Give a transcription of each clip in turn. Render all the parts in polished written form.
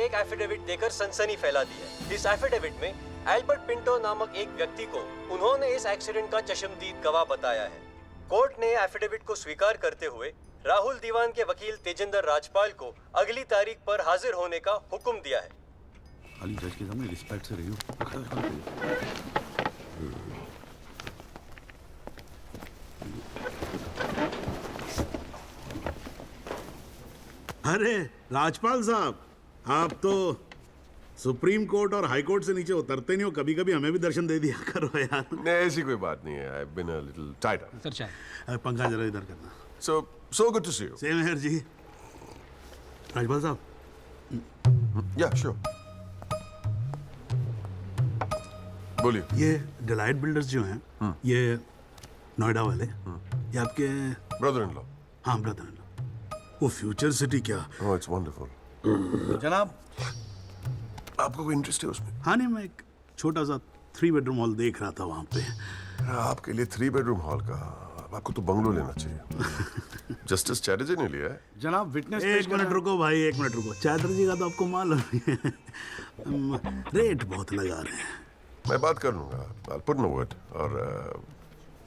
एक एफिडेविट देकर सनसनी फैला दी है। इस एफिडेविट में एल्बर्ट पिंटो नामक एक व्यक्ति को उन्होंने इस एक्सीडेंट का चश्मदीद गवाह बताया है। कोर्ट ने एफिडेविट को स्वीकार करते हुए राहुल दीवान के वकील तेजिंदर राजपाल को अगली तारीख पर हाजिर होने का हुक्म दिया है। अली जज के सामने रिस्पेक्ट से रहियो। अरे राजपाल साहब, आप तो सुप्रीम कोर्ट और हाई कोर्ट से नीचे उतरते नहीं हो, कभी कभी हमें भी दर्शन दे दिया करो यार। नहीं, ऐसी कोई बात नहीं है। I've been a little tied up. Sir चाय। पंखा जरा इधर करना। So good to see you. Same here जी। राजपाल साहब, Yeah, sure. बोलिए। ये डिलाइट बिल्डर्स जो हैं, ये नोएडा वाले, ये आपके Brother-in-law. हाँ ब्रदर, वो फ्यूचर सिटी क्या? Oh, it's wonderful. जनाब, आपको कोई इंटरेस्ट है उसमें? हाँ नहीं, मैं एक छोटा सा 3 बेडरूम हॉल देख रहा था वहाँ पे। आपके लिए 3 बेडरूम हॉल का, आपको तो बंगलो लेना चाहिए। जस्टिस चैटर्जी ने लिया है। जनाब विटनेस एक मिनट रुको भाई, एक मिनट रुको। चैटर्जी का तो आपको मालूम है, रेट बहुत लगा रहे हैं। मैं बात कर लूंगा। I'll put in a word और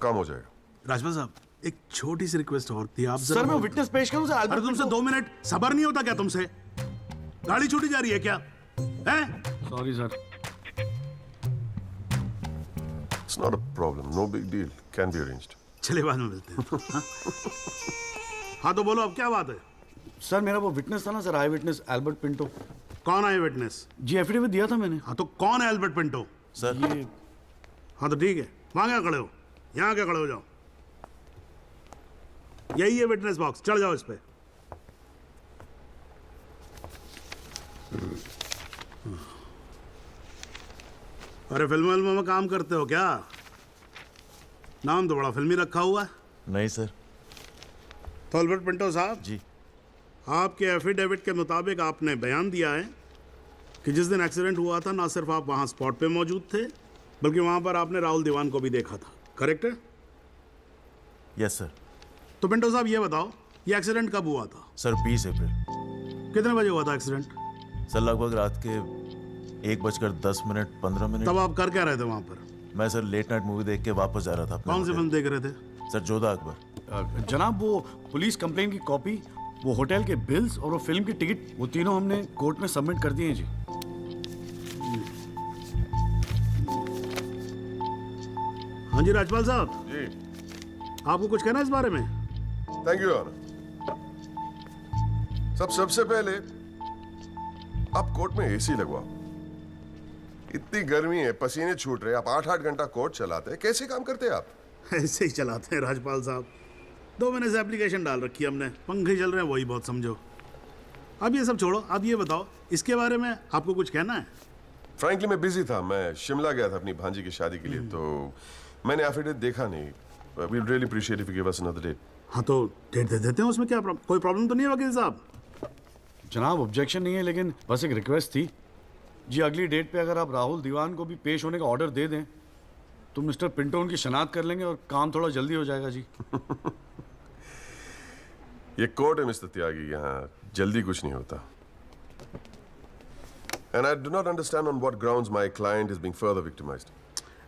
काम हो जाएगा। राजपाल साहब, एक छोटी सी रिक्वेस्ट और थी। आप सर मैं विटनेस पेश करूं सर? अरे तुमसे 2 मिनट सबर नहीं होता क्या तुमसे? गाड़ी छूटी जा रही है क्या? हैं? Sorry sir. It's not a problem. No big deal. Can be arranged. चलिए बाद में मिलते हैं। हाँ? हाँ तो बोलो, अब क्या बात है? सर मेरा वो विटनेस था ना सर, आई विटनेस एल्बर्ट पिंटो। कौन है विटनेस? जी एफिडेविट दिया था मैंने। हाँ तो कौन है एल्बर्ट पिंटो? सर ये हाँ तो ठीक है, वहां क्या खड़े हो? यहाँ क्या खड़े हो जाओ। यही है विटनेस बॉक्स, चढ़ जाओ इस पे। अरे फिल्म में काम करते हो क्या? नाम तो बड़ा फिल्मी रखा हुआ है। नहीं सर। तो एल्बर्ट पिंटो साहब जी, आपके एफिडेविट के मुताबिक आपने बयान दिया है कि जिस दिन एक्सीडेंट हुआ था ना सिर्फ आप वहां स्पॉट पे मौजूद थे, बल्कि वहां पर आपने राहुल दीवान को भी देखा था, करेक्ट है? Yes sir. तो पिंटो साहब ये बताओ, ये एक्सीडेंट कब हुआ था? सर 20 अप्रैल। कितने बजे हुआ था एक्सीडेंट? सर लगभग रात के 1:10 तब आप कर क्या रहे थे वहां पर? मैं सर लेट नाइट मूवी देख के वापस जा रहा था अपने कौन सी होटल। फिल्म देख रहे थे? सर जोधा अकबर। जनाब वो पुलिस कंप्लेन की कॉपी, वो होटल के बिल्स और वो फिल्म की टिकट, वो तीनों हमने कोर्ट में सबमिट कर दिए हैं जी। हाँ जी राजपाल साहब, जी। आपको कुछ कहना है इस बारे में? Thank you, Your Honor. सबसे पहले आप कोर्ट में एसी लगवाओ। इतनी गर्मी है, पसीने छूट रहे, आप 8-8 घंटा कोर्ट चलाते हैं, कैसे काम करते हैं आप? ऐसे ही चलाते हैं राजपाल साहब। 2 महीने से एप्लीकेशन डाल रखी है हमने, पंखे चल रहे हैं, वही बहुत समझो। अब ये सब छोड़ो, अब ये बताओ, इसके बारे में आपको कुछ कहना है? फ्रैंकली मैं बिजी था, मैं शिमला गया था अपनी भांजी की शादी के लिए, तो मैंने एफिडेविट देखा नहीं। We'd really appreciate if you give us another date. हाँ तो डेट दे देते हैं, उसमें क्या कोई प्रॉब्लम तो नहीं है वकील साहब? जनाब ऑब्जेक्शन नहीं है, लेकिन बस एक रिक्वेस्ट थी जी, अगली डेट पे अगर आप राहुल दीवान को भी पेश होने का ऑर्डर दे दें तो मिस्टर पिंटो उनकी शनाख्त कर लेंगे और काम थोड़ा जल्दी हो जाएगा जी। ये कोर्ट है मिस्टर त्यागी, यहाँ जल्दी कुछ नहीं होता। And I do not understand on what grounds my client is being further victimized.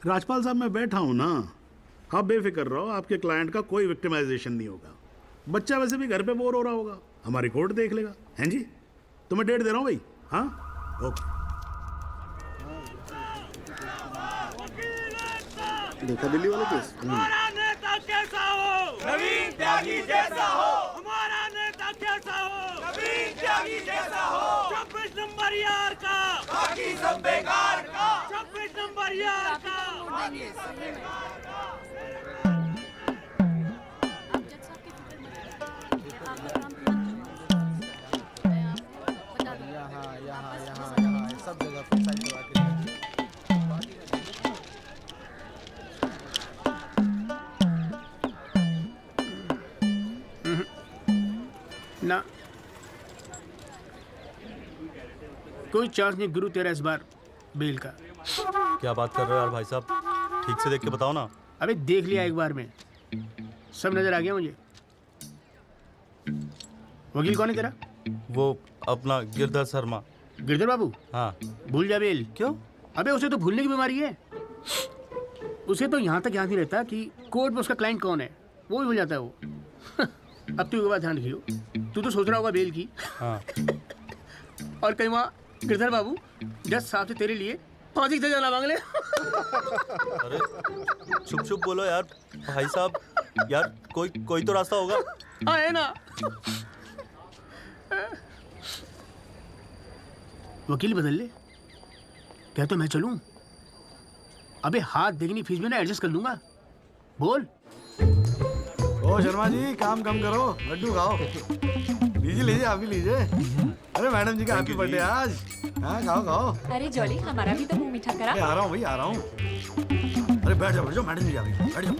Rajpal साहब मैं बैठा हूँ ना, आप बेफिक्र रहो, आपके क्लाइंट का कोई विक्टिमाइजेशन नहीं होगा। बच्चा वैसे भी घर पे बोर हो रहा होगा, हमारी कोर्ट देख लेगा। हैं जी, तो मैं डेट दे रहा हूँ भाई। हाँ ओके। देखा दिल्ली वाला केस? हमारा नेता कैसा हो? नवीन त्यागी जैसा हो। हमारा नेता कैसा हो? नवीन त्यागी जैसा हो। 26 नंबर यार का, बाकी सब बेकार का। 26 नंबर यार का। यहाँ सब जगह पे साइड करवा के ना कोई चांस नहीं गुरु तेरा इस बार बेल का। क्या बात कर रहे हो यार भाई साहब, ठीक से देख के बताओ ना। अबे देख लिया एक बार में, सब नजर आ गया मुझे। वकील कौन है तेरा? वो अपना गिरधर शर्मा। गिरधर बाबू, हाँ भूल जा बेल। क्यों? अबे उसे तो भूलने की बीमारी है। उसे तो यहाँ तक याद नहीं रहता कि कोर्ट में उसका क्लाइंट कौन है, वो भी भूल जाता है वो। अब तू एक बात ध्यान रखियो, तू तो सोच रहा होगा बेल की। हाँ और कहीं वहाँ गिरधर बाबू जज साहब से तेरे लिए फांसी से जाना मांग ले। अरे चुप चुप बोलो यार भाई साहब, यार कोई तो रास्ता होगा। हाँ है ना। वकील बदल ले, क्या तो मैं चलूं? अबे हाथ देखनी फीस में ना एडजस्ट कर लूंगा। बोल। ओ शर्मा जी, काम कम करो, लड्डू खाओ। लीजिए लीजिए, आप भी लीजिए। अरे मैडम जी का हैप्पी बर्थडे आज। हाँ खाओ खाओ। अरे जॉली, हमारा भी तो मुंह मीठा करा। आ रहा हूँ भाई, आ रहा हूँ। अरे बैठ जाओ मैडम जी, आ गई, बैठ जाओ।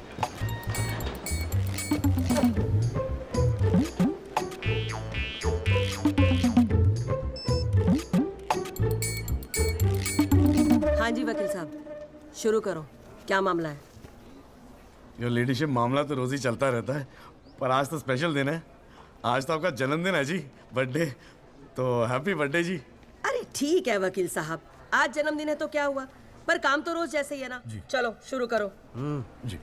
हाँ जी वकील साहब, शुरू करो, क्या मामला है? योर लेडीशिप, मामला तो रोज ही चलता रहता है, पर आज तो स्पेशल दिन है। आज तो आपका जन्मदिन है जी, बर्थडे। तो हैप्पी बर्थडे जी। अरे ठीक है वकील साहब, आज जन्मदिन है तो क्या हुआ, पर काम तो रोज जैसे ही है ना। चलो शुरू करो। जी।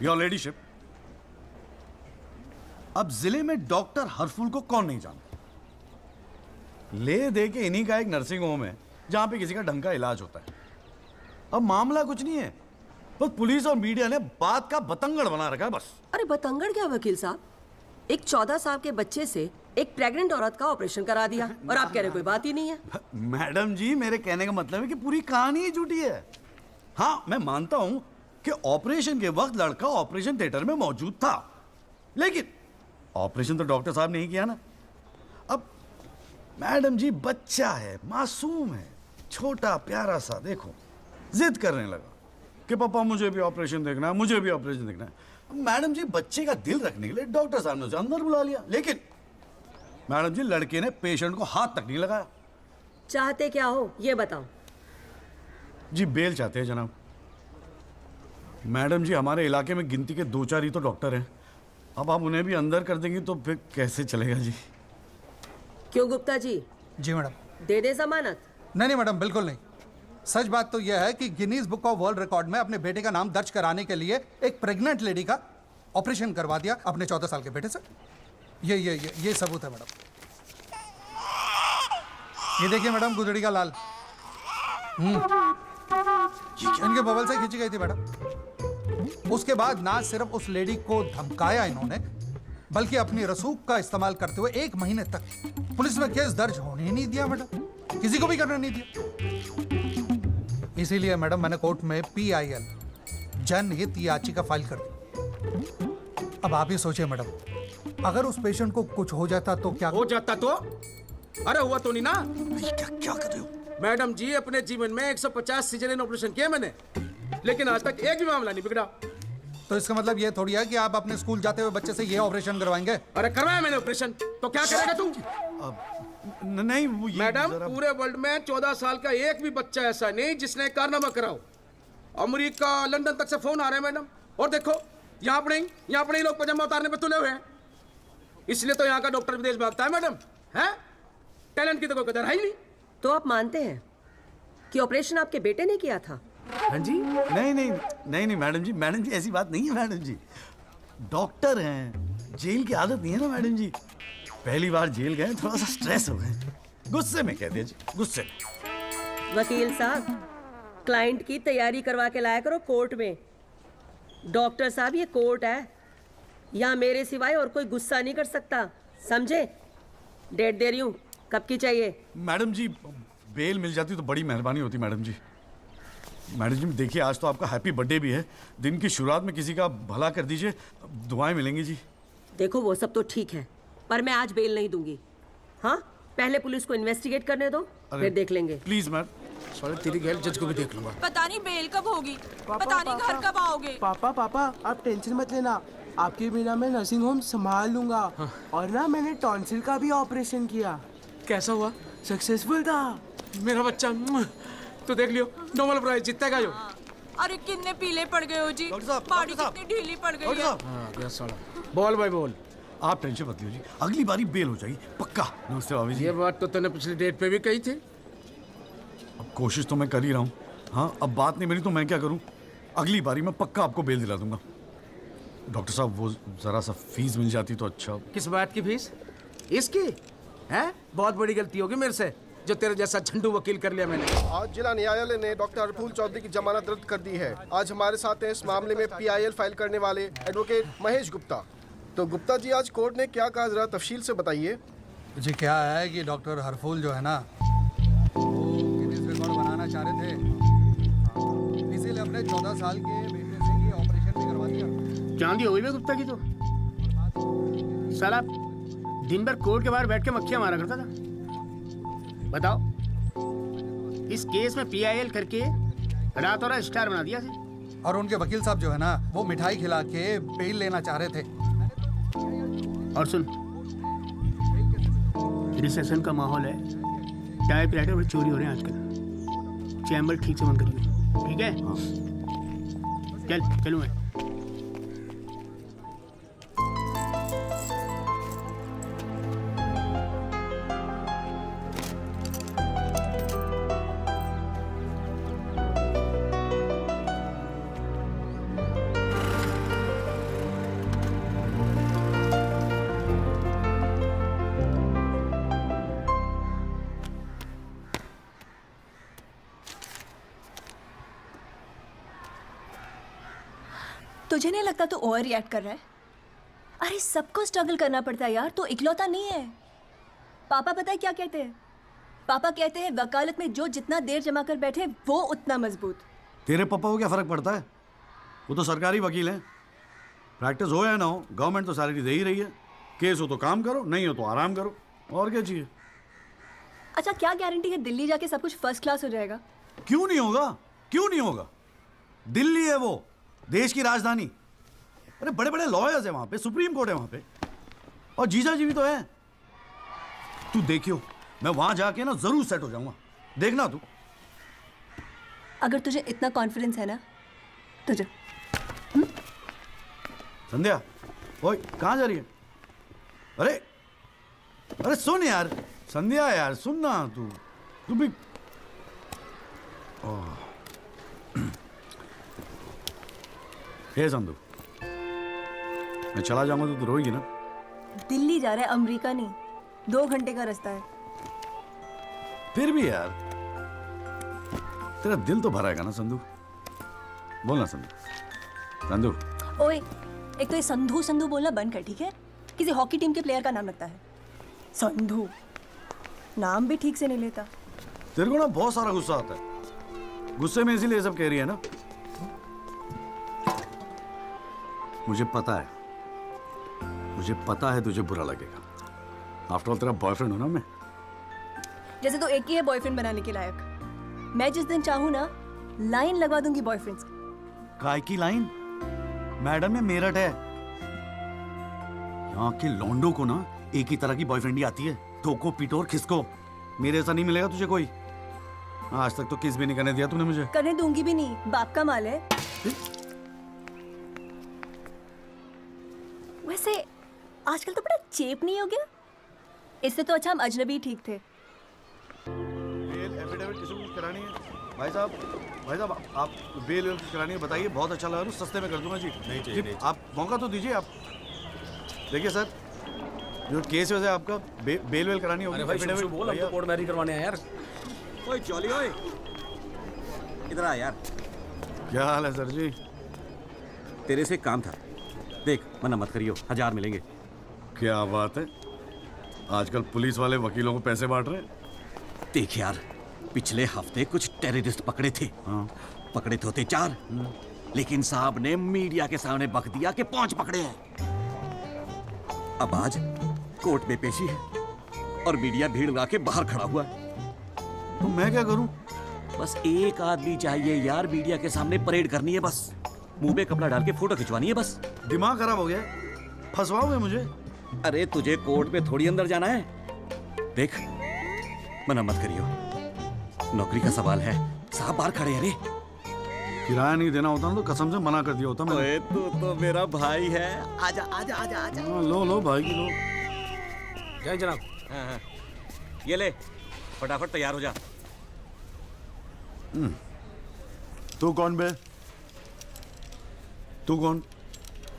योर लेडीशिप, अब जिले में डॉक्टर हरफुल को कौन नहीं जानता? ले दे के इन्हीं का एक नर्सिंग होम है जहां पे किसी का ढंग का इलाज होता है। अब मामला कुछ नहीं है, बस पुलिस और मीडिया ने बात का बतंगड़ बना रखा है बस। अरे बतंगड़ क्या वकील साहब, एक 14 साल के बच्चे से एक प्रेग्नेंट औरत का ऑपरेशन करा दिया और आप कह रहे कोई बात ही नहीं है। मैडम जी, मेरे कहने का मतलब है कि पूरी कहानी ही झूठी है। हाँ, मैं मानता हूं कि ऑपरेशन के वक्त लड़का ऑपरेशन थिएटर में मौजूद था, लेकिन ऑपरेशन तो डॉक्टर साहब ने ही किया ना। अब मैडम जी, बच्चा है, मासूम है, छोटा प्यारा सा, देखो जिद करने लगा कि पापा मुझे भी ऑपरेशन देखना है, मुझे भी ऑपरेशन देखना है। मैडम जी, बच्चे का दिल रखने के लिए डॉक्टर साहब ने उसे अंदर बुला लिया, लेकिन मैडम जी, लड़के ने पेशेंट को हाथ तक नहीं लगाया। चाहते क्या हो ये बताओ? जी बेल चाहते हैं जनाब। मैडम जी, हमारे इलाके में गिनती के 2-4 ही तो डॉक्टर हैं। अब आप उन्हें भी अंदर कर देंगी तो फिर कैसे चलेगा जी? क्यों गुप्ता जी? जी मैडम। दे दे जमानत? नहीं मैडम, बिल्कुल नहीं। सच बात तो यह है कि Guinness book of world record में अपने बेटे का नाम दर्ज कराने के लिए एक प्रेग्नेंट लेडी का ऑपरेशन करवा दिया अपने 14 साल के बेटे से। ये सबूत है मैडम। ये देखिए मैडम, गुदड़ी का लाल इनके बबल से खींची गई थी मैडम। उसके बाद ना सिर्फ उस लेडी को धमकाया इन्होंने, बल्कि अपनी रसूख का इस्तेमाल करते हुए 1 महीने तक पुलिस में केस दर्ज होने ही नहीं दिया मैडम, किसी को भी करने नहीं दिया। इसीलिए मैडम मैंने कोर्ट में PIL जनहित याचिका फाइल कर दी। अब आप ही सोचिए मैडम, अगर उस पेशेंट को कुछ हो जाता तो क्या हो जाता तो? अरे हुआ तो नहीं ना। क्या कर रहे हो मैडम जी, अपने जीवन में 150 सिजेरियन ऑपरेशन किए मैंने, लेकिन आज तक एक भी मामला नहीं बिगड़ा। तो इसका मतलब ये थोड़ी है कि आप अपने स्कूल जाते हुए बच्चे से ये ऑपरेशन करवाएंगे? अरे करवाया मैंने ऑपरेशन, तो क्या करेगा तू? नहीं वो मैडम, पूरे वर्ल्ड में 14 साल का एक भी बच्चा ऐसा नहीं जिसने कारनामा कराओ। अमेरिका, लंदन तक से फोन आ रहे हैं मैडम, और देखो यहाँ पर ही लोग पजामा उतारने पे तुले हुए हैं। इसलिए तो यहाँ का डॉक्टर विदेश भागता है मैडम। है टैलेंट की तो कोई कदर है ही नहीं। तो आप मानते हैं कि ऑपरेशन आपके बेटे ने किया था? हाँ जी। नहीं मैडम जी ऐसी बात नहीं है मैडम जी। डॉक्टर हैं, जेल की आदत नहीं है ना मैडम जी। पहली बार जेल गए, थोड़ा सा स्ट्रेस हो गए, गुस्से में कह दीजिए, गुस्से में। वकील साहब, क्लाइंट की तैयारी करवा के लाया करो कोर्ट में। डॉक्टर साहब, ये कोर्ट है, यहाँ मेरे सिवाय और कोई गुस्सा नहीं कर सकता, समझे? डेट दे रही हूँ, कब की चाहिए? मैडम जी, बेल मिल जाती तो बड़ी मेहरबानी होती मैडम जी। मैडम जी देखिए, आज तो आपका हैप्पी बर्थडे भी है, दिन की शुरुआत में किसी का भला कर दीजिए, दुआएं मिलेंगी जी। देखो वो सब तो ठीक है, पर मैं आज बेल नहीं दूंगी। हाँ, पहले पुलिस को इन्वेस्टिगेट करने दो, फिर देख लेंगे। Please ma'am. साले तेरी गैर जज को भी देख लूंगा। पता नहीं बेल कब होगी, पता नहीं घर कब आओगे। पापा आप टेंशन मत लेना, आपके बिना मैं नर्सिंग होम संभाल लूंगा। और ना मैंने टॉन्सिल का भी ऑपरेशन किया। कैसा हुआ? सक्सेसफुल था। मेरा बच्चा तो देख लियो, नोबेल प्राइज जीतेगा यो। अरे कितने पीले पड़ गए हो जी, बॉडी कितनी ढीली पड़ गई है। बोल भाई बोल। आप टेंशन मत लीजिए, अगली बारी बेल हो जाएगी पक्का। नमस्ते भाभी जी। ये बात तो तूने पिछली डेट पे भी कही थी। अब कोशिश तो मैं कर ही रहा हूँ। हाँ, अब बात नहीं मिली तो मैं क्या करूँ? अगली बारी मैं पक्का आपको बेल दिला दूंगा। डॉक्टर साहब वो जरा सा फीस मिल जाती तो अच्छा। किस बात की फीस? इसकी है? बहुत बड़ी गलती होगी मेरे से जो तेरे जैसा झंडू वकील कर लिया मैंने। आज जिला न्यायालय ने डॉक्टर हरफूल चौधरी की जमानत रद्द कर दी है। आज हमारे साथ हैं इस मामले में PIL फाइल करने वाले एडवोकेट महेश गुप्ता। तो गुप्ता जी, आज कोर्ट ने क्या कहा, जरा तफसील से बताइए। जी क्या है कि डॉक्टर हरफूल जो है ना, वो गिनीज रिकॉर्ड बनाना चाह रहे थे, इसीलिए अपने 14 साल के बेटे से ये ऑपरेशन भी करवा दिया। चांदी हो गई गुप्ता की तो साला दिन भर कोर्ट के बाहर बैठ के मक्खियां मारा करता था। बताओ, इस केस में PIL करके रातों रात स्टार बना दिया से। और उनके वकील साहब जो है ना, वो मिठाई खिला के बेल लेना चाह रहे थे। और सुन, रिसेशन का माहौल है, टाइपराइटर और चोरी हो रहे हैं आजकल। चैम्बर ठीक से बंद करिए, ठीक है? चलूँ मैं। तुझे नहीं लगता तू ओवर रिएक्ट कर रहा है? अरे सबको स्ट्रगल करना पड़ता है यार, तो इकलौता नहीं है। पापा पता है क्या कहते हैं? पापा कहते हैं वकालत में जो जितना देर जमा कर बैठे वो उतना मजबूत। तेरे पापा को क्या फर्क पड़ता है? वो तो सरकारी वकील हैं। प्रैक्टिस हो या ना हो, गवर्नमेंट तो सैलरी दे ही रही है। केस हो तो काम करो, नहीं हो तो आराम करो, और क्या चाहिए? अच्छा, क्या गारंटी है दिल्ली जाके सब कुछ फर्स्ट क्लास हो जाएगा? क्यों नहीं होगा? क्यों नहीं होगा? दिल्ली है वो, देश की राजधानी। अरे बड़े बड़े लॉयर्स है वहां पे, सुप्रीम कोर्ट है वहां पे, और जीजा जी भी तो है। तू देखियो, मैं वहां जाके ना जरूर सेट हो जाऊंगा, देखना तू। अगर तुझे इतना कॉन्फिडेंस है ना, तुझे। संध्या, ओए कहाँ जा रही है? अरे अरे सुन यार, संध्या यार सुन ना, तू भी। हे संधू, मैं चला जाऊंगा तो तू रोएगी ना? दिल्ली जा रहा है, अमेरिका नहीं। 2 घंटे का रास्ता है। फिर भी यार, तेरा दिल तो भराएगा ना संधू? बोल ना संधू। संधू ओए, एक तो ये संधू संधू बोलना बंद कर, ठीक है? किसी हॉकी टीम के प्लेयर का नाम लगता है संधू, नाम भी ठीक से नहीं लेता। तेरे को ना बहुत सारा गुस्सा आता है, गुस्से में इसीलिए सब कह रही है ना? मुझे पता है तुझे बुरा लगेगा। आफ्टर ऑल तेरा बॉयफ्रेंड हूं ना मैं। जैसे तो एक ही है बॉयफ्रेंड बनाने के लायक। मैं जिस दिन चाहूँ ना, लाइन लगवा दूंगी बॉयफ्रेंड्स की। काय की लाइन? मैडम में मेरठ है, यहाँ के लौंडों को ना एक ही तरह की बॉयफ्रेंड ही आती है, ठोको पीटो और खिसको। मेरे ऐसा नहीं मिलेगा तुझे कोई। आज तक तो किस भी नहीं करने दिया तूने मुझे। करने दूंगी भी नहीं, बाप का माल है। वैसे आजकल तो बड़ा चेप नहीं हो गया? इससे तो अच्छा हम अजनबी ठीक थे। बेल एफिडेविट किसी को करानी है? भाई साहब आप बेल करानी है, बताइए। बहुत अच्छा लगा, सस्ते में कर दूंगा जी। नहीं चाहिए। आप मौका तो दीजिए। आप देखिए सर, जो केस है आपका बेल वेल करानी होगी। एफिडेविट बोल, हम तो कोर्ट मैरिज करवाने हैं यार। ओए जॉली, ओए इधर आ यार। क्या हाल है सर जी? तेरे से काम था, देख मना मत करियो, 1000 मिलेंगे। क्या बात है, आजकल पुलिस वाले वकीलों को पैसे बांट रहे हैं। देख यार, पिछले हफ्ते कुछ टेररिस्ट पकड़े थे। हाँ। पकड़े तो थे 4, लेकिन साहब ने मीडिया के सामने बक दिया कि 5 पकड़े हैं। अब आज कोर्ट में पेशी है और मीडिया भीड़ लगा के बाहर खड़ा हुआ है। तो मैं क्या करूं? बस एक आदमी चाहिए यार, मीडिया के सामने परेड करनी है, बस मुंह पे कपड़ा डाल के फोटो खिंचवानी है बस। दिमाग खराब हो गया, फंसवाओगे मुझे? अरे तुझे कोर्ट में थोड़ी अंदर जाना है। देख मना मत करियो, नौकरी का सवाल है, साहब बाहर खड़े हैं रे। किराया नहीं देना होता ना तो कसम से मना कर दिया होता मैंने। ओए तू तो मेरा भाई है। आजा आजा आजा आजा। लो भाई की लो। जय जनाब। हाँ। ये ले, फटाफट तैयार हो जा। तू कौन बे? तू कौन?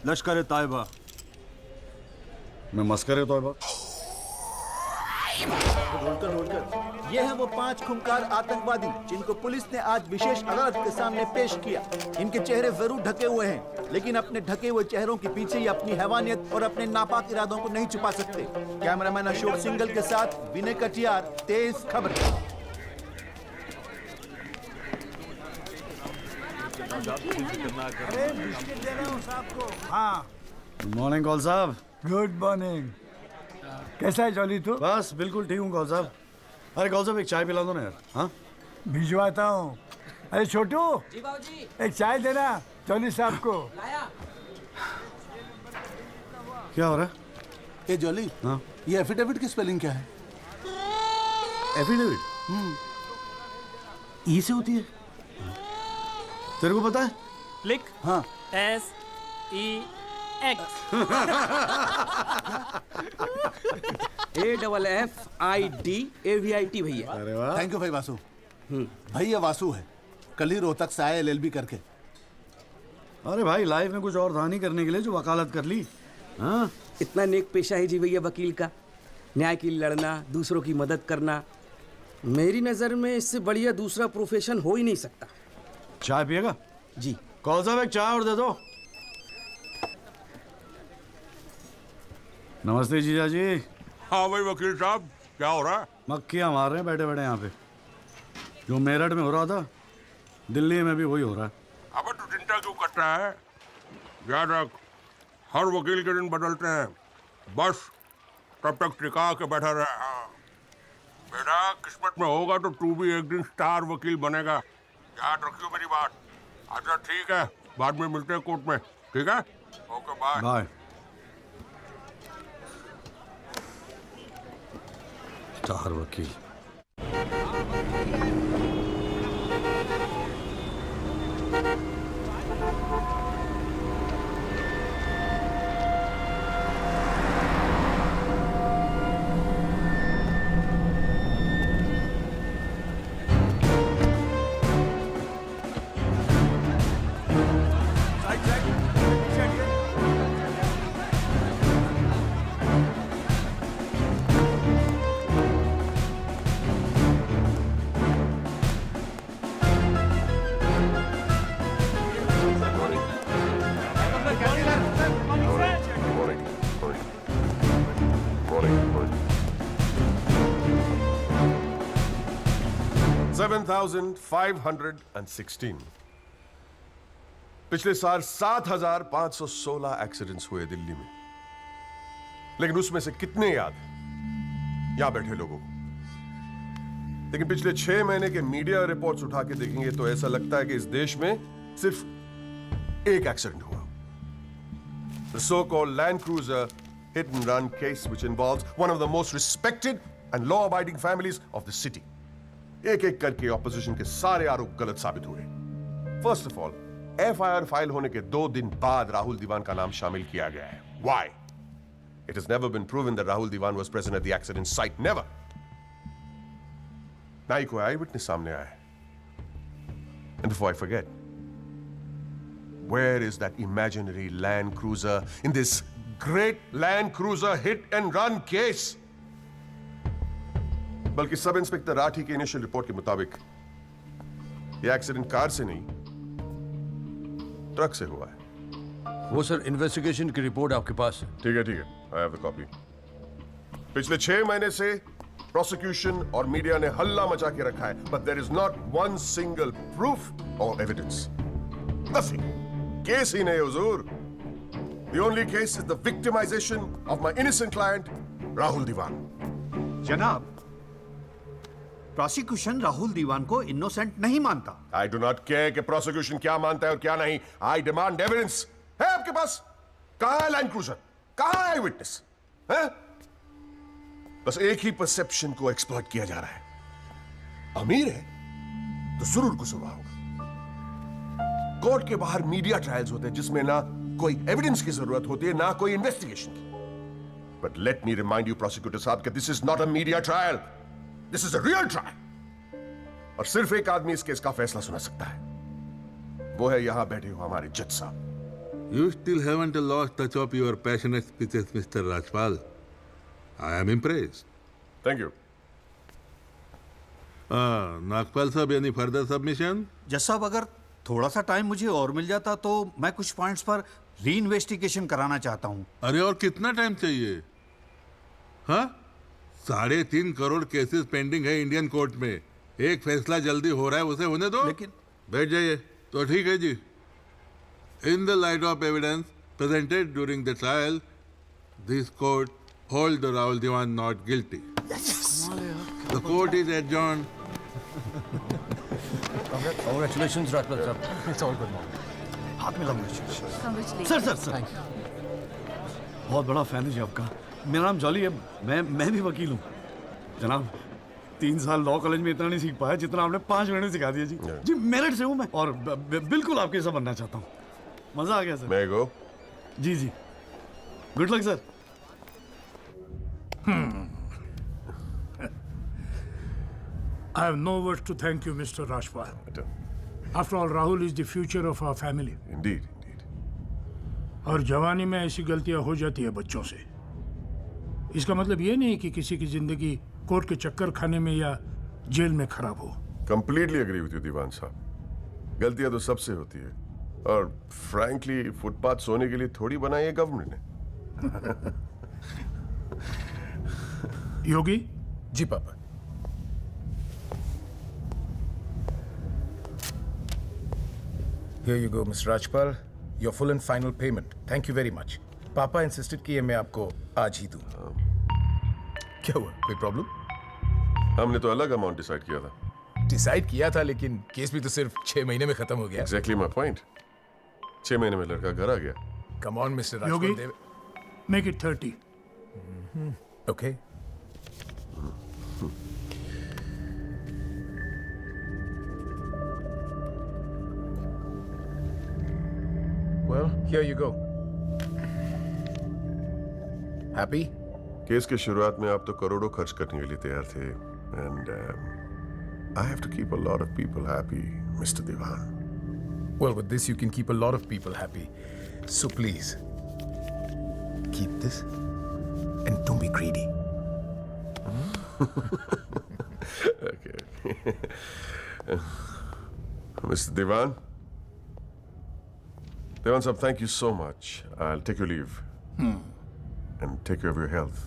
लश्कर तायबा। मैं मस्कर तौबा। ये हैं वो 5 खूंखार आतंकवादी जिनको पुलिस ने आज विशेष अदालत के सामने पेश किया। इनके चेहरे जरूर ढके हुए हैं, लेकिन अपने ढके हुए चेहरों के पीछे ये अपनी हैवानियत और अपने नापाक इरादों को नहीं छुपा सकते। कैमरामैन अशोक सिंगल के साथ विनय कटियार, तेज खबर। हाँ। गुड मॉर्निंग कौल साहब। Good morning. कैसा है जॉली तू? बस बिल्कुल ठीक हूँ कौल साहब। अरे कौल साहब एक चाय पिला दो ना यार। हाँ भिजवाता हूँ। अरे छोटू जी बाबूजी। एक चाय देना जॉली साहब को। लाया। क्या हो रहा है? ए जॉली, हाँ ये एफिडेविट की स्पेलिंग क्या है? एफिडेविट ई से होती है। तेरे को पता है? लिख। हाँ SEX। AFFIDAVIT भैया। अरे वाह। थैंक यू भाई वासु। भाई ये वासु है, कल ही रोहतक से आया LLB करके। अरे भाई लाइफ में कुछ और था नहीं करने के लिए जो वकालत कर ली। हाँ इतना नेक पेशा है जी भैया वकील का, न्याय के लिए लड़ना, दूसरों की मदद करना। मेरी नज़र में इससे बढ़िया दूसरा प्रोफेशन हो ही नहीं सकता। चाय पिएगा? जी। कौन साहब एक चाय और दे दो। नमस्ते जीजा जी। हाँ भाई वकील साहब, क्या हो रहा है? मक्खियाँ मार रहे हैं बैठे बैठे यहाँ पे। जो मेरठ में हो रहा था दिल्ली में भी वही हो रहा है। अबे तू चिंता क्यों करता है? याद रख, हर वकील के दिन बदलते हैं, बस तब तक टिका के बैठा रहे। हाँ। बेटा किस्मत में होगा तो तू भी एक दिन स्टार वकील बनेगा, याद रखियो मेरी बात। अच्छा ठीक है, बाद में मिलते हैं कोर्ट में, ठीक है? Okay bye. बाय। स्टार वकील। $7,516। पिछले साल 7,516 एक्सीडेंट्स हुए दिल्ली में, लेकिन उसमें से कितने याद हैं यहां बैठे लोगों को? लेकिन पिछले 6 महीने के मीडिया रिपोर्ट्स उठा के देखेंगे तो ऐसा लगता है कि इस देश में सिर्फ एक एक्सीडेंट हुआ। The so-called Land Cruiser hit and run case which involves one of the most respected and law-abiding families of the city. एक एक करके ऑपोजिशन के सारे आरोप गलत साबित हुए। First of all, FIR file होने के 2 दिन बाद राहुल दीवान का नाम शामिल किया गया है। Why? It has never been proven that Rahul Diwan was present at the accident site. Never. ना ही कोई आई विटनेस सामने आया है। And before I forget, where is that imaginary Land Cruiser in this great Land Cruiser hit and run case? बल्कि sub inspector Rathi के initial report के मुताबिक यह एक्सीडेंट कार से नहीं ट्रक से हुआ है। वो सर इन्वेस्टिगेशन की रिपोर्ट आपके पास है? ठीक है आई हैव द कॉपी। पिछले 6 महीने से प्रोसिक्यूशन और मीडिया ने हल्ला मचा के रखा है, but there is not one single proof और एविडेंस। नथिंग। केस ही नहीं हुजूर। The only case is the victimisation of my innocent client Rahul Diwan. जनाब, प्रोसिक्यूशन राहुल दीवान को इनोसेंट नहीं मानता। आई डू नॉट केयर कि प्रोसिक्यूशन क्या मानता है और क्या नहीं। I demand evidence. है आपके पास? कहां है लैंड क्रूजर? कहां है विटनेस? है? बस एक ही परसेप्शन को एक्सप्लॉइट किया जा रहा है। अमीर है तो जरूर कुछ हुआ होगा। कोर्ट के बाहर मीडिया ट्रायल्स होते हैं जिसमें ना कोई एविडेंस की जरूरत होती है ना कोई इन्वेस्टिगेशन की। But let me remind you prosecutor साहब कि this is not a media trial, this is a real trial. और सिर्फ एक आदमी इस केस का फैसला सुना सकता है, वो है यहां बैठे हो हमारे जज साहब। You still haven't lost touch of your passionate speeches, Mr. Rajpal. I am impressed. Thank you. Nagpal साहब, any further submission? जज साहब, अगर थोड़ा सा टाइम मुझे और मिल जाता तो मैं कुछ पॉइंट्स पर री इन्वेस्टिगेशन कराना चाहता हूँ। अरे और कितना टाइम चाहिए? हाँ, 3.5 करोड़ केसेस पेंडिंग है इंडियन कोर्ट में। एक फैसला जल्दी हो रहा है, उसे होने दो। लेकिन बैठ जाइए। तो ठीक है जी। In the light of evidence presented during the trial, this court holds the Rahul Diwan not guilty. Yes. The court is adjourned. Congratulations, Rajpal sir. It's all good now. हाथ में Congratulations. सर बहुत बड़ा fan है जी आपका। मेरा नाम jolly है, मैं भी वकील हूँ जनाब। 3 साल लॉ कॉलेज में इतना नहीं सीख पाया जितना आपने 5 महीने सिखा दिया जी। जी मेरठ से हूँ मैं और बिल्कुल आपके जैसा बनना चाहता हूँ। मजा आ गया सर। मैं गो। जी जी, good luck sir. I have no words to thank you, Mr. Rajpal. After all, Rahul is the future of our family. Indeed. और जवानी में ऐसी गलतियां हो जाती है बच्चों से। इसका मतलब ये नहीं कि किसी की जिंदगी कोर्ट के चक्कर खाने में या जेल में खराब हो। Completely agree with you, दीवान साहब। गलतियां तो सबसे होती है और फ्रैंकली फुटपाथ सोने के लिए थोड़ी बनाई है गवर्नमेंट ने। योगी जी पापा। Here you go, Mr. Rajpal. Your full and final payment. Thank you very much. पापा इंसिस्टेड कि ये मैं आपको आज ही दूं। क्या हुआ? कोई प्रॉब्लम? हमने तो अलग अमाउंट डिसाइड किया था। डिसाइड किया था, लेकिन केस भी तो सिर्फ 6 महीने में खत्म हो गया। Exactly my point. 6 महीने में लड़का घर आ गया। Come on, Mr. Yogi, Rajpal. make it 30. Okay. Well, here you go. Happy? Case के शुरुआत में आप तो करोड़ों खर्च करने के लिए तैयार थे and I have to keep a lot of people happy, Mr. Diwan. Well, with this you can keep a lot of people happy. So please, keep this and don't be greedy. Okay. Mr. Diwan? Diwan sahab, thank you so much. I'll take your leave. And take care of your health.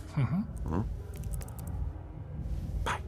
Bye.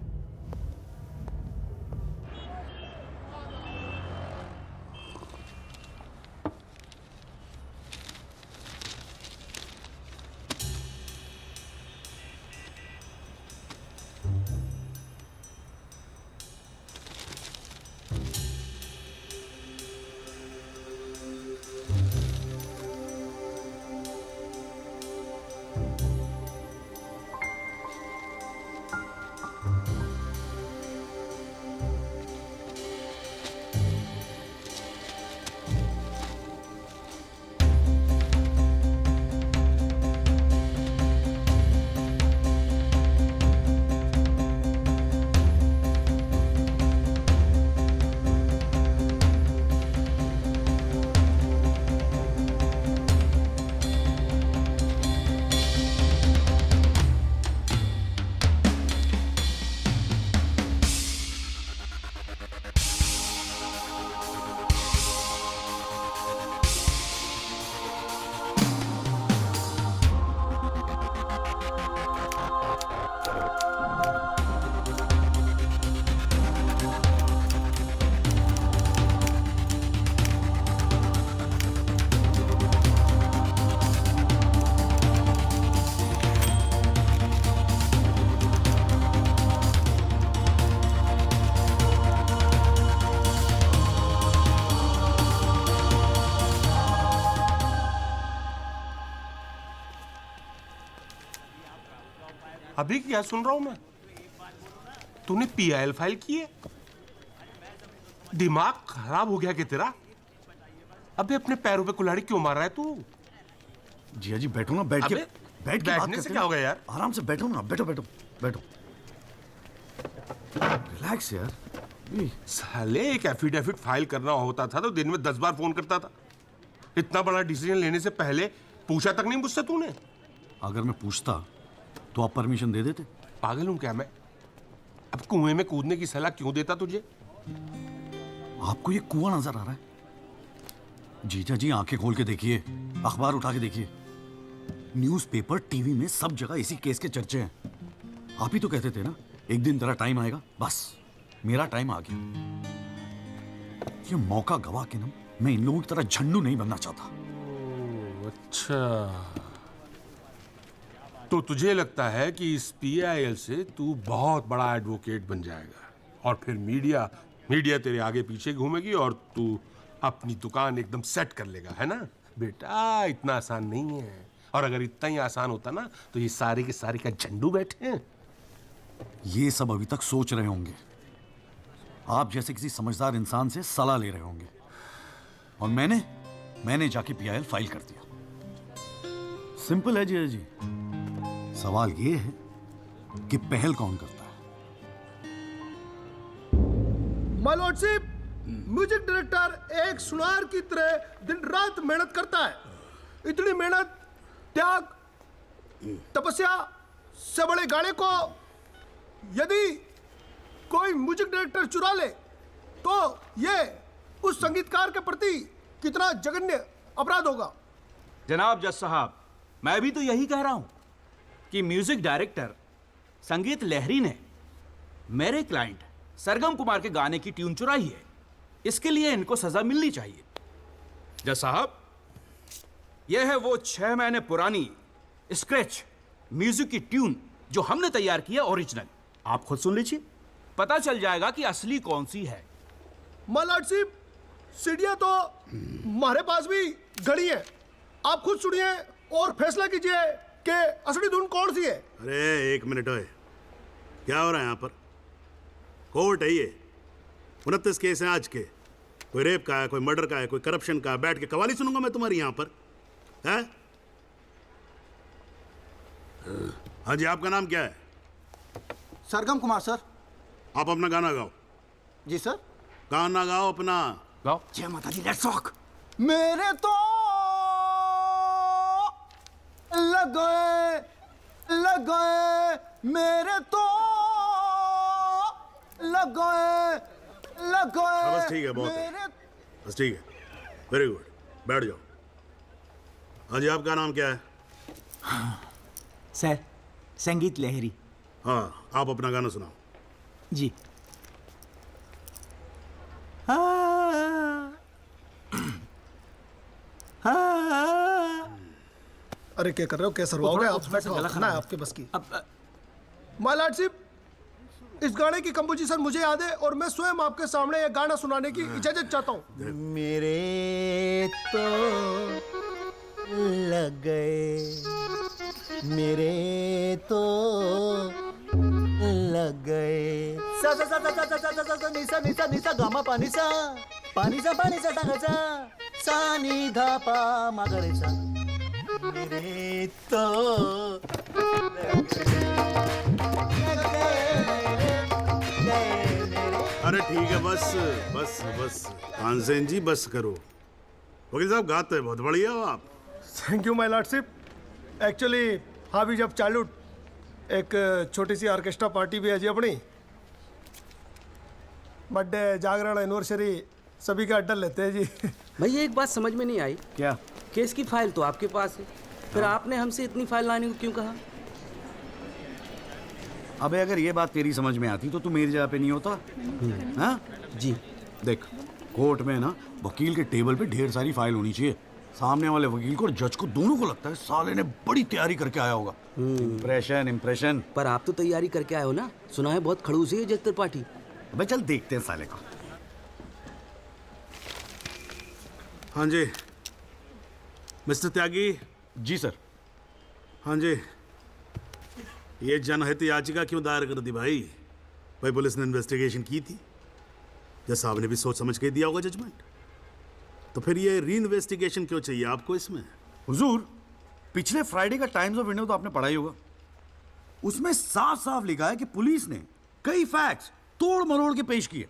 अभी क्या सुन रहा हूं मैं? तूने PIL file की है? दिमाग खराब हो गया कि तेरा? अबे अपने पैरों पे कुल्हाड़ी क्यों मार रहा है तू? जिया जी बैठो ना, बैठ के अबे, बैठ के बात बैठने करते से हैं क्या ना। हो गया यार? आराम से बैठो ना, बैठो बैठो बैठो, रिलैक्स यार। साले एक एफिडेविट फाइल करना होता था तो दिन में 10 बार फोन करता था। इतना बड़ा डिसीजन लेने से पहले पूछा तक नहीं मुझसे तूने? अगर मैं पूछता तो आप परमिशन दे देते? पागल हूं क्या मैं? अब कुएं में कूदने की सलाह क्यों देता तुझे? आपको ये कुआं नजर आ रहा है? जीजा जी आंखें खोल के देखिए, अखबार उठा के देखिए, न्यूज़पेपर, टीवी में सब जगह इसी केस के चर्चे हैं। आप ही तो कहते थे ना एक दिन तेरा टाइम आएगा। बस मेरा टाइम आ गया। ये मौका गवा के ना मैं इन लोगों की तरह झंडू नहीं बनना चाहता। अच्छा, तो तुझे लगता है कि इस PIL से तू बहुत बड़ा एडवोकेट बन जाएगा और फिर मीडिया तेरे आगे पीछे घूमेगी और तू अपनी दुकान एकदम सेट कर लेगा, है ना? बेटा इतना आसान नहीं है, और अगर इतना ही आसान होता ना तो ये सारे के सारे का झंडू बैठे हैं। ये सब अभी तक सोच रहे होंगे, आप जैसे किसी समझदार इंसान से सलाह ले रहे होंगे, और मैंने जाके PIL फाइल कर दिया। सिंपल है जी। सवाल ये है कि पहल कौन करता है। माय लॉर्डशिप, म्यूजिक डायरेक्टर एक सुनार की तरह दिन रात मेहनत करता है। इतनी मेहनत, त्याग, तपस्या से बड़े गाने को यदि कोई म्यूजिक डायरेक्टर चुरा ले तो ये उस संगीतकार के प्रति कितना जघन्य अपराध होगा। जनाब जज साहब, मैं भी तो यही कह रहा हूं कि म्यूजिक डायरेक्टर संगीत लहरी ने मेरे क्लाइंट सरगम कुमार के गाने की ट्यून चुराई है। इसके लिए इनको सजा मिलनी चाहिए। जज साहब, यह है वो 6 महीने पुरानी स्क्रैच म्यूजिक की ट्यून जो हमने तैयार किया, ओरिजिनल। आप खुद सुन लीजिए, पता चल जाएगा कि असली कौन सी है। माय लॉर्डशिप, सीढ़ियां तो हमारे पास भी घड़ी है। आप खुद सुनिए और फैसला कीजिए कि असली धुन कौन सी है। अरे एक मिनट ओए, क्या हो रहा है यहाँ पर? कोर्ट है ये, 29 केस हैं आज के। कोई रेप का है, कोई मर्डर का है, कोई करप्शन का है। बैठ के कवाली सुनूंगा मैं तुम्हारी यहाँ पर, है? हाँ जी, आपका नाम क्या है? सरगम कुमार सर। आप अपना गाना गाओ। जी सर। गाना गाओ अपना। गाओ। जय माता दी, लेट्स रॉक। मेरे तो लग गए मेरे तो लग गए बस ठीक है, बहुत है। बस ठीक है, वेरी गुड, बैठ जाओ। हाँ जी, आपका नाम क्या है? सर, संगीत लहरी। हाँ, आप अपना गाना सुनाओ। जी। अरे क्या कर रहे हो, क्या सरवाओगे आप? बैठो, ना है आपके बस की। माय लॉर्डशिप, इस गाने की कंपोजिशन मुझे याद है और मैं स्वयं आपके सामने यह गाना सुनाने की इजाजत चाहता हूँ। मेरे तो लग गए, मेरे तो लग गए। सा सा सा सा सा सा सा सा सा निसा निसा निसा गामा पानी सा टाकाचा सा नी धा पा मागरे सा। मेरे तो अरे ठीक है, बस बस बस तानसेन जी, बस करो। वकील साहब, गाते हैं, बहुत बढ़िया हो आप। Thank you my lordship. Actually हाँ भी जब चालू एक छोटी सी ऑर्केस्ट्रा पार्टी भी है जी अपनी। बर्थडे, जागरण, एनिवर्सरी सभी का अड्डा लेते हैं जी। भैया एक बात समझ में नहीं आई। क्या? केस की फाइल तो आपके पास है, फिर आपने हमसे इतनी फाइल लाने को क्यों कहा? अबे अगर ये बात तेरी समझ में आती तो तू मेरी जगह पे नहीं होता। हाँ जी। देख, कोर्ट में ना वकील के टेबल पे ढेर सारी फाइल होनी चाहिए। सामने वाले वकील को और जज को दोनों को लगता है साले ने बड़ी तैयारी करके आया होगा। इम्प्रेशन। पर आप तो तैयारी करके आए हो ना, सुना है बहुत खड़ूस है जज त्रिपाठी। अबे चल देखते हैं साले को। हाँ जी मिस्टर त्यागी। जी सर। हाँ जी, ये जनहित याचिका क्यों दायर कर दी भाई? भाई पुलिस ने इन्वेस्टिगेशन की थी, जज साहब ने भी सोच समझ के दिया होगा जजमेंट। तो फिर ये री इन्वेस्टिगेशन क्यों चाहिए आपको इसमें? हुजूर, पिछले फ्राइडे का टाइम्स ऑफ इंडिया तो आपने पढ़ा ही होगा। उसमें साफ साफ लिखा है कि पुलिस ने कई फैक्ट्स तोड़ मरोड़ के पेश किए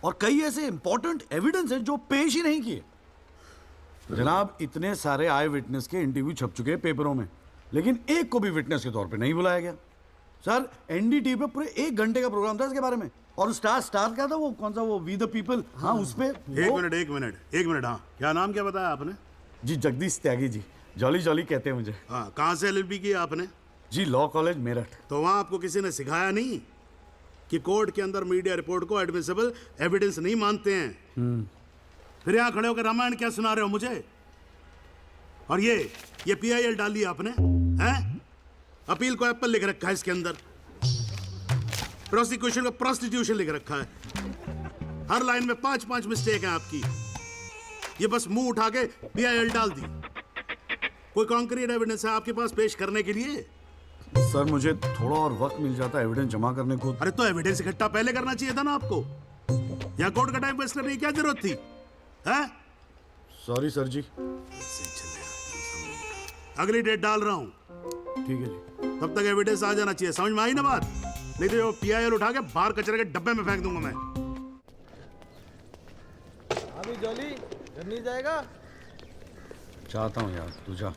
और कई ऐसे इंपॉर्टेंट एविडेंस हैं जो पेश ही नहीं किए। जनाब, इतने सारे आई विटनेस के इंटरव्यू छप चुके हैं पेपरों में, लेकिन एक को भी विटनेस के तौर पे नहीं बुलाया गया। सर, एनडीटीवी पे पूरे 1 घंटे का प्रोग्राम था इसके बारे में, और स्टार क्या था वो, कौन सा वो, वी द पीपल, हाँ उस पे एक मिनट, हाँ क्या नाम क्या बताया आपने? जी जगदीश त्यागी जी, जॉली जॉली कहते हैं मुझे। हाँ, कहाँ से LLB की आपने? जी लॉ कॉलेज मेरठ। तो वहाँ आपको किसी ने सिखाया नहीं कि कोर्ट के अंदर मीडिया रिपोर्ट को एडमिसिबल एविडेंस नहीं मानते हैं? फिर यहाँ खड़े होकर रामायण क्या सुना रहे हो मुझे? और ये PIL डाल दिया आपने, हैं? अपील को एप्पल लिख रखा है इसके अंदर, प्रोसिक्यूशन को प्रोस्टिट्यूशन लिख रखा है। हर लाइन में 5-5 मिस्टेक हैं आपकी। ये बस मुंह उठा के PIL डाल दी। कोई कॉन्क्रीट एविडेंस है आपके पास पेश करने के लिए? सर, मुझे थोड़ा और वक्त मिल जाता है एविडेंस जमा करने को। अरे तो एविडेंस इकट्ठा पहले करना चाहिए था ना आपको। यहाँ कोर्ट का टाइम वेस्ट करने की क्या जरूरत थी, हैं? सॉरी सर जी। अगली डेट डाल रहा हूँ। ठीक है जी। तब तक एविडेंस आ जाना चाहिए, समझ में आई ना बात? नहीं तो PIL उठा के बाहर कचरे के डब्बे में फेंक दूंगा मैं। अभी जॉली घर नहीं जाएगा? चाहता हूँ यार, तू जा।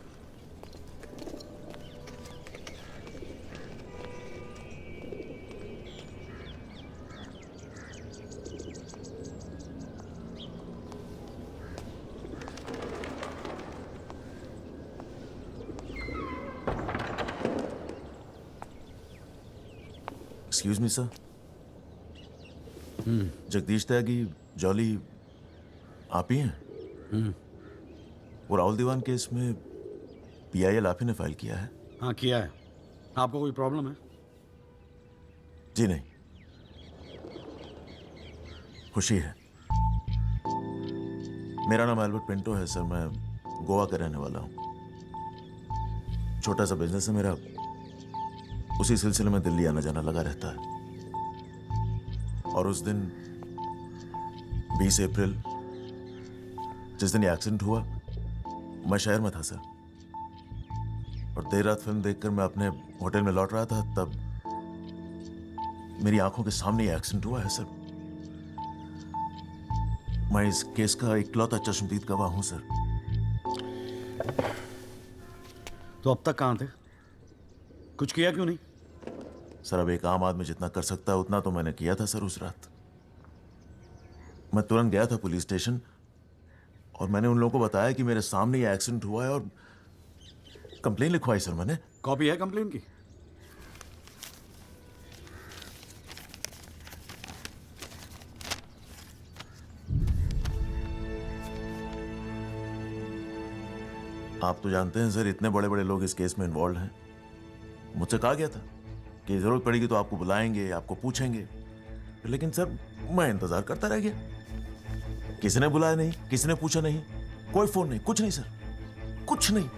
एक्सक्यूज मी सर, जगदीश त्यागी जॉली आप ही हैं? वो राहुल दीवान केस में PIL आप ही ने फाइल किया है? हाँ किया है। आपको कोई प्रॉब्लम है? जी नहीं, खुशी है। मेरा नाम एल्बर्ट पिंटो है सर, मैं गोवा का रहने वाला हूँ। छोटा सा बिजनेस है मेरा, उसी सिलसिले में दिल्ली आना जाना लगा रहता है। और उस दिन 20 अप्रैल जिस दिन ये एक्सीडेंट हुआ, मैं शहर में था सर, और देर रात फिल्म देखकर मैं अपने होटल में लौट रहा था, तब मेरी आंखों के सामने ये एक्सीडेंट हुआ है सर। मैं इस केस का इकलौता चश्मदीद गवाह हूं सर। तो अब तक कहां थे? कुछ किया क्यों नहीं? सर, अब एक आम आदमी जितना कर सकता है उतना तो मैंने किया था सर। उस रात मैं तुरंत गया था पुलिस स्टेशन और मैंने उन लोगों को बताया कि मेरे सामने ये एक्सीडेंट हुआ है, और कंप्लेन लिखवाई सर मैंने। कॉपी है कंप्लेन की? आप तो जानते हैं सर, इतने बड़े बड़े लोग इस केस में इन्वॉल्व हैं। मुझसे कहा गया था कि जरूरत पड़ेगी तो आपको बुलाएंगे, आपको पूछेंगे, लेकिन सर मैं इंतजार करता रह गया। किसी ने बुलाया नहीं, किसी ने पूछा नहीं, कोई फोन नहीं, कुछ नहीं सर, कुछ नहीं।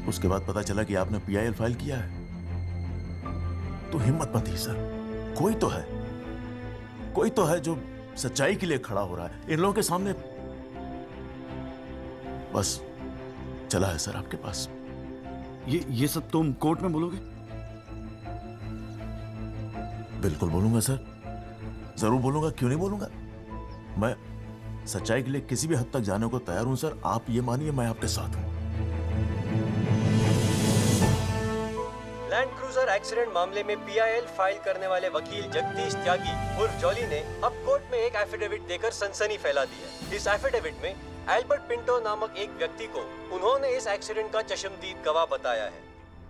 उसके बाद पता चला कि आपने PIL फाइल किया है, तो हिम्मत मत ही सर। कोई तो है जो सच्चाई के लिए खड़ा हो रहा है इन लोगों के सामने। बस चला है सर आपके पास। ये सब तुम कोर्ट में बोलोगे? बिल्कुल बोलूंगा सर, जरूर बोलूंगा, क्यों नहीं बोलूंगा। मैं सच्चाई के लिए किसी भी हद तक जाने को तैयार हूं सर। आप ये मानिए मैं आपके साथ हूं। लैंड क्रूजर एक्सीडेंट मामले में PIL फाइल करने वाले वकील जगदीश त्यागी उर्फ जॉली ने अब कोर्ट में एक एफिडेविट देकर सनसनी फैला दी है। इस एफिडेविट में एल्बर्ट पिंटो नामक एक व्यक्ति को उन्होंने इस एक्सीडेंट का चश्मदीद गवाह बताया है।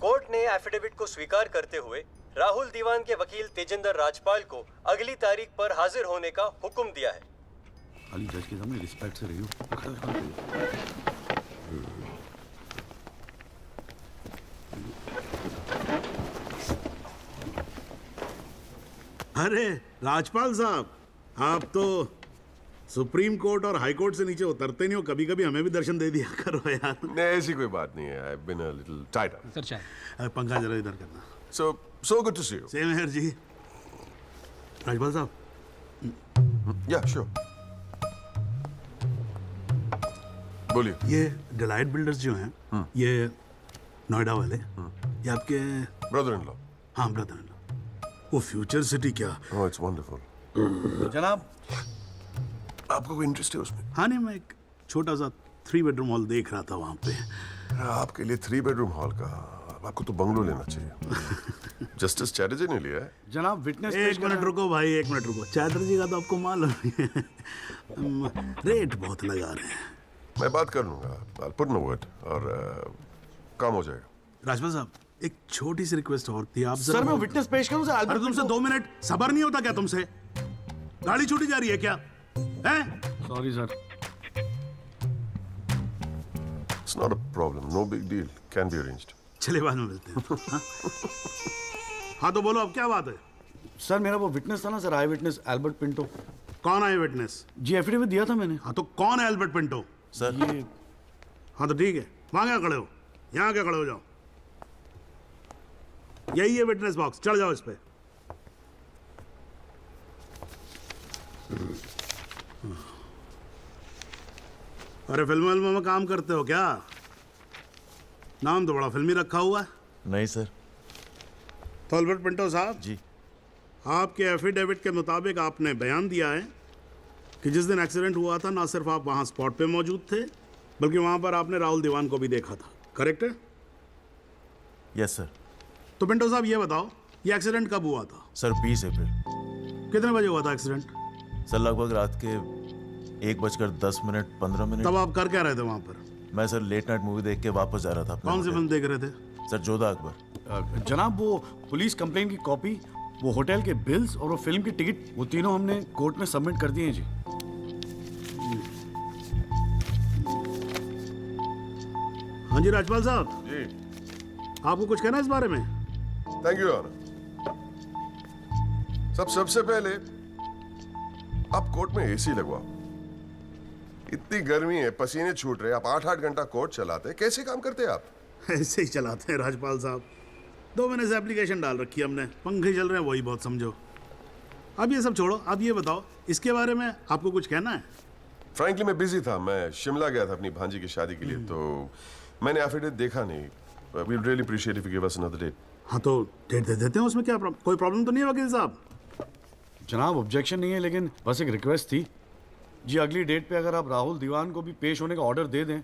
कोर्ट ने एफिडेविट को स्वीकार करते हुए राहुल दीवान के वकील तेजिंदर राजपाल को अगली तारीख पर हाजिर होने का हुक्म दिया है। अली जज के सामने रिस्पेक्ट से रहियो। अरे राजपाल साहब, आप तो सुप्रीम कोर्ट और हाई कोर्ट से नीचे उतरते नहीं हो, कभी कभी हमें भी दर्शन दे दिया करो यार। नहीं, ऐसी कोई बात नहीं है। I been a little tight up. Sir चाय। पंखा जरा इधर करना। So good to see you. Same here जी। राजपाल साहब। Yeah, sure. बोलिए। ये डिलाइट बिल्डर्स जो हैं, ये नोएडा वाले, ये आपके ब्रदर इन लॉ। हाँ, ब्रदर इन लॉ। वो फ्यूचर सिटी क्या? ओह, इट्स वंडरफुल। जनाब, आपको कोई इंटरेस्ट है उसमें? हाँ नहीं, मैं एक छोटा सा 3 बेडरूम हॉल देख रहा था वहाँ पे। आपके लिए 3 बेडरूम हॉल का, आपको तो बंगलो लेना चाहिए। जस्टिस चैटर्जी ने लिया है। जनाब विटनेस। एक मिनट रुको भाई, एक मिनट रुको। चैटर्जी का तो आपको मालूम है, रेट बहुत लगा रहे हैं। मैं बात कर लूंगा, I'll put in a word, और काम हो जाएगा। राजपाल साहब, एक छोटी सी रिक्वेस्ट और थी। आप सर, मैं विटनेस पेश करूं सर? अरे तुमसे 2 मिनट सबर नहीं होता क्या तुमसे? गाड़ी छूटी जा रही है क्या? हैं? Sorry sir. It's not a problem, no big deal, can be arranged. चलिए बाद में मिलते हैं। हाँ? हाँ तो बोलो, अब क्या बात है? सर, मेरा वो विटनेस था ना सर, आई विटनेस एल्बर्ट पिंटो। कौन है विटनेस? जी, एफिडेविट दिया था मैंने। हाँ तो कौन है एल्बर्ट पिंटो? सर ये हाँ तो ठीक है, वहां क्या खड़े हो? यहाँ क्या खड़े हो जाओ। यही है विटनेस बॉक्स, चढ़ जाओ इस पे। अरे फिल्म में काम करते हो क्या? नाम तो बड़ा फिल्मी रखा हुआ है। नहीं सर। तो एल्बर्ट पिंटो साहब जी, आपके एफिडेविट के मुताबिक आपने बयान दिया है कि जिस दिन एक्सीडेंट हुआ था, ना सिर्फ आप वहां स्पॉट पे मौजूद थे, बल्कि वहां पर आपने राहुल दीवान को भी देखा था। करेक्ट है? Yes sir. तो पिंटो साहब ये बताओ, ये एक्सीडेंट कब हुआ था? सर 20 अप्रैल। कितने बजे हुआ था एक्सीडेंट? सर लगभग रात के 1:10 तब आप कर क्या रहे थे वहां पर? मैं सर लेट नाइट मूवी देख के वापस जा रहा था अपने कौन सी होटल। फिल्म देख रहे थे? सर जोधा अकबर। जनाब, वो पुलिस कंप्लेंट की कॉपी, वो होटल के बिल्स और वो फिल्म की टिकट, वो तीनों हमने कोर्ट में सबमिट कर दिए हैं जी। हाँ जी राजपाल साहब, जी, आपको कुछ कहना है इस बारे में? Thank you honour. सबसे पहले आप कोर्ट में एसी लगवाओ। इतनी गर्मी है, पसीने छूट रहे, आप 8-8 घंटा कोर्ट चलाते, कैसे काम करते हैं आप? ऐसे ही चलाते हैं राजपाल साहब। 2 महीने से एप्लीकेशन डाल रखी है हमने, पंखे चल रहे हैं, वही बहुत समझो। अब ये सब छोड़ो, अब ये बताओ, इसके बारे में आपको कुछ कहना है? फ्रैंकली मैं बिजी था, मैं शिमला गया था अपनी भांजी की शादी के लिए, तो मैंने एफिडेविट देखा नहीं। We really appreciate if you give us another date. हाँ तो डेट दे देते हैं, उसमें क्या कोई प्रॉब्लम तो नहीं है वकील साहब? जनाब, ऑब्जेक्शन नहीं है, लेकिन बस एक रिक्वेस्ट थी जी, अगली डेट पे अगर आप राहुल दीवान को भी पेश होने का ऑर्डर दे दें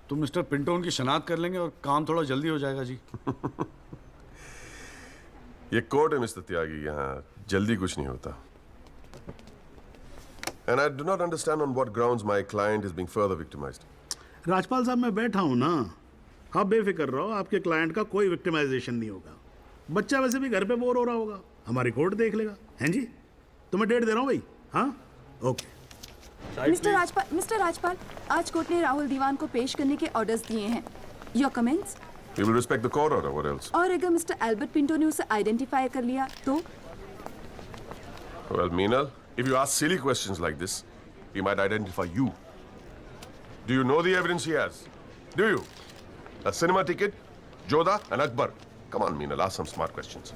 तो मिस्टर पिंटो उनकी शनाख्त कर लेंगे और काम थोड़ा जल्दी हो जाएगा जी। ये कोर्ट है मिस्टर त्यागी, यहाँ जल्दी कुछ नहीं होता। And I do not understand on what grounds my client is being further victimized. Rajpal साहब, मैं बैठा हूँ ना, आप बेफिक्र रहो, आपके क्लाइंट का कोई विक्टिमाइजेशन नहीं होगा। बच्चा वैसे भी घर पे बोर हो रहा होगा, हमारी कोर्ट देख लेगा। हैं जी? तो मैं डेट दे रहा हूँ भाई। हाँ, ओके। मिस्टर राजपाल, आज कोर्ट ने राहुल दीवान को पेश करने के ऑर्डर्स दिए हैं। Your comments? We will respect the court order. What else? और अगर मिस्टर एल्बर्ट पिंटो ने उसे आइडेंटिफाई कर लिया तो? Well, Meenal, if you ask silly questions like this, he might identify you. Do you know the evidence he has? Do you? A cinema ticket, Jodha and Akbar. Come on, Meenal, ask some smart questions.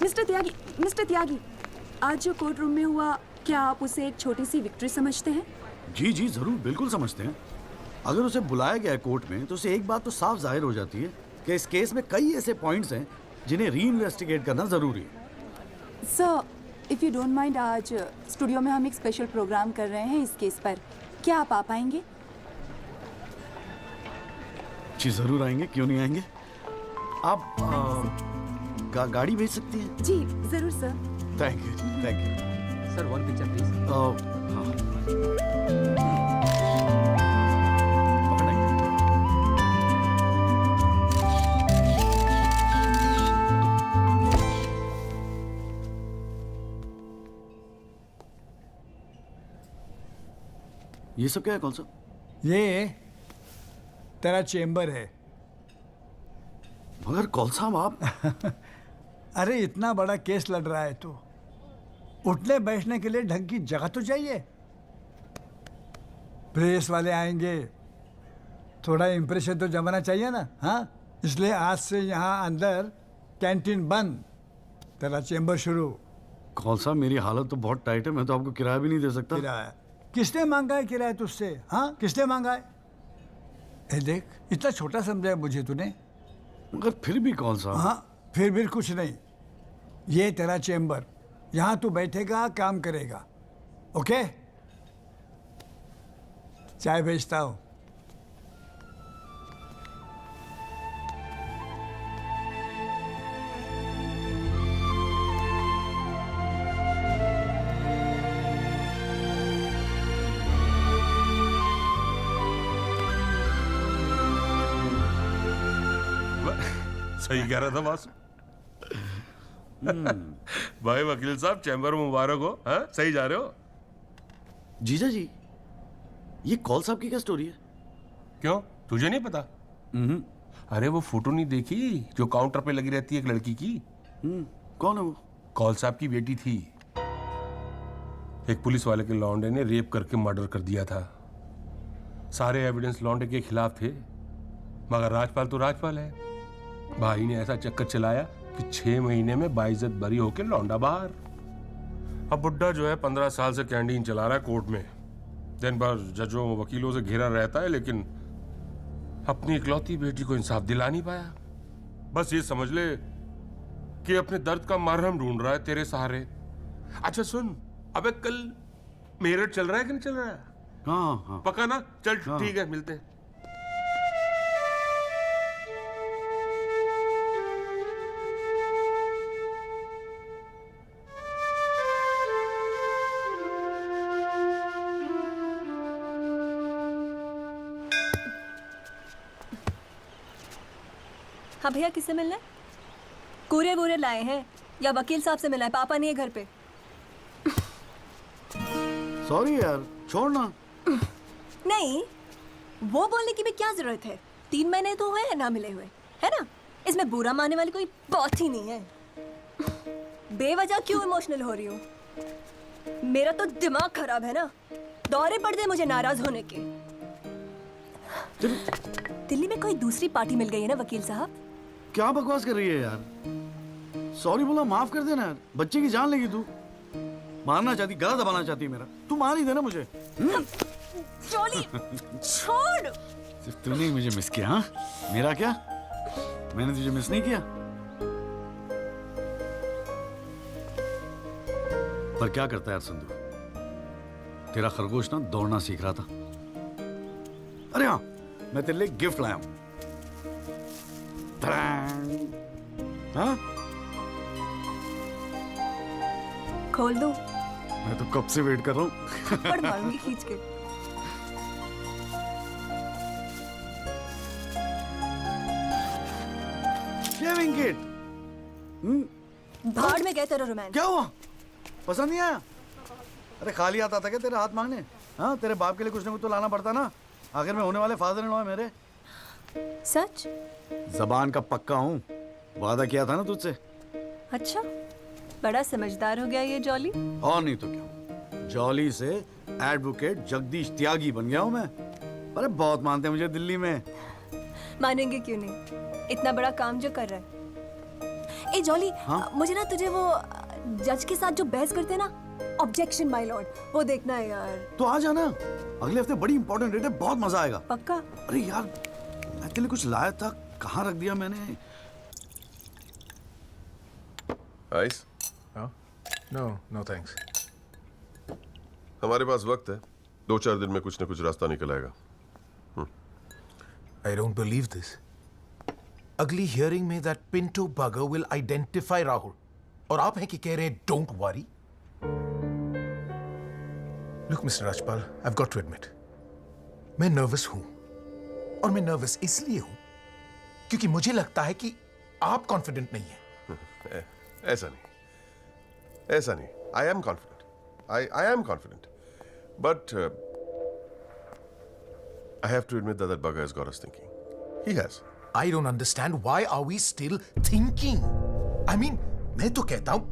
Mister Tyagi, आज जो court room में हुआ, क्या आप उसे एक छोटी सी victory समझते हैं? जी जी जरूर, बिल्कुल समझते हैं। अगर उसे बुलाया गया है कोर्ट में तो उसे एक बात तो साफ जाहिर हो जाती है कि इस केस में कई ऐसे पॉइंट्स हैं जिन्हें री इन्वेस्टिगेट करना जरूरी है। Sir, if you don't mind, आज स्टूडियो में हम एक स्पेशल प्रोग्राम कर रहे हैं इस केस पर, क्या आप आ पाएंगे? जी जरूर आएंगे, क्यों नहीं आएंगे। आप गाड़ी भेज सकती हैं? जी जरूर sir. Thank you. Sir, 1 picture please. हाँ। ये सब क्या है? कौन सा? ये तेरा चेम्बर है। मगर कौन सा आप? अरे इतना बड़ा केस लड़ रहा है तो उठने बैठने के लिए ढंग की जगह तो चाहिए। प्रेस वाले आएंगे, थोड़ा इंप्रेशन तो जमाना चाहिए ना। हाँ, इसलिए आज से यहाँ अंदर कैंटीन बंद, तेरा चेम्बर शुरू। कौन सा? मेरी हालत तो बहुत टाइट है, मैं तो आपको किराया भी नहीं दे सकता। किराया किसने मांगा है किराया तुझसे? हाँ, किसने मांगा है? ए देख, इतना छोटा समझा है मुझे तूने। मगर फिर भी कौन सा? हाँ, फिर भी कुछ नहीं। ये तेरा चेम्बर, यहाँ तू बैठेगा, काम करेगा, ओके? चाय भेजता हूँ। सही कह रहा था बॉस। भाई वकील साहब, चैम्बर में मुबारक हो। हाँ, सही जा रहे हो? जीजा जी, ये कॉल साहब की क्या स्टोरी है? क्यों, तुझे नहीं पता? अरे वो फोटो नहीं देखी जो काउंटर पे लगी रहती है एक लड़की की? कौन है वो? कॉल साहब की बेटी थी। एक पुलिस वाले के लौंडे ने रेप करके मर्डर कर दिया था। सारे एविडेंस लौंडे के खिलाफ थे, मगर राजपाल तो राजपाल है। भाई ने ऐसा चक्कर चलाया कि 6 महीने में बाइज्जत बरी होके लौंडा बाहर। अब बुड्ढा जो है 15 साल से कैंटीन चला रहा है कोर्ट में। दिन भर जजों वकीलों से घिरा रहता है, लेकिन अपनी इकलौती बेटी को इंसाफ दिला नहीं पाया। बस ये समझ ले कि अपने दर्द का मरहम ढूंढ रहा है तेरे सहारे। अच्छा सुन, अबे कल मेरठ चल रहा है कि नहीं चल रहा है? हाँ। पक्का ना? चल ठीक है, मिलते हैं। हाँ भैया, किससे मिलना है? कोरे वोरे लाए हैं या वकील साहब से मिलना है? पापा नहीं है घर पे। सॉरी यार, छोड़ ना। नहीं, वो बोलने की भी क्या जरूरत है? 3 महीने तो हुए हैं ना मिले हुए, है ना? इसमें बुरा मानने वाली कोई बात ही नहीं है। बेवजह क्यों इमोशनल हो रही हूँ? मेरा तो दिमाग खराब है ना। दौरे पड़ गए मुझे नाराज होने के। दिल्ली में कोई दूसरी पार्टी मिल गई है ना वकील साहब? क्या बकवास कर रही है यार? सॉरी बोला, माफ कर देना यार। बच्चे की जान लेगी तू। मारना चाहती, गला दबाना चाहती मेरा। तू मार ही देना मुझे। जॉली, छोड़। सिर्फ तूने ही मुझे मिस किया? हाँ, मेरा क्या? मैंने तुझे मिस नहीं किया। पर क्या करता है यार संधू, तेरा खरगोश ना दौड़ना सीख रहा था। अरे हाँ, मैं तेरे लिए गिफ्ट लाया हूं। हाँ? खोल दो। मैं तो कब से वेट कर रहा हूँ। पढ़ मारूंगी खींच के। Shaving kit. भाड़ में गए तेरा रोमांस। क्या हुआ? पसंद नहीं आया? अरे खाली आता था क्या तेरे हाथ मांगने? हाँ, तेरे बाप के लिए कुछ ना कुछ तो लाना पड़ता ना। आखिर में होने वाले फादर इन लॉ है मेरे। सच? जबान का पक्का हूँ, वादा किया था ना तुझसे। अच्छा, बड़ा समझदार हो गया ये जॉली। और नहीं तो क्या, जॉली से एडवोकेट जगदीश त्यागी बन गया हूँ मैं। अरे बहुत मानते हैं मुझे दिल्ली में। मानेंगे क्यों नहीं, इतना बड़ा काम जो कर रहा है। ए जॉली, हाँ? मुझे ना तुझे वो जज के साथ जो बहस करते हैं ना, ऑब्जेक्शन माय लॉर्ड, वो देखना है यार। तो आ जाना, अगले हफ्ते बड़ी इंपॉर्टेंट डेट है, बहुत मजा आएगा। पक्का? अरे यार, मैं तेरे लिए कुछ लाया था, कहाँ रख दिया मैंने? आइस? No thanks. हमारे पास वक्त है, 2-4 दिन में कुछ न कुछ रास्ता निकल आएगा। I don't believe this. अगली हियरिंग में that Pinto bugger will identify Rahul. और आप हैं कि कह रहे हैं don't worry? Look, Mr. Rajpal, I've got to admit, मैं नर्वस हूं। और मैं नर्वस इसलिए हूं क्योंकि मुझे लगता है कि आप कॉन्फिडेंट नहीं हैं। ऐसा नहीं। I am confident. I am confident. But I have to admit that bugger has got us thinking. He has. I don't understand why are we still thinking? I mean, मैं तो कहता हूं,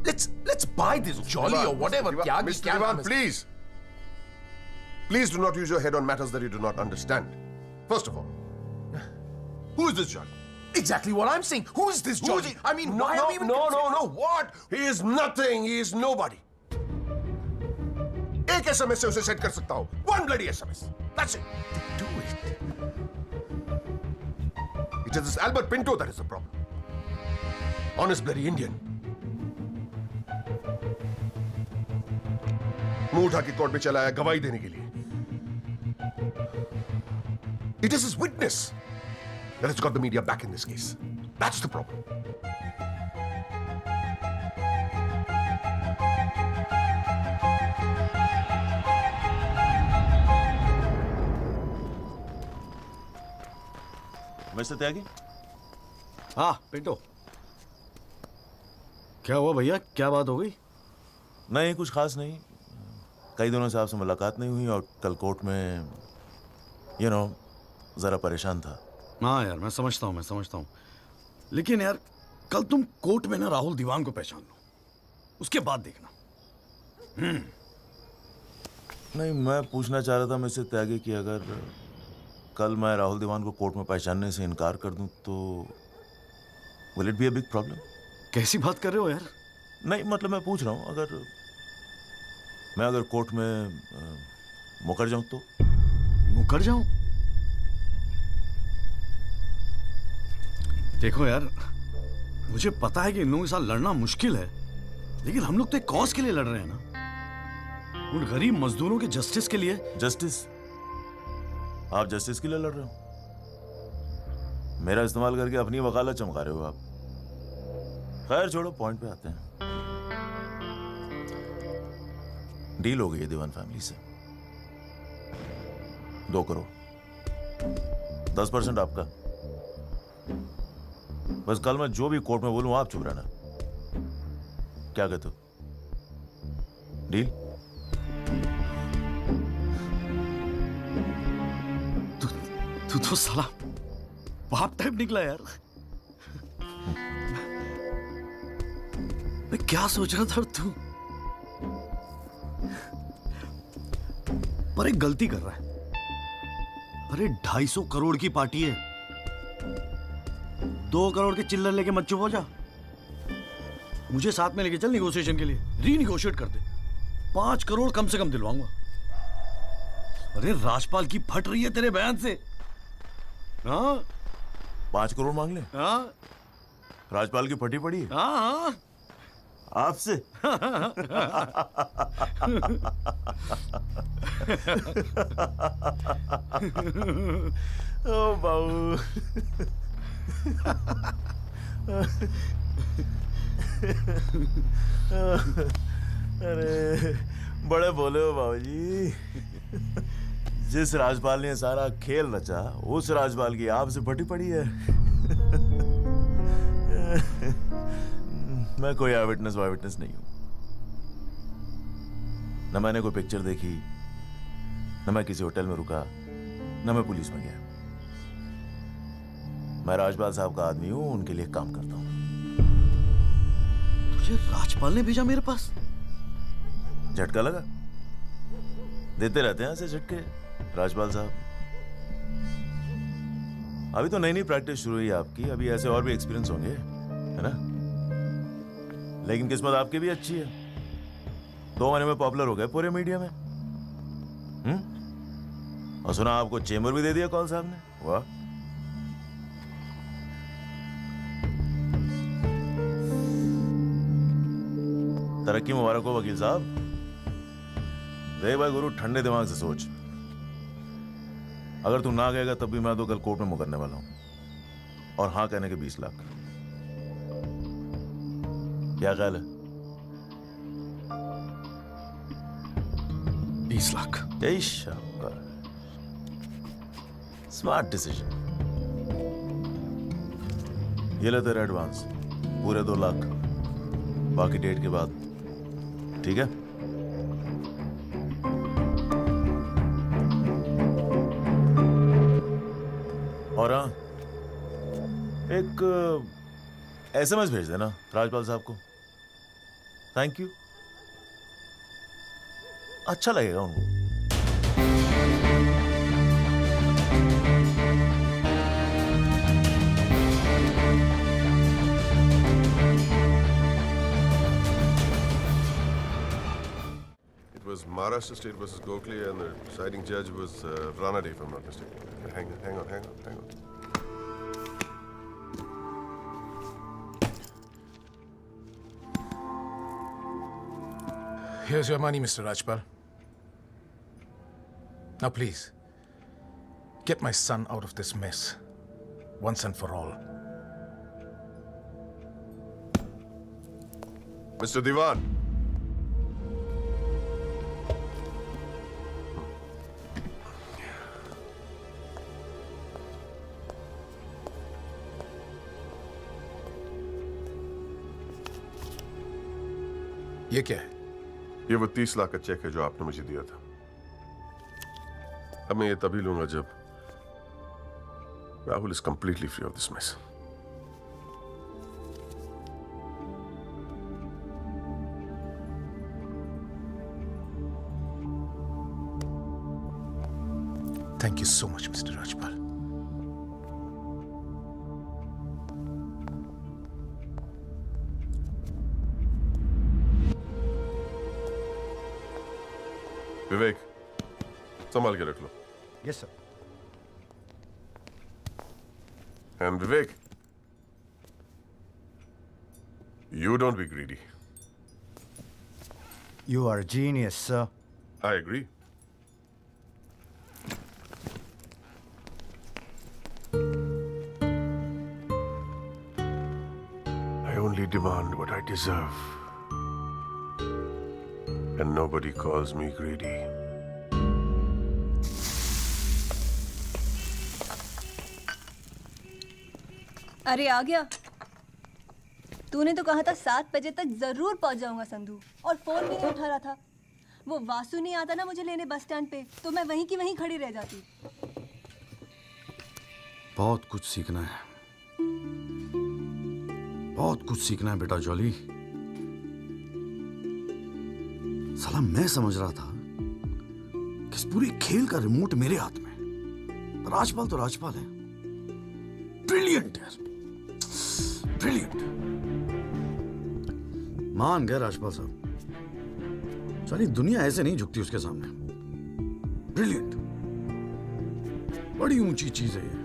let's buy this jolly or whatever. Mr. Diwan, please. Please do not use your head on matters that you do not understand. First of all, who is this Jolly? Exactly what I'm saying. Who is this Jolly? I mean, why are we even No. What? He is nothing. He is nobody. एक एक SMS से उसे set कर सकता हूं, one bloody SMS, that's it, do it. It is this Albert Pinto that is the problem, honest bloody Indian. मुंह उठा के कोर्ट में चला आया गवाही देने के लिए। It is his witness that has got the media back in this case. That's the problem. Mister Tyagi? हाँ पिंटो, क्या हुआ भैया, क्या बात हो गई? नहीं, कुछ खास नहीं। कई दिनों से आपसे मुलाकात नहीं हुई और कल कोर्ट में जरा परेशान था। हाँ यार, मैं समझता हूँ, लेकिन यार कल तुम कोर्ट में ना राहुल दीवान को पहचान लो, उसके बाद देखना। नहीं, मैं पूछना चाह रहा था मिस्टर त्यागी कि अगर कल मैं राहुल दीवान को कोर्ट में पहचानने से इनकार कर दूं तो will it be a big problem? कैसी बात कर रहे हो यार? नहीं, मतलब मैं पूछ रहा हूं, अगर कोर्ट में मुकर जाऊं तो? मुकर जाऊं? देखो यार, मुझे पता है कि इन लोगों के साथ लड़ना मुश्किल है, लेकिन हम लोग तो एक कॉज के लिए लड़ रहे हैं ना, उन गरीब मजदूरों के जस्टिस के लिए। जस्टिस? आप जस्टिस के लिए लड़ रहे हो? मेरा इस्तेमाल करके अपनी वकालत चमका रहे हो आप। खैर छोड़ो, पॉइंट पे आते हैं। डील हो गई है दीवान फैमिली से, 2 करोड़, 10% आपका। बस कल मैं जो भी कोर्ट में बोलूं आप चुप रहना। क्या कहते हो? डील? तू तो साला बाप टाइप निकला यार। मैं क्या सोच रहा था तू, पर एक गलती कर रहा है। अरे 250 करोड़ की पार्टी है, 2 करोड़ के चिल्लर लेके मत चुप हो जा। मुझे साथ में लेके चल निगोशिएशन के लिए, रीनिगोशिएट कर दे। 5 करोड़ कम से कम दिलवाऊंगा। अरे राजपाल की फट रही है तेरे बयान से। हाँ, 5 करोड़ मांग ले? हाँ, राजपाल की फटी पड़ी है? हाँ हाँ, आपसे? ओ बाबू, अरे बड़े बोले हो बाबूजी। जिस राजपाल ने सारा खेल रचा, उस राजपाल की आपसे फटी पड़ी है। मैं कोई आई विटनेस नहीं हूं। न मैंने कोई पिक्चर देखी, न मैं किसी होटल में रुका, न मैं पुलिस में गया। मैं राजपाल साहब का आदमी हूं, उनके लिए काम करता हूं। तुझे राजपाल ने भेजा मेरे पास? झटका लगा? देते रहते हैं ऐसे झटके राजपाल साहब। अभी तो नई नई प्रैक्टिस शुरू हुई है आपकी, अभी ऐसे और भी एक्सपीरियंस होंगे, है ना? लेकिन किस्मत आपकी भी अच्छी है, 2 महीने में पॉपुलर हो गए पूरे मीडिया में। और सुना आपको चेंबर भी दे दिया कौल साहब ने। वाह, तरक्की मुबारक हो वकील साहब। देख भाई गुरु, ठंडे दिमाग से सोच। अगर तू ना गएगा तब भी मैं तो कल कोर्ट में मुकरने वाला हूं, और हाँ कहने के 20 लाख। क्या ख्याल है? 20 लाख? जय शाबाश, स्मार्ट डिसीजन। ये ले तेरा एडवांस, पूरे 2 लाख, बाकी डेट के बाद, ठीक है? और हाँ, एक एसएमएस भेज देना राजपाल साहब को। थैंक यू, अच्छा लगेगा उनको। was Maharashtra State versus Gokhale, and the deciding judge was Ranade, if I'm not mistaken. Hang on. Here's your money, Mr. Rajpal. Now, please, get my son out of this mess, once and for all. Mr. Diwan. ये क्या है? ये वो 30 लाख का check है जो आपने मुझे दिया था। अब मैं ये तभी लूंगा जब Rahul is completely free of this mess. Thank you so much, Mr. Rajpal. Vivek, संभाल के रख लो। Yes sir. And Vivek, you don't be greedy. You are a genius, sir. I agree. I only demand what I deserve. And nobody calls me greedy. अरे आ गया। तूने तो कहा था 7 बजे तक जरूर पहुंच जाऊंगा संधू, और फोन भी नहीं उठा रहा था। वो वासु नहीं आता ना मुझे लेने बस स्टैंड पे, तो मैं वहीं की वहीं खड़ी रह जाती। बहुत कुछ सीखना है, बहुत कुछ सीखना है बेटा जॉली। साला मैं समझ रहा था कि इस पूरे खेल का रिमोट मेरे हाथ में। राजपाल तो राजपाल है, ब्रिलियंट यार, ब्रिलियंट। मान गए राजपाल साहब, सारी दुनिया ऐसे नहीं झुकती उसके सामने। ब्रिलियंट, बड़ी ऊंची चीज है ये।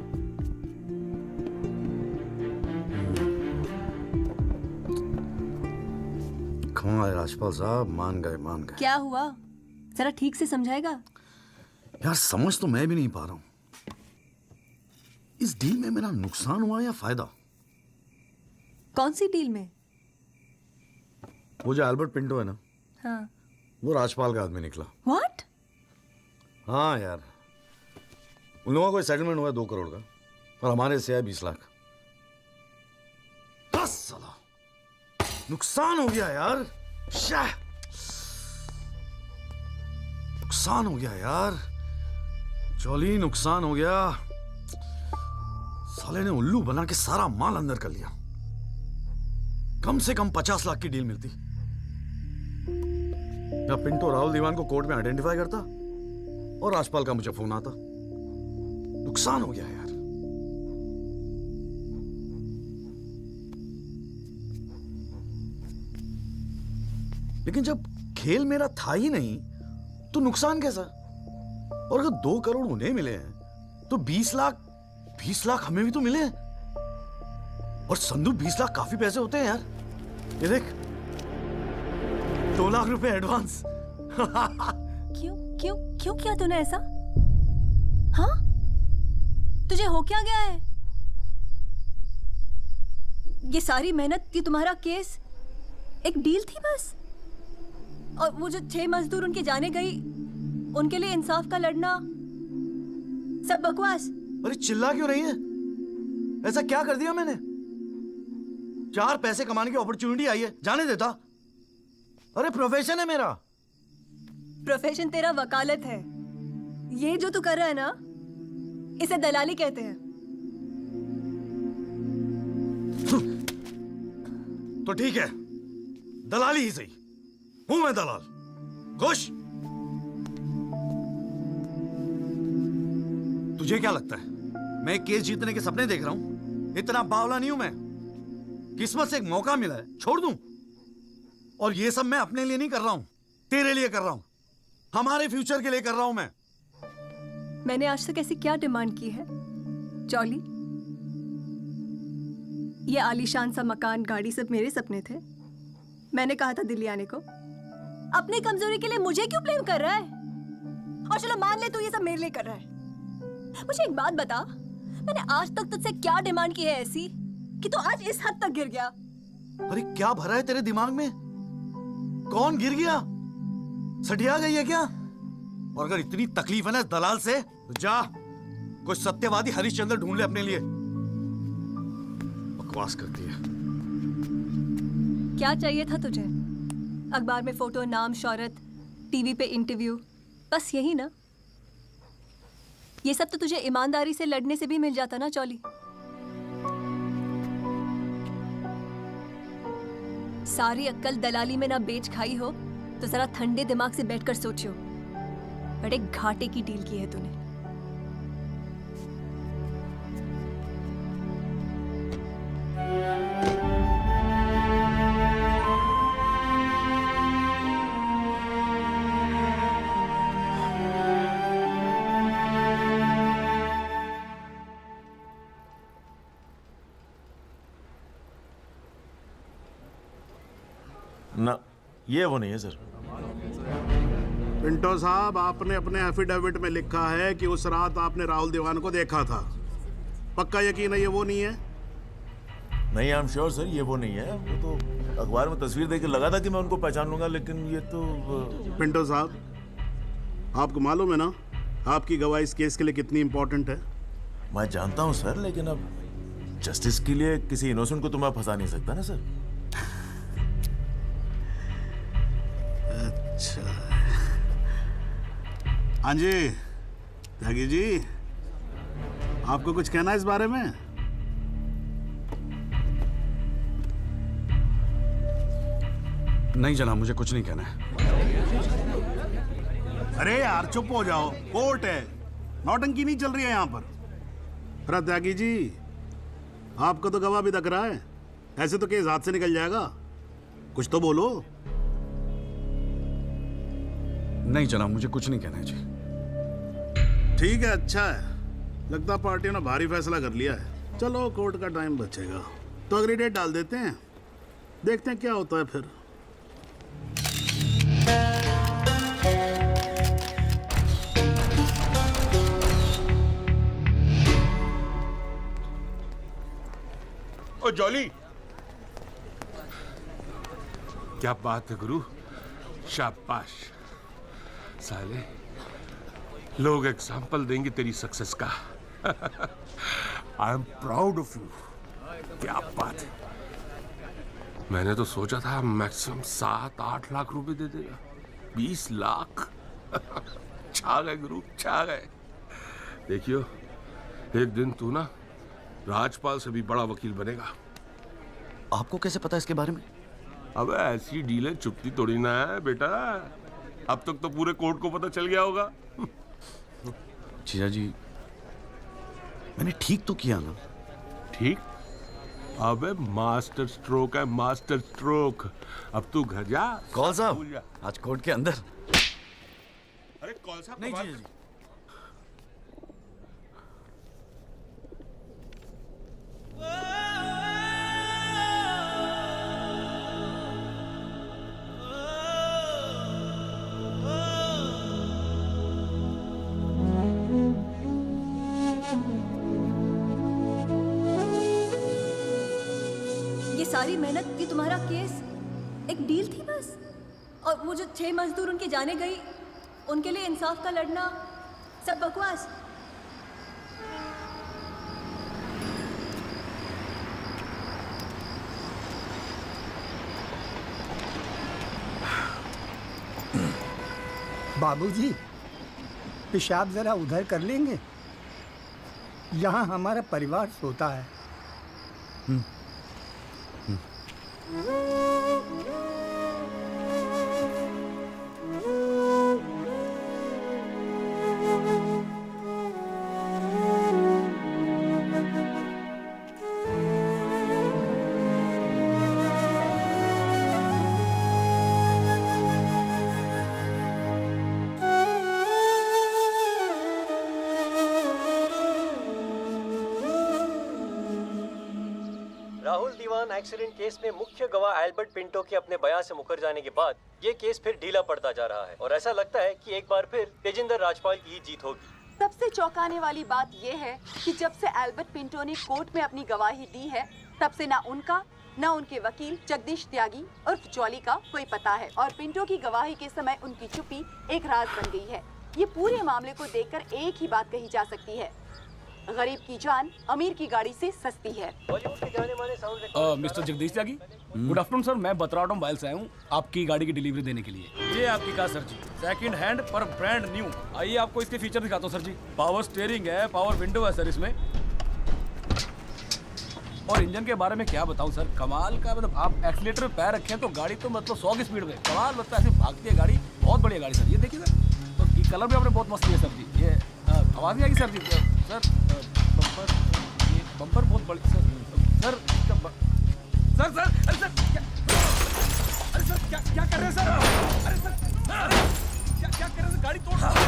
कमाल राजपाल साहब, मान गए मान गए। क्या हुआ, जरा ठीक से समझाएगा? यार समझ तो मैं भी नहीं पा रहा हूं, इस डील में मेरा नुकसान हुआ या फायदा? कौन सी डील में? वो जो एल्बर्ट पिंटो है ना, हाँ। वो राजपाल का आदमी निकला। What? हाँ यार, उन लोगों को सेटलमेंट हुआ 2 करोड़ का, और हमारे से है 20 लाख। 10 साला नुकसान हो गया यार, नुकसान हो गया यार, जॉली नुकसान हो गया। साले ने उल्लू बना के सारा माल अंदर कर लिया। कम से कम 50 लाख की डील मिलती। या पिंटो राहुल दीवान को कोर्ट में आइडेंटिफाई करता और राजपाल का मुझे फोन आता। नुकसान हो गया यार। लेकिन जब खेल मेरा था ही नहीं तो नुकसान कैसा? और अगर 2 करोड़ उन्हें मिले हैं तो 20 लाख हमें भी तो मिले हैं। और संदू 20 लाख काफी पैसे होते हैं यार। ये देख, 2 लाख रुपए एडवांस। क्यों किया तूने ऐसा? हाँ, तुझे हो क्या गया है? ये सारी मेहनत की तुम्हारा केस एक डील थी बस? और वो जो 6 मजदूर उनके जाने गई, उनके लिए इंसाफ का लड़ना सब बकवास। अरे चिल्ला क्यों रही है? ऐसा क्या कर दिया मैंने? 4 पैसे कमाने की अपॉर्चुनिटी आई है, जाने देता? अरे प्रोफेशन है मेरा। प्रोफेशन तेरा वकालत है। ये जो तू कर रहा है ना, इसे दलाली कहते हैं। तो ठीक है, दलाली ही सही। हूं मैं दलाल। खुश? तुझे क्या लगता है मैं केस जीतने के सपने देख रहा हूं? इतना बावला नहीं हूं मैं। किस्मत से एक मौका मिला है, छोड़ दूं? और ये सब मैं अपने लिए नहीं कर रहा हूं, तेरे लिए कर रहा हूं। हमारे फ्यूचर के लिए कर रहा हूं मैं। मैंने आज तक ऐसी क्या डिमांड की है जॉली? ये आलीशान सा मकान, गाड़ी सब मेरे सपने थे। मैंने कहा था दिल्ली आने को। अपनी कमजोरी के लिए मुझे क्यों ब्लेम कर रहा है? और चलो मान ले तू ये सब मेरे लिए कर रहा है। मुझे एक बात बता, मैंने आज तक तुझसे क्या डिमांड की है ऐसी कि तू आज इस हद तक गिर गया? अरे क्या भरा है तेरे दिमाग में? कौन गिर गया? सटिया गई है क्या? और अगर इतनी तकलीफ है ना इस दलाल से, तो जा कोई सत्यवादी हरिश्चंद्र ढूंढ ले अपने लिए। बकवास करती है। क्या चाहिए था तुझे? अखबार में फोटो, नाम, शोहरत, टीवी पे इंटरव्यू, बस यही ना? ये सब तो तुझे ईमानदारी से लड़ने से भी मिल जाता ना चौली। सारी अक्कल दलाली में ना बेच खाई हो तो जरा ठंडे दिमाग से बैठकर सोचियो, बड़े घाटे की डील की है तूने। ना, ये वो नहीं है सर। पिंटो साहब, आपने अपने एफिडेविट में लिखा है कि उस रात आपने राहुल दीवान को देखा था। पक्का यकीन है ये वो नहीं है? नहीं, आई एम श्योर सर, ये वो नहीं है। वो तो अखबार में तस्वीर देख के लगा था कि मैं उनको पहचान लूंगा, लेकिन ये तो पिंटो साहब, आपको मालूम है ना आपकी गवाही इस केस के लिए कितनी इंपॉर्टेंट है? मैं जानता हूँ सर, लेकिन अब जस्टिस के लिए किसी इनोसेंट को तो मैं फंसा नहीं सकता ना सर। अच्छा, हाँ जी त्यागी जी, आपको कुछ कहना है इस बारे में? नहीं जनाब, मुझे कुछ नहीं कहना है। अरे यार चुप हो जाओ, कोर्ट है, नौटंकी नहीं चल रही है यहाँ पर। अरे त्यागी जी, आपको तो गवाह भी दिख रहा है, ऐसे तो केस हाथ से निकल जाएगा, कुछ तो बोलो। नहीं जनाब, मुझे कुछ नहीं कहना है जी। ठीक है, अच्छा है, लगता पार्टियों ने भारी फैसला कर लिया है। चलो कोर्ट का टाइम बचेगा तो अगली डेट डाल देते हैं, देखते हैं क्या होता है फिर। ओ जॉली, क्या बात है गुरु, शाबाश। साले लोग एग्जाम्पल देंगे तेरी सक्सेस का। I am proud of you. क्या बात है। मैंने तो सोचा था मैक्सिमम 7-8 लाख रुपए दे देगा। 20 लाख। छा गए गुरु, छा गए। देखियो, एक दिन तू ना राजपाल से भी बड़ा वकील बनेगा। आपको कैसे पता इसके बारे में? अब ऐसी डीलें चुपती थोड़ी ना है बेटा। अब तक तो पूरे कोर्ट को पता चल गया होगा। जीजा जी, मैंने ठीक तो किया ना? ठीक? अबे मास्टर स्ट्रोक है, मास्टर स्ट्रोक। अब तू घर जा। कौल साहब, आज कोर्ट के अंदर। अरे कौल साहब, नहीं जीजा जी। सारी मेहनत, ये तुम्हारा केस एक डील थी बस? और वो जो 6 मजदूर उनके जाने गई, उनके लिए इंसाफ का लड़ना सब बकवास? बाबूजी, पेशाब जरा उधर कर लेंगे? यहाँ हमारा परिवार सोता है। सुलेमान एक्सीडेंट केस में मुख्य गवाह एल्बर्ट पिंटो के अपने बयान से मुकर जाने के बाद ये केस फिर ढीला पड़ता जा रहा है और ऐसा लगता है कि एक बार फिर तेजिंदर राजपाल की ही जीत होगी। सबसे चौंकाने वाली बात यह है कि जब से एल्बर्ट पिंटो ने कोर्ट में अपनी गवाही दी है, तब से ना उनका न उनके वकील जगदीश त्यागी उर्फ जॉली का कोई पता है और पिंटो की गवाही के समय उनकी चुप्पी एक राज बन गई है। ये पूरे मामले को देखकर एक ही बात कही जा सकती है, गरीब की जान अमीर की गाड़ी से सस्ती है। मिस्टर जगदीश त्यागी, गुड आफ्टरनून सर। मैं बतराटो मोबाइल से आया हूँ आपकी गाड़ी की डिलीवरी देने के लिए। ये आपकी कार सर जी, सेकंड हैंड पर ब्रांड न्यू। आइए आपको इसके फीचर दिखाता हूँ सर जी। पावर स्टीयरिंग है, पावर विंडो है सर इसमें, और इंजन के बारे में क्या बताऊं सर, कमाल का। मतलब आप एक्सीलेटर पे पैर रखें तो गाड़ी तो मतलब 100 की स्पीड में कमाल लगता है, ऐसे भागती है गाड़ी। बहुत बढ़िया गाड़ी सर, ये देखिए सर। तो ये कलर भी आपने बहुत मस्त लिया सर जी। ये आवाज़ नहीं आएगी सर जी। सर बम्पर, ये बम्पर बहुत बड़ी सर। सर सर सर अरे सर अरे सर क्या कर रहे हैं सर? अरे सर क्या कर रहे हैं सर? गाड़ी तोड़ रहा है।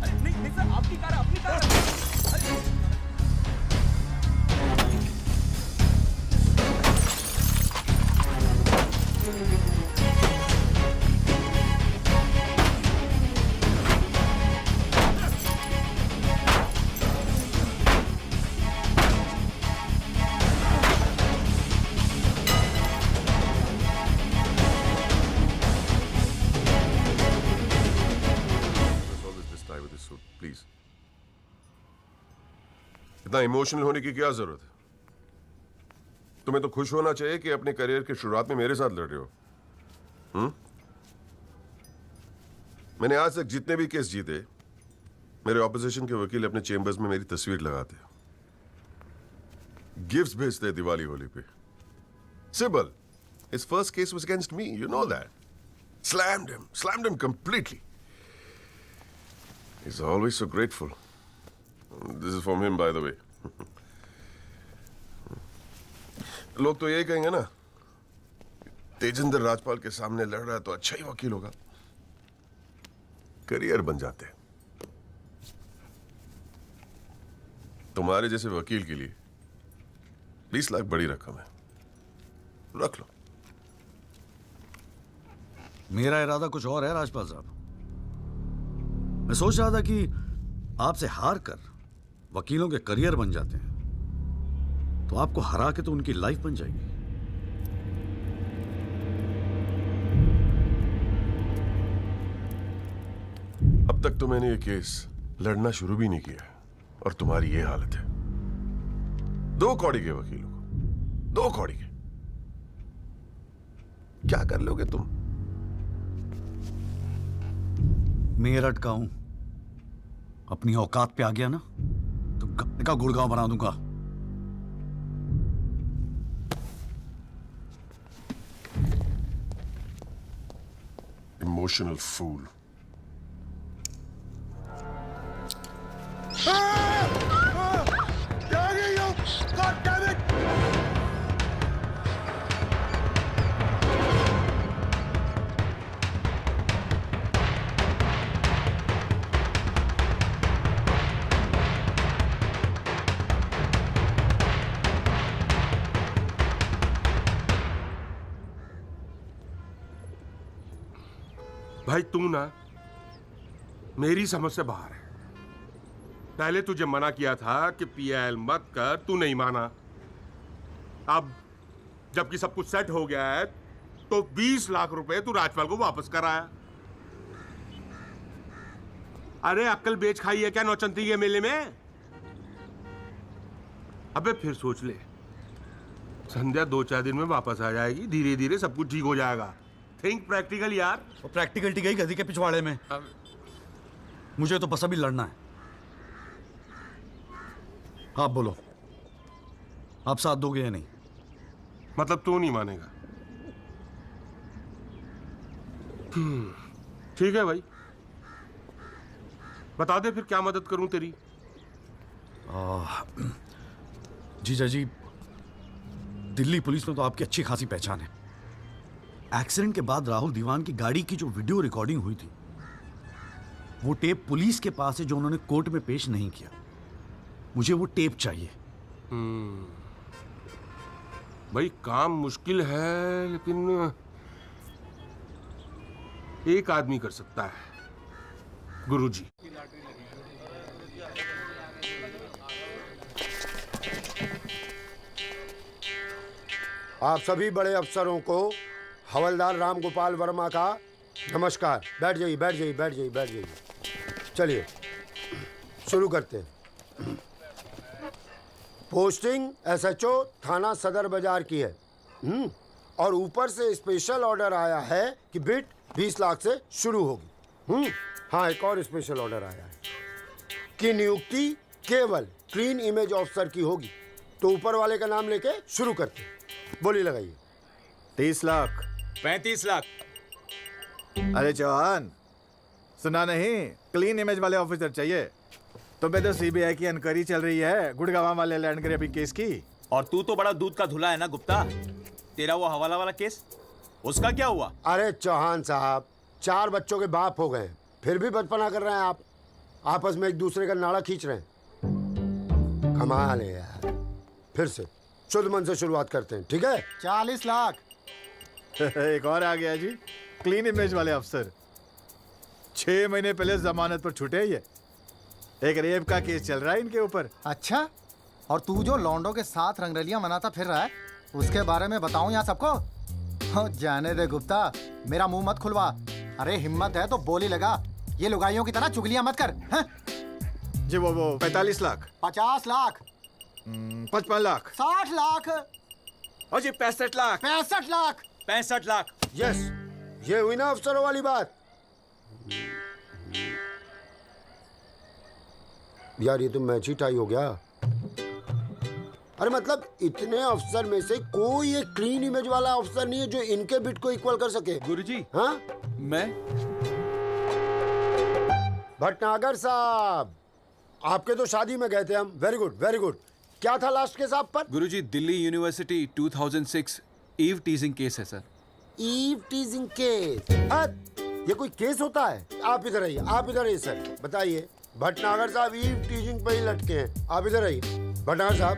अरे नहीं सर, आपकी कार है, अपनी कार है। प्लीज, इतना इमोशनल होने की क्या जरूरत है? तुम्हें तो खुश होना चाहिए कि अपने करियर की शुरुआत में मेरे साथ लड़ रहे हो। मैंने आज तक जितने भी केस जीते, मेरे ऑपोजिशन के वकील अपने चेंबर्स में मेरी तस्वीर लगाते, गिफ्ट्स भेजते दिवाली होली पे। Sibal, his first case was against me, you know that. Slammed him completely. He's always so grateful. This is from him, by the way. लोग तो यही कहेंगे ना, तेजिंदर राजपाल के सामने लड़ रहा है तो अच्छा ही वकील होगा। करियर बन जाते हैं। तुम्हारे जैसे वकील के लिए 20 लाख बड़ी रकम है, रख लो। मेरा इरादा कुछ और है राजपाल साहब। मैं सोच रहा था कि आपसे हार कर वकीलों के करियर बन जाते हैं तो आपको हरा के तो उनकी लाइफ बन जाएगी। अब तक तो मैंने ये केस लड़ना शुरू भी नहीं किया और तुम्हारी ये हालत है। 2 कौड़ी के वकीलों को, 2 कौड़ी के, क्या कर लोगे तुम? मेरठ का हूं, अपनी औकात पे आ गया ना तो गन्ने का गुड़गांव बना दूंगा। Emotional fool. भाई तू ना मेरी समझ से बाहर है। पहले तुझे मना किया था कि पीएल मत कर, तू नहीं माना। अब जबकि सब कुछ सेट हो गया है तो 20 लाख रुपए तू राजपाल को वापस कराया। अरे अक्ल बेच खाई है क्या नौचंती के मेले में? अबे फिर सोच ले, संध्या 2-4 दिन में वापस आ जाएगी, धीरे धीरे सब कुछ ठीक हो जाएगा। थिंक प्रैक्टिकल यार। और प्रैक्टिकलिटी गई गधी के पिछवाड़े में। मुझे तो बस अभी लड़ना है। आप बोलो, आप साथ दोगे या नहीं? मतलब तू नहीं मानेगा? ठीक है भाई, बता दे फिर क्या मदद करूं तेरी। जीजा जी, दिल्ली पुलिस में तो आपकी अच्छी खासी पहचान है। एक्सीडेंट के बाद राहुल दीवान की गाड़ी की जो वीडियो रिकॉर्डिंग हुई थी, वो टेप पुलिस के पास है जो उन्होंने कोर्ट में पेश नहीं किया। मुझे वो टेप चाहिए। भाई काम मुश्किल है, लेकिन एक आदमी कर सकता है, गुरुजी। आप सभी बड़े अफसरों को हवलदार राम गोपाल वर्मा का नमस्कार। बैठ जाइए, बैठ जाइए, बैठ जाइए, बैठ जाइए। चलिए शुरू करते हैं। पोस्टिंग एसएचओ थाना सदर बाजार की है। और ऊपर से स्पेशल ऑर्डर आया है कि बिट 20 लाख से शुरू होगी। हाँ, एक और स्पेशल ऑर्डर आया है कि नियुक्ति केवल क्लीन इमेज ऑफिसर की होगी। तो ऊपर वाले का नाम लेके शुरू करते हैं। बोली लगाइए। 30 लाख। 35 लाख। अरे चौहान, सुना नहीं? क्लीन इमेज वाले ऑफिसर चाहिए। तुम्हें तो सीबीआई की इंक्वायरी चल रही है गुड़गांव वाले लैंड ग्रैबिंग केस की। और तू तो बड़ा दूध का धुला है ना गुप्ता। तेरा वो हवाला वाला केस, उसका क्या हुआ? अरे चौहान साहब, 4 बच्चों के बाप हो गए, फिर भी बचपना कर रहे हैं आप। आपस में एक दूसरे का नाड़ा खींच रहे हैं। कमाल है यार। फिर से शुद्ध मन से शुरुआत करते हैं, ठीक है? 40 लाख। एक और आ गया जी, क्लीन इमेज वाले अफसर। 6 महीने पहले जमानत पर छूटे ये। एक रेप का केस चल रहा है इनके ऊपर। अच्छा, और तू जो लौंडों के साथ रंगरलियां मनाता फिर रहा है, उसके बारे में बताऊं यहाँ सबको? हो जाने दे गुप्ता, मेरा मुंह मत खुलवा। अरे हिम्मत है तो बोली लगा, ये लुगाइयों की तरह चुगलियां मत कर। हैं? जी वो 45 लाख। 50 लाख। 55 लाख। 60 लाख। और जी 65 लाख। 65 लाख। 65 लाख। यस, ये हुई ना अफसरों वाली बात। यार ये तो मैच ही टाई हो गया। अरे मतलब इतने अफसर में से कोई एक क्लीन इमेज वाला अफसर नहीं है जो इनके बिट को इक्वल कर सके। गुरुजी, हाँ? मैं भटनागर साहब, आपके तो शादी में गए थे हम। Very good, very good. क्या था लास्ट केस आप पर? गुरुजी, Delhi University 2006 eve teasing case है सर। Eve teasing case? ये कोई केस होता है? आप इधर आइए, आप इधर आइए सर, बताइए। भटनागर साहब ईव टीजिंग पे ही लटके हैं। आप इधर आइए। भटनागर साहब,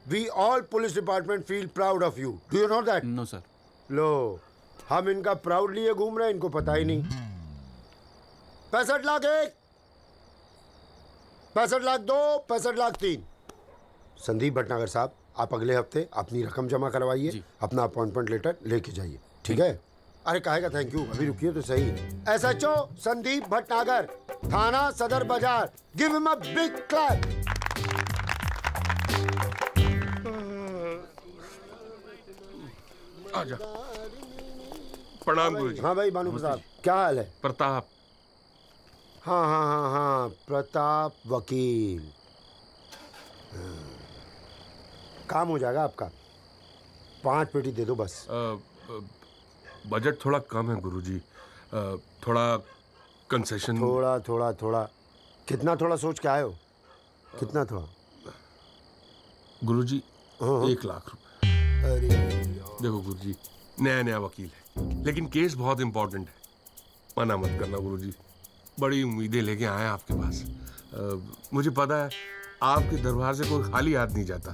we all police department feel proud of you. Do you know that? No sir. लो, हम इनका प्राउड लिए घूम रहे हैं, इनको पता ही नहीं। 65 लाख 1, 65 लाख 2, 65 लाख 3। संदीप भटनागर साहब, आप अगले हफ्ते अपनी रकम जमा करवाइए, अपना अपॉइंटमेंट लेटर लेके जाइए, ठीक है? अरे काहे का थैंक यू, अभी रुकिए तो सही। एसएचओ संदीप भटनागर, थाना सदर बाजार, give him a big clap. आजा। प्रणाम गुरुजी। हाँ भाई भानु प्रताप, क्या हाल है? प्रताप। हाँ हाँ हाँ हाँ, प्रताप वकील। काम हो जाएगा आपका। 5 पेटी दे दो बस। बजट थोड़ा कम है गुरुजी, थोड़ा कंसेशन। थोड़ा थोड़ा थोड़ा कितना थोड़ा सोच के आए हो? कितना थोड़ा? गुरुजी 1 लाख रुपए। अरे देखो गुरुजी, नया नया वकील है, लेकिन केस बहुत इंपॉर्टेंट है। मना मत करना गुरुजी, बड़ी उम्मीदें लेके आए आपके पास। मुझे पता है आपके दरबार से कोई खाली हाथ नहीं जाता।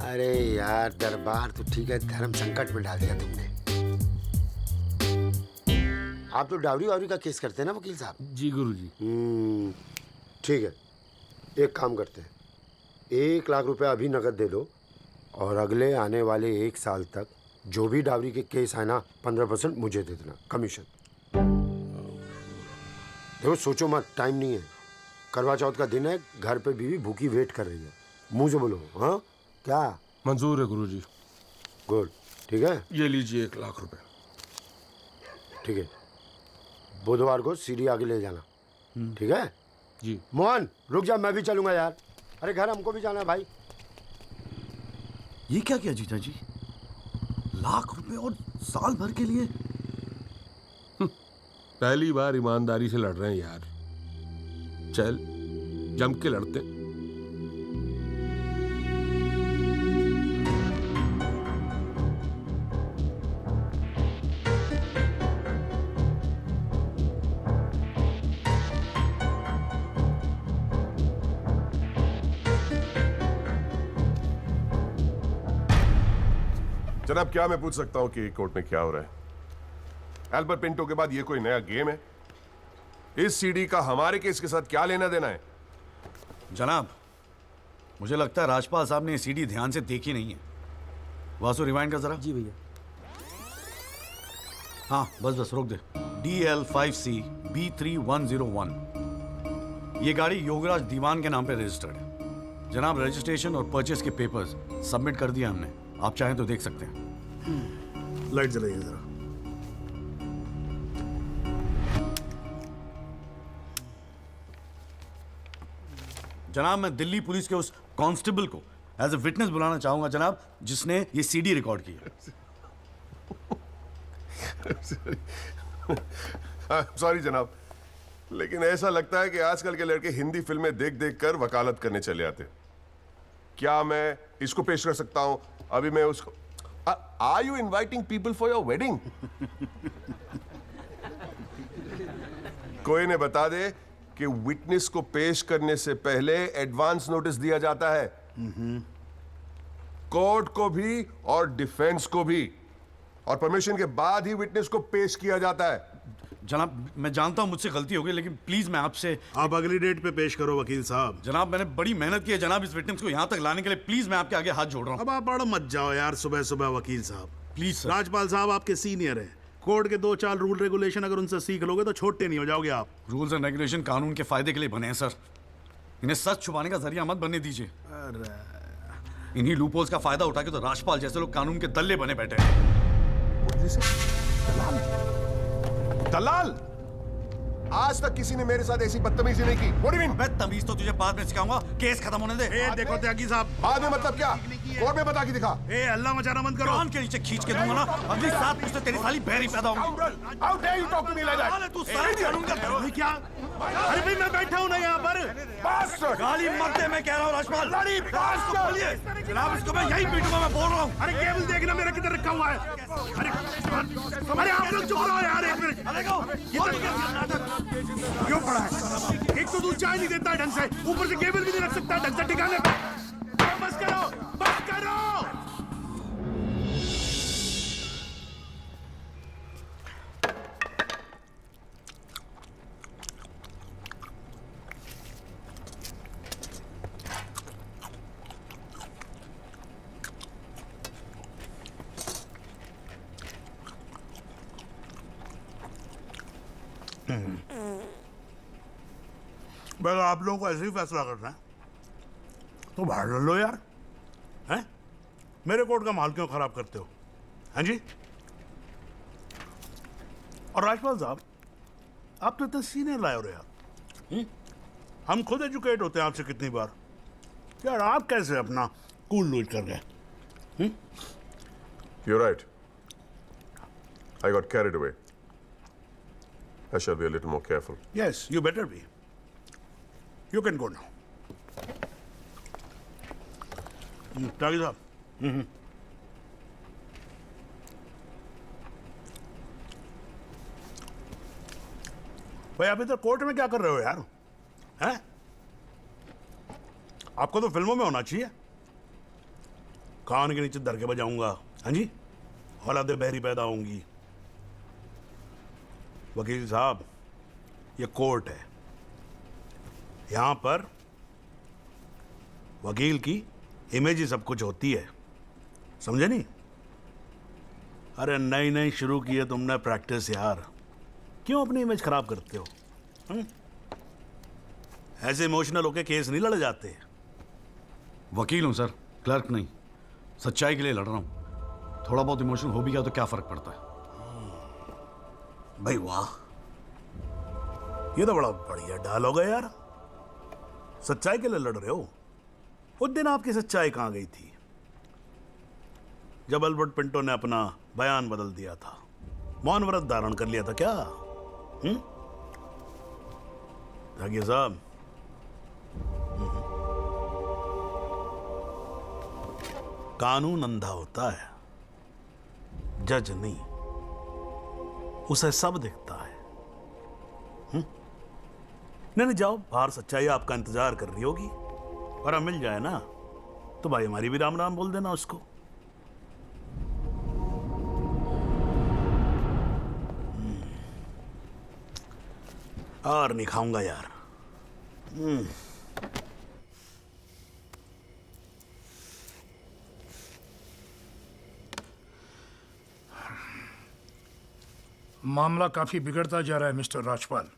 अरे यार, दरबार तो ठीक है, धर्म संकट में डाल दिया तुमने। आप तो डावरी वावरी का केस करते हैं ना वकील साहब? जी गुरुजी। ठीक है, एक काम करते हैं, 1 लाख रुपए अभी नकद दे दो, और अगले आने वाले 1 साल तक जो भी डावरी के केस आए ना, 15% मुझे दे देना कमीशन। देखो सोचो मत, टाइम नहीं है। करवा चौथ का दिन है, घर पे बीवी भूखी वेट कर रही है। मुंह से बोलो। हाँ क्या? मंजूर है गुरुजी। गुड, ठीक है। ये लीजिए 1 लाख रुपए। ठीक है, बुधवार को सीढ़ी आगे ले जाना, ठीक है? जी। मोहन रुक जा, मैं भी चलूंगा यार। अरे घर हमको भी जाना है भाई। ये क्या किया जीजा जी? लाख रुपए और साल भर के लिए? पहली बार ईमानदारी से लड़ रहे हैं यार। चल जम के लड़ते हैं। जनाब, क्या मैं पूछ सकता हूं कि कोर्ट में क्या हो रहा है? एल्बर्ट पिंटो के बाद ये कोई नया गेम है? इस सीडी का हमारे केस के साथ क्या लेना देना है? जनाब, मुझे लगता है राजपाल साहब ने ये सीडी ध्यान से देखी नहीं है। वासु रिवाइंड कर जरा। जी भैया। हाँ बस रोक दे। DL5C B3101, ये गाड़ी योगराज दीवान के नाम पे रजिस्टर्ड है। जनाब, रजिस्ट्रेशन और परचेस के पेपर्स सबमिट कर दिया हमने, आप चाहें तो देख सकते हैं। लाइट जलाइए जरा। जनाब, मैं दिल्ली पुलिस के उस कांस्टेबल को एज ए विटनेस बुलाना चाहूंगा जनाब, जिसने ये सीडी रिकॉर्ड की है। सॉरी जनाब, लेकिन ऐसा लगता है कि आजकल के लड़के हिंदी फिल्में देख देख कर वकालत करने चले आते। क्या मैं इसको पेश कर सकता हूं? अभी मैं उसको are you inviting people for your wedding? कोई ने बता दे कि विटनेस को पेश करने से पहले एडवांस नोटिस दिया जाता है, कोर्ट को भी और डिफेंस को भी, और परमिशन के बाद ही विटनेस को पेश किया जाता है। जनाब, मैं जानता हूं मुझसे गलती हो गई, लेकिन प्लीज मैं आपसे। आप अगली डेट पे पेश करो वकील साहब। जनाब, मैंने बड़ी मेहनत की है जनाब इस विटनेस को यहां तक लाने के लिए, प्लीज मैं आपके आगे हाथ जोड़ रहा हूं। अब आप बड़ा मत जाओ यार सुबह सुबह वकील साहब, प्लीज सर। राजपाल साहब आपके सीनियर हैं, कोर्ट के 2-4 रूल रेगुलेशन अगर उनसे सीख लोगे तो छोटे नहीं हो जाओगे आप। रूल्स एंड रेगुलेशन कानून के फायदे के लिए बने हैं सर, इन्हें सच छुपाने का जरिया मत बनने दीजिए। इन्हीं लूपहोल्स का फायदा उठा के तो राजपाल जैसे लोग कानून के दल्ले बने बैठे हैं। दलाल, आज तक किसी ने मेरे साथ ऐसी बदतमीजी नहीं की। What do you mean? मैं तमीज तो तुझे बाद में सिखाऊंगा, केस खत्म होने दे। देखो त्यागी साहब, बाद में मतलब क्या? कोर्ट में बता के दिखा। अल्लाह मचाना बंद करो। कान के नीचे खींच के दूंगा ना, अगली 7 पुश्तें तेरी साली बहरी पैदा होंगी। How dare you talk to me like that? तू सारे कानून का क्या? अरे भाई मैं बैठा हूं ना यहाँ पर। गाली मत दे, मैं कह रहा हूँ राजपाल। जनाब, इसको मैं यही पीटूंगा, मैं बोल रहा हूँ। अरे केबल देखना मेरा किधर रखा हुआ है। अरे आप लोग चुप रहो यार एक मिनट। क्यों पड़ा है? एक तो तू चाय नहीं देता ढंग से, ऊपर से केबल भी नहीं रख सकता ढंग से ठिकाने पे। बस करो, बस करो। बस आप लोगों को ऐसे ही फैसला करना है तो बाहर लड़ लो यार, हैं? मेरे कोर्ट का माहौल क्यों खराब करते हो? हैं जी? और राजपाल साहब, आप तो इतने सीनियर लाए हो रहे यार। हम खुद एजुकेट होते हैं आपसे कितनी बार यार, आप कैसे अपना कूल लूज कर गए? You're right. I got carried away. I shall be a little more careful. Yes, you better be. You can go now. त्यागी साहब। भाई आप इधर कोर्ट में क्या कर रहे हो यार? हैं? आपको तो फिल्मों में होना चाहिए। कान के नीचे धर के बजाऊंगा, हाँ जी, औलादे बहरी पैदा होंगी। वकील साहब, ये कोर्ट है, यहां पर वकील की इमेज ही सब कुछ होती है, समझे नहीं? अरे नई नई शुरू की है तुमने प्रैक्टिस यार, क्यों अपनी इमेज खराब करते हो? ऐसे इमोशनल होके केस नहीं लड़े जाते। वकील हूं सर, क्लर्क नहीं। सच्चाई के लिए लड़ रहा हूं, थोड़ा बहुत इमोशन हो भी गया तो क्या फर्क पड़ता है? भाई वाह, ये तो बड़ा बढ़िया डायलॉग है यार। सच्चाई के लिए लड़ रहे हो? उस दिन आपकी सच्चाई कहां गई थी जब अल्बर्ट पिंटो ने अपना बयान बदल दिया था, मौन व्रत धारण कर लिया था क्या? त्यागी साहब, कानून अंधा होता है, जज नहीं, उसे सब दिखता है। नहीं जाओ बाहर, सच्चाई आपका इंतजार कर रही होगी, और अब मिल जाए ना तो भाई हमारी भी राम राम बोल देना उसको। और नहीं खाऊंगा यार। मामला काफी बिगड़ता जा रहा है मिस्टर राजपाल।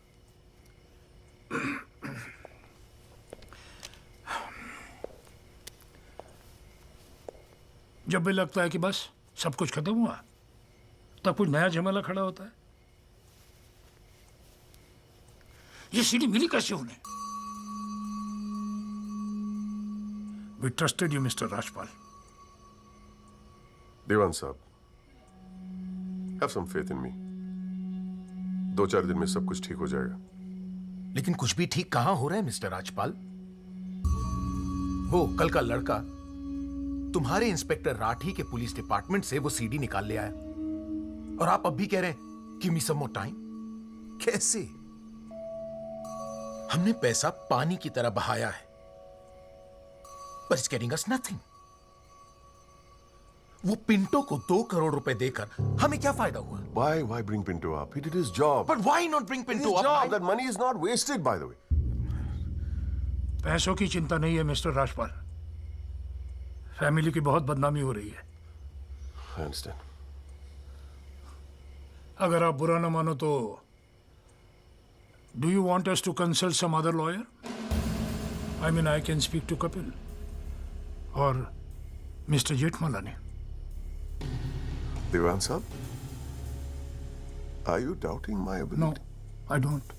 जब भी लगता है कि बस सब कुछ खत्म हुआ, तब कुछ नया झमेला खड़ा होता है। ये सीढ़ी मिली कैसे उन्हें? We trusted you, Mr. Rajpal. देवान साहब, have some faith in me। 2-4 दिन में सब कुछ ठीक हो जाएगा। लेकिन कुछ भी ठीक कहां हो रहा है मिस्टर राजपाल? वो कल का लड़का तुम्हारे इंस्पेक्टर राठी के पुलिस डिपार्टमेंट से वो सीडी निकाल ले आया, और आप अब भी कह रहे हैं गिव मी सम मोर टाइम। कैसे? हमने पैसा पानी की तरह बहाया है, but it's getting us nothing। वो पिंटो को 2 करोड़ रुपए देकर हमें क्या फायदा हुआ? Why bring Pinto up? He did his job। But why not bring Pinto His up? job, that money is not wasted, by the way। पैसों की चिंता नहीं है मिस्टर राजपाल, फैमिली की बहुत बदनामी हो रही है। I understand। अगर आप बुरा ना मानो तो do you want us to consult some other lawyer? I mean I can speak to Kapil और मिस्टर जेठमलानी। देवान साहब, are you doubting my ability? No, I don't.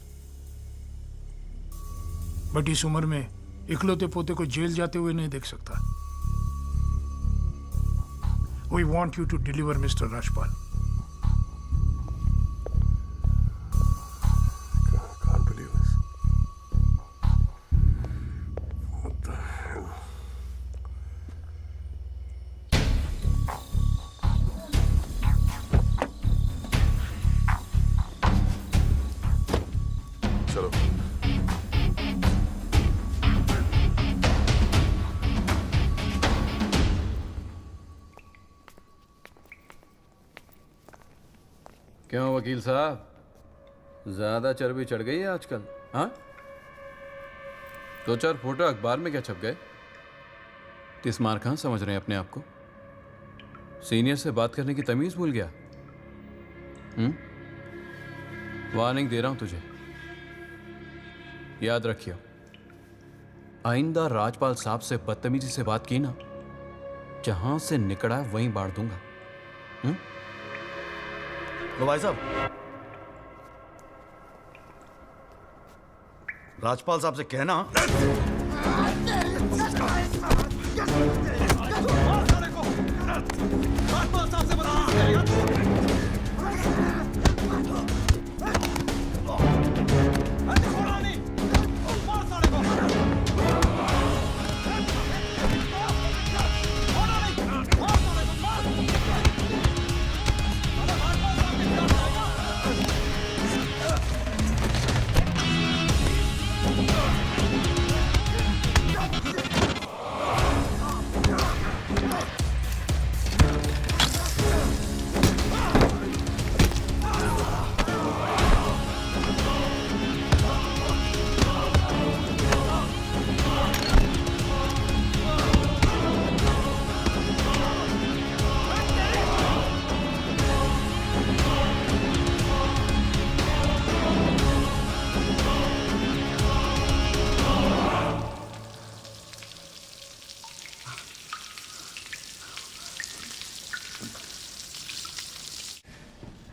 But इस उम्र में इकलौते पोते को जेल जाते हुए नहीं देख सकता। We want you to deliver mister Rajpal. Can't believe this। What the hell? चलो। क्यों वकील साहब, ज्यादा चर्बी चढ़ गई है आजकल? हाँ, 2-4 फोटो अखबार में क्या छप गए? तिस्मार खां समझ रहे हैं अपने आप को? सीनियर से बात करने की तमीज भूल गया? वार्निंग दे रहा हूं तुझे, याद रखियो, आइंदा राजपाल साहब से बदतमीजी से बात की ना, जहां से निकला वहीं बांट दूंगा। लो भाई साहब, राजपाल साहब से कहना राजपाल साहब से बता।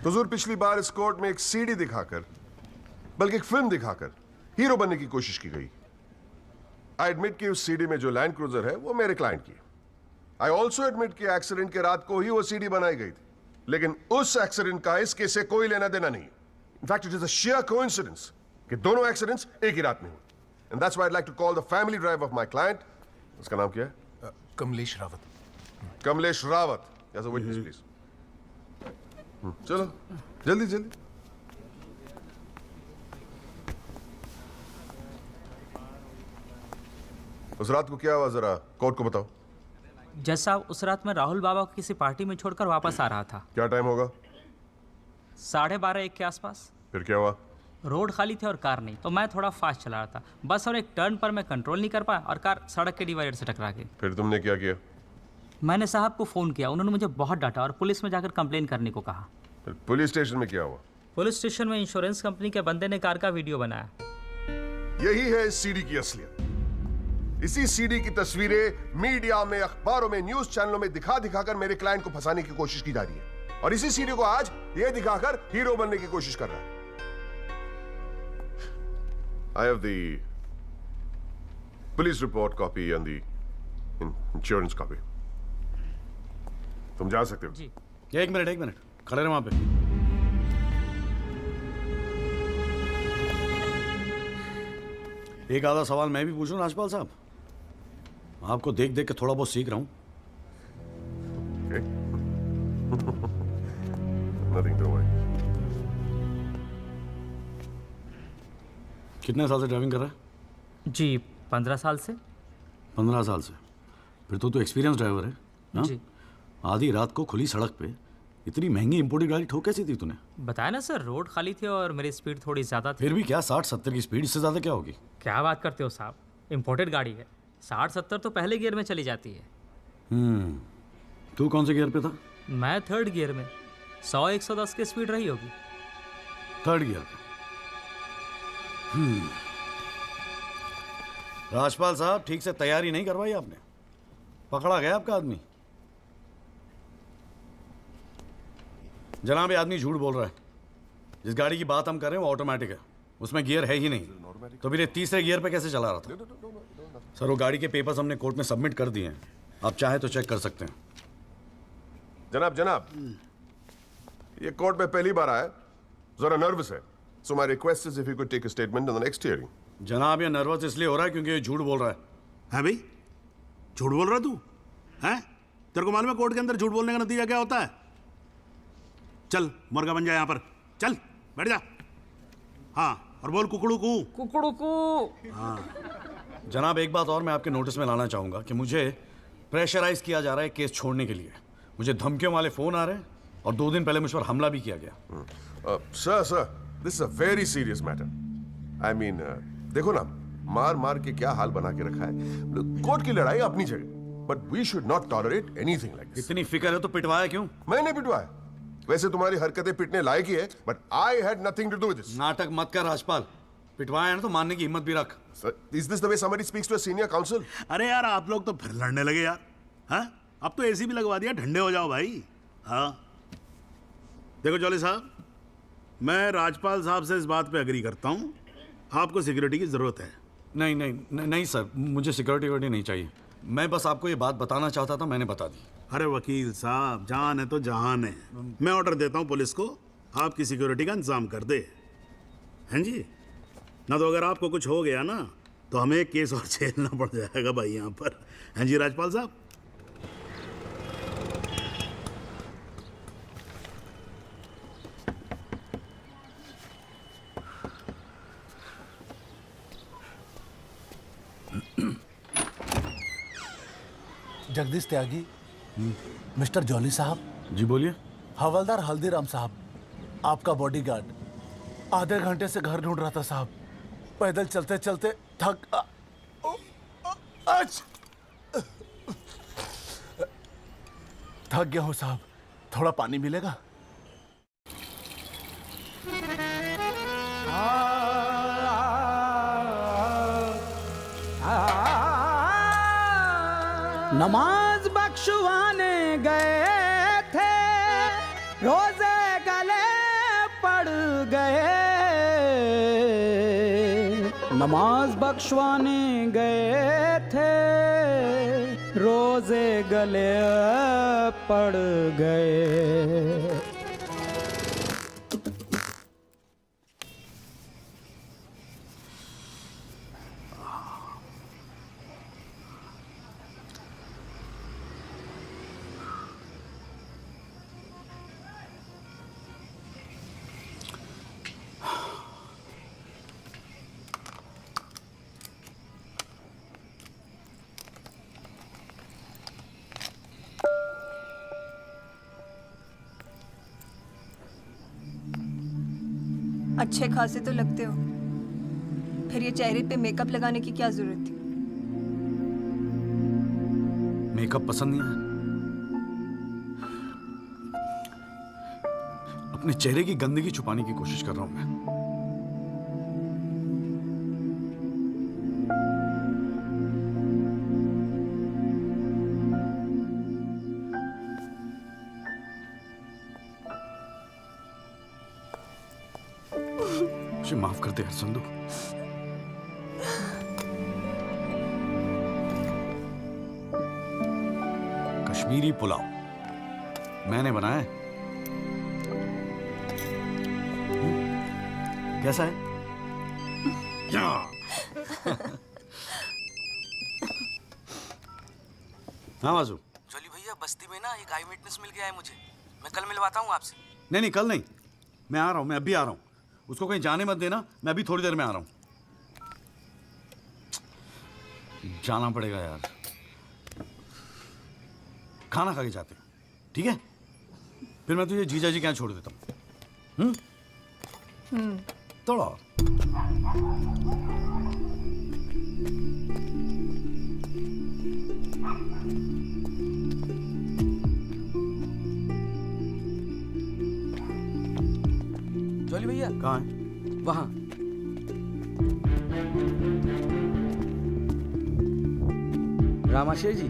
हुजूर, पिछली बार इस कोर्ट में एक सीडी दिखाकर, बल्कि एक फिल्म दिखाकर हीरो बनने की कोशिश की गई। आई एडमिट कि उस सीडी में जो लैंड क्रूजर है वो मेरे क्लाइंट की। आई ऑल्सो एडमिट कि एक्सीडेंट के रात को ही वो सीडी बनाई गई थी, लेकिन उस एक्सीडेंट का इस केस से कोई लेना देना नहीं। In fact it is a sheer coincidence कि दोनों एक्सीडेंट्स एक ही रात में हुए। And that's why I like to call the family driver of my client, उसका नाम क्या है? Kamlesh Rawat. Kamlesh Rawat, as a witness please. चलो जल्दी जल्दी। उस रात को क्या हुआ, जरा कोर्ट को बताओ। जज साहब, उस रात मैं राहुल बाबा को किसी पार्टी में छोड़कर वापस आ रहा था। क्या टाइम होगा? 12:30-1 के आसपास। फिर क्या हुआ? रोड खाली थी और कार नहीं, तो मैं थोड़ा फास्ट चला रहा था बस, और एक टर्न पर मैं कंट्रोल नहीं कर पाया और कार सड़क के डिवाइडर से टकरा गई। फिर तुमने क्या किया? मैंने साहब को फ़ोन किया, उन्होंने मुझे बहुत डांटा और पुलिस में जाकर कंप्लेन करने को कहा। फिर पुलिस स्टेशन में क्या हुआ? पुलिस स्टेशन में इंश्योरेंस कंपनी के बंदे ने कार का वीडियो बनाया। यही है इस सीडी की असलियत। इसी सीडी की तस्वीरें मीडिया में, अखबारों में, न्यूज चैनलों में दिखा दिखाकर मेरे क्लाइंट को फंसाने की कोशिश की जा रही है, और इसी सीडी को आज ये दिखाकर हीरो बनने की कोशिश कर रहा है। I have the police report copy and the insurance copy. तुम जा सकते हो। जी। एक मिनट खड़े रहो वहां पे। एक आधा सवाल मैं भी पूछूं राजपाल साहब? आपको देख देख के थोड़ा बहुत सीख रहा हूं। Nothing to worry. कितने साल से ड्राइविंग कर रहा है? जी 15 साल से। 15 साल से? फिर तो एक्सपीरियंस ड्राइवर है ना? जी। आधी रात को खुली सड़क पे इतनी महंगी इंपोर्टेड गाड़ी ठोक कैसी थी तूने? बताया ना सर, रोड खाली थी और मेरी स्पीड थोड़ी ज़्यादा थी। फिर भी क्या 60-70 की स्पीड, इससे ज़्यादा क्या होगी? क्या बात करते हो साहब, इंपोर्टेड गाड़ी है, 60-70 तो पहले गियर में चली जाती है। तू कौन से गियर पे था? मैं थर्ड गियर में, 100-110 की स्पीड रही होगी। थर्ड गियर पे? राजपाल साहब, ठीक से तैयारी नहीं करवाई आपने, पकड़ा गया आपका आदमी। जनाब, ये आदमी झूठ बोल रहा है। जिस गाड़ी की बात हम कर रहे हैं वो ऑटोमेटिक है, उसमें गियर है ही नहीं, तो फिर ये तीसरे गियर पे कैसे चला रहा था? सर, वो गाड़ी के पेपर्स हमने कोर्ट में सबमिट कर दिए हैं, आप चाहे तो चेक कर सकते हैं। जनाब, ये कोर्ट में पहली बार आया, जरा नर्वस है, so my request is if you could take a statement in the next hearing. जनाब, ये नर्वस इसलिए हो रहा है क्योंकि ये झूठ बोल रहा है। है भाई, झूठ बोल रहा तू? हैं? तेरे को मालूम है कोर्ट के अंदर झूठ बोलने का नतीजा क्या होता है? चल मुर्गा बन जा यहाँ पर, चल बैठ जा। हाँ, और बोल कुकड़ू कू। कुकड़ू कू। हाँ। जनाब, एक बात और मैं आपके नोटिस में लाना चाहूँगा कि मुझे प्रेशराइज किया जा रहा है केस छोड़ने के लिए। मुझे धमकियों वाले फ़ोन आ रहे हैं और 2 दिन पहले मुझ पर हमला भी किया गया। Sir, this is a very serious matter. I mean, देखो ना, मार मार के क्या हाल बना के रखा है। कोर्ट की लड़ाई अपनी जगह, but we should not tolerate anything like this. इतनी फिक्र है तो पिटवाया क्यों? मैंने पिटवाया? वैसे तुम्हारी हरकतें पिटने लायक ही है, but I had nothing to do with this. नाटक मत कर राजपाल, पिटवाया ना तो मानने की हिम्मत भी रख। Is this the way somebody speaks to a senior counsel? अरे यार, आप लोग तो फिर लड़ने लगे यार। हाँ, अब तो एसी भी लगवा दिया, ठंडे हो जाओ भाई। हाँ, देखो जॉली साहब, मैं राजपाल साहब से इस बात पे एग्री करता हूँ, आपको सिक्योरिटी की जरूरत है। नहीं सर, मुझे सिक्योरिटी नहीं चाहिए। मैं बस आपको ये बात बताना चाहता था, मैंने बता दी। अरे वकील साहब, जान है तो जहान है। मैं ऑर्डर देता हूँ पुलिस को, आपकी सिक्योरिटी का इंतजाम कर दे। हैं जी? ना तो अगर आपको कुछ हो गया ना तो हमें एक केस और झेलना पड़ जाएगा भाई यहाँ पर। हैं जी राजपाल साहब? जगदीश त्यागी, मिस्टर जॉली साहब। जी बोलिए। हवलदार हल्दीराम साहब, आपका बॉडीगार्ड आधे घंटे से घर ढूंढ रहा था साहब। पैदल चलते चलते थक गया हूँ साहब, थोड़ा पानी मिलेगा? नमाज बख्शवाने गए थे, रोजे गले पड़ गए। नमाज बख्शवाने गए थे, रोजे गले पड़ गए। अच्छे खासे तो लगते हो, फिर ये चेहरे पे मेकअप लगाने की क्या जरूरत थी? मेकअप पसंद नहीं है? अपने चेहरे की गंदगी छुपाने की कोशिश कर रहा हूं मैं। मुझे माफ कर दे हरसंदू। कश्मीरी पुलाव मैंने बनाया है। कैसा है? हाँ वाजू। जॉली भैया, बस्ती में ना एक आई विटनेस मिल गया है मुझे। मैं कल मिलवाता हूँ आपसे। नहीं कल नहीं, मैं आ रहा हूँ, मैं अभी आ रहा हूँ। उसको कहीं जाने मत देना, मैं अभी थोड़ी देर में आ रहा हूँ। जाना पड़ेगा यार, खाना खा के जाते हैं, ठीक है? फिर मैं तुझे जीजा जी के यहाँ छोड़ देता हूँ। थोड़ा और। जॉली भैया कहाँ है? वहां। रामाशय जी,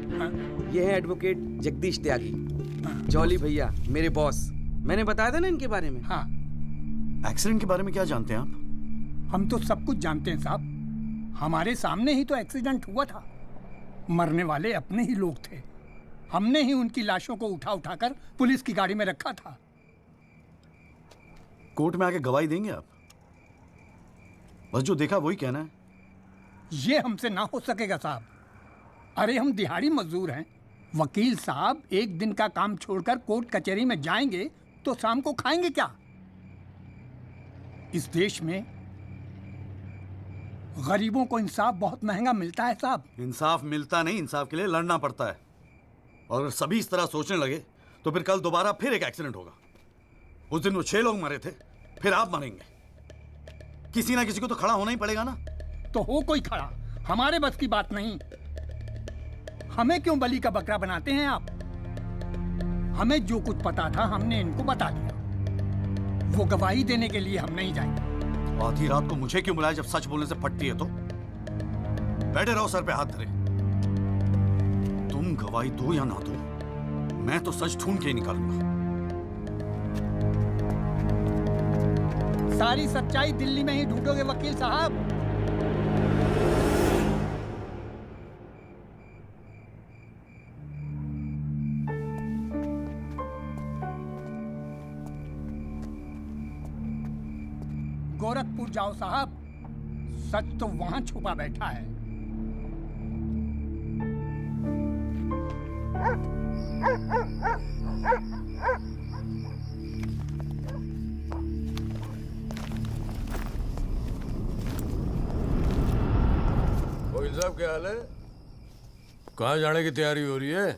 ये है एडवोकेट जगदीश त्यागी। जॉली भैया मेरे बॉस। मैंने बताया था ना इनके बारे में। हाँ। एक्सीडेंट के बारे में क्या जानते हैं आप? हम तो सब कुछ जानते हैं साहब, हमारे सामने ही तो एक्सीडेंट हुआ था। मरने वाले अपने ही लोग थे, हमने ही उनकी लाशों को उठाकर पुलिस की गाड़ी में रखा था। कोर्ट में आके गवाही देंगे आप? बस जो देखा वही कहना है। ये हमसे ना हो सकेगा साहब। अरे हम दिहाड़ी मजदूर हैं। वकील साहब एक दिन का काम छोड़कर कोर्ट कचहरी में जाएंगे तो शाम को खाएंगे क्या? इस देश में गरीबों को इंसाफ बहुत महंगा मिलता है साहब। इंसाफ मिलता नहीं, इंसाफ के लिए लड़ना पड़ता है। और अगर सभी इस तरह सोचने लगे तो फिर कल दोबारा फिर एक एक्सीडेंट होगा। उस दिन वो 6 लोग मरे थे, फिर आप मरेंगे। किसी ना किसी को तो खड़ा होना ही पड़ेगा ना। तो हो कोई खड़ा, हमारे बस की बात नहीं। हमें क्यों बलि का बकरा बनाते हैं आप? हमें जो कुछ पता था हमने इनको बता दिया। वो गवाही देने के लिए हम नहीं जाएंगे। आधी रात को मुझे क्यों बुलाया जब सच बोलने से फटती है तो? बैठे रहो सर पे हाथ धरे। तुम गवाही दो या ना दो, मैं तो सच ढूंढ के ही निकालूंगा। सारी सच्चाई दिल्ली में ही ढूंढोगे वकील साहब। गोरखपुर जाओ साहब, सच तो वहां छुपा बैठा है। वकील साहब क्या हाल है? कहाँ जाने की तैयारी हो रही है?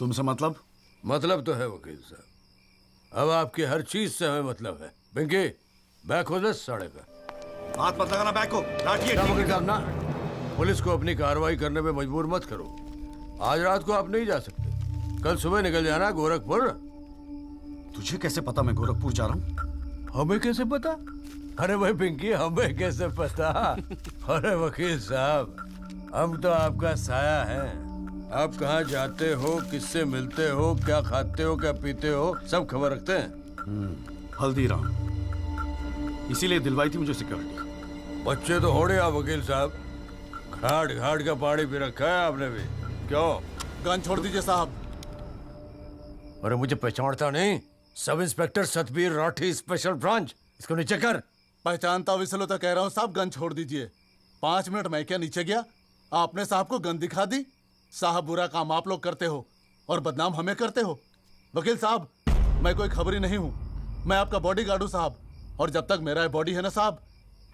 तुमसे मतलब? मतलब तो है वकील साहब, अब आपकी हर चीज से हमें मतलब है। पिंकी बैग हो 10 साढ़े का। हाथ मत लगाना बैग को। वकील साहब ना, पुलिस को अपनी कार्रवाई करने में मजबूर मत करो। आज रात को आप नहीं जा सकते, कल सुबह निकल जाना गोरखपुर। तुझे कैसे पता मैं गोरखपुर जा रहा हूँ? हमें कैसे पता? अरे भाई पिंकी, हमें कैसे पता? अरे वकील साहब, हम तो आपका साया हैं। आप कहाँ जाते हो, किससे मिलते हो, क्या खाते हो, क्या पीते हो, सब खबर रखते हैं। हल्दीराम, इसीलिए दिलवाई थी मुझे सिक्योरिटी। बच्चे तो होड़े आप वकील साहब, घाट घाट का पानी पी रखा है आपने भी। क्यों? गन छोड़ दीजिए साहब। अरे मुझे पहचानता नहीं? Sub inspector Satbir Rathi, special branch. इसको नीचे कर। पहचानता हूँ इसलिए तो कह रहा हूँ साहब, गन छोड़ दीजिए। 5 मिनट मैं क्या नीचे गया, आपने साहब को गन दिखा दी। साहब बुरा काम आप लोग करते हो और बदनाम हमें करते हो। वकील साहब, मैं कोई खबरी नहीं हूँ, मैं आपका बॉडीगार्ड हूँ साहब। और जब तक मेरा बॉडी है ना साहब,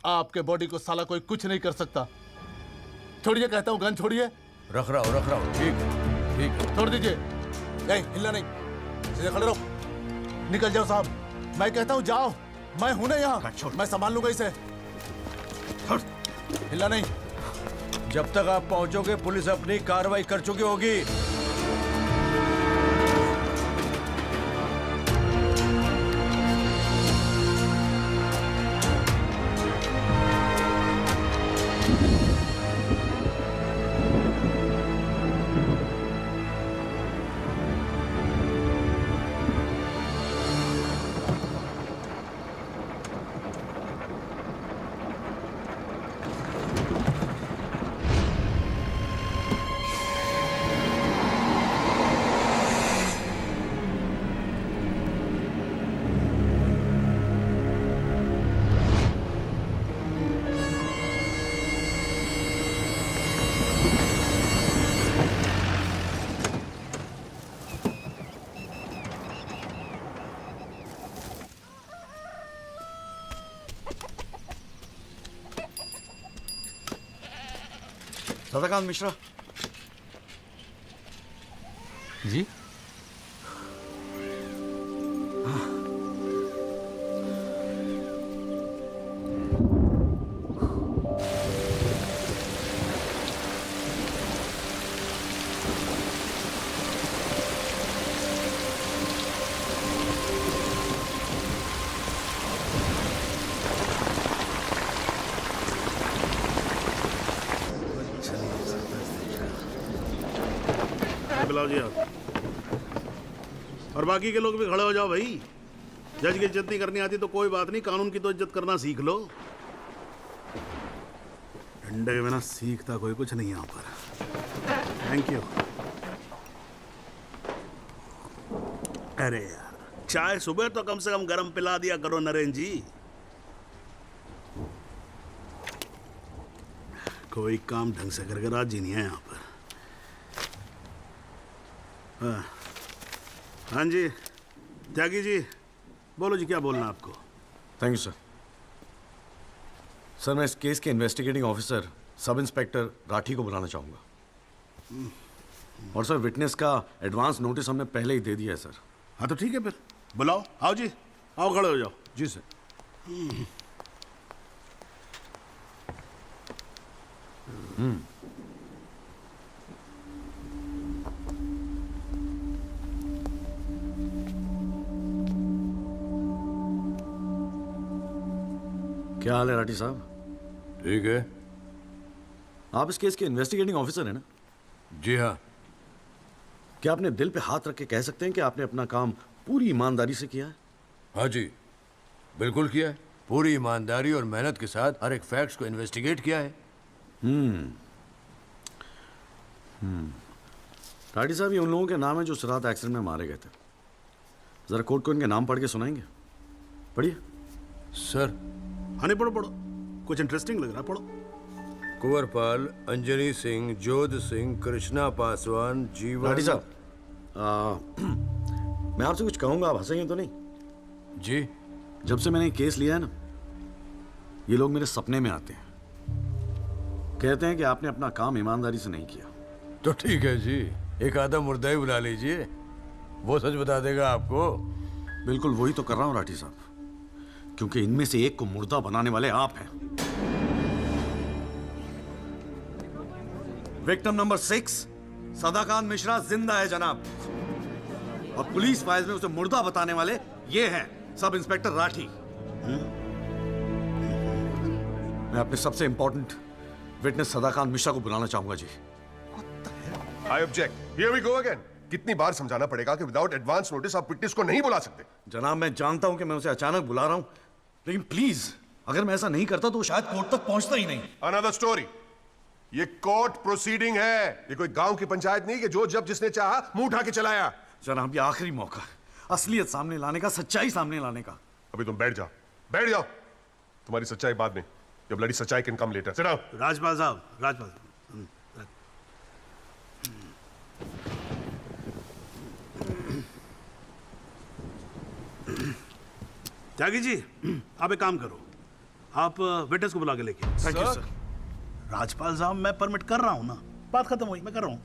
आपके बॉडी को साला कोई कुछ नहीं कर सकता। छोड़िए कहता हूँ, गन छोड़िए। रख रहा हूँ। ठीक है, ठीक है। छोड़ दीजिए। नहीं हिलना नहीं, सीधे खड़े रहो। निकल जाओ साहब, मैं कहता हूँ जाओ। मैं हूं ना यहाँ, मैं संभाल लूंगा इसे। हिलना नहीं। जब तक आप पहुंचोगे पुलिस अपनी कार्रवाई कर चुकी होगी। सदाकांत मिश्रा जी। बुलाओ जी आप। और बाकी के लोग भी खड़े हो जाओ भाई। जज की इज्जत नहीं करनी आती तो कोई बात नहीं, कानून की तो इज्जत करना सीख लो। डंडे के बिना सीखता कोई कुछ नहीं यहाँ पर। Thank you. अरे यार, चाय सुबह तो कम से कम गर्म पिला दिया करो नरेन जी। कोई काम ढंग से करके राजी नहीं है यहाँ पर। हाँ जी त्यागी जी, बोलो जी, क्या बोलना है आपको? Thank you sir. सर मैं इस केस के investigating officer sub inspector Rathi को बुलाना चाहूँगा। और सर विटनेस का एडवांस नोटिस हमने पहले ही दे दिया है सर। हाँ तो ठीक है, फिर बुलाओ। आओ जी, आओ खड़े हो जाओ। जी सर। क्या हाल है राठी साहब? ठीक है। आप इस केस के इन्वेस्टिगेटिंग ऑफिसर हैं ना? जी हाँ। क्या आपने दिल पे हाथ रख के कह सकते हैं कि आपने अपना काम पूरी ईमानदारी से किया है? हाँ जी, बिल्कुल किया है। पूरी ईमानदारी और मेहनत के साथ हर एक फैक्ट्स को इन्वेस्टिगेट किया है। राठी साहब, ये उन लोगों के नाम है जो इस रात एक्सीडेंट में मारे गए थे। जरा कोर्ट को इनके नाम पढ़ के सुनाएंगे? पढ़िए सर। हाँ नहीं, पढ़ो पढ़ो, कुछ इंटरेस्टिंग लग रहा है, पढ़ो। कुंवरपाल, अंजनी सिंह, जोध सिंह, कृष्णा पासवान, जीवन। राठी साहब, मैं आपसे कुछ कहूंगा, आप हंसेंगे तो नहीं? जी। जब से मैंने केस लिया है ना, ये लोग मेरे सपने में आते हैं, कहते हैं कि आपने अपना काम ईमानदारी से नहीं किया। तो ठीक है जी, एक आधा मुर्दा ही बुला लीजिए, वो सच बता देगा आपको। बिल्कुल वही तो कर रहा हूं राठी साहब, क्योंकि इनमें से एक को मुर्दा बनाने वाले आप हैं। विक्टिम नंबर 6 सदाकांत मिश्रा जिंदा है जनाब, और पुलिस फाइल्स में उसे मुर्दा बताने वाले ये हैं सब इंस्पेक्टर राठी। मैं अपने सबसे इंपॉर्टेंट विटनेस सदाकांत मिश्रा को बुलाना चाहूंगा जी। I object. Here we go again. कितनी बार समझाना पड़ेगा कि विदाउट एडवांस नोटिस आप विटनेस को नहीं बुला सकते? जनाब मैं जानता हूं कि मैं उसे अचानक बुला रहा हूं, लेकिन प्लीज अगर मैं ऐसा नहीं करता तो वो शायद कोर्ट तक पहुंचता ही नहीं। Another story. ये कोर्ट प्रोसीडिंग है, ये कोई गांव की पंचायत नहीं कि जो जब जिसने चाहा मुंह उठा के चलाया। जनाब ये आखिरी मौका है असलियत सामने लाने का, सच्चाई सामने लाने का। अभी तुम बैठ जाओ, बैठ जाओ। तुम्हारी सच्चाई बाद में, जब लड़ी सच्चाई can come later. Sit down. Rajpal साहब, राजपाल साहब। त्यागी जी, आप एक काम करो, आप विटनेस को बुला के लेके। Thank you sir. राजपाल साहब मैं परमिट कर रहा हूं ना, बात खत्म हुई, मैं कर रहा हूं।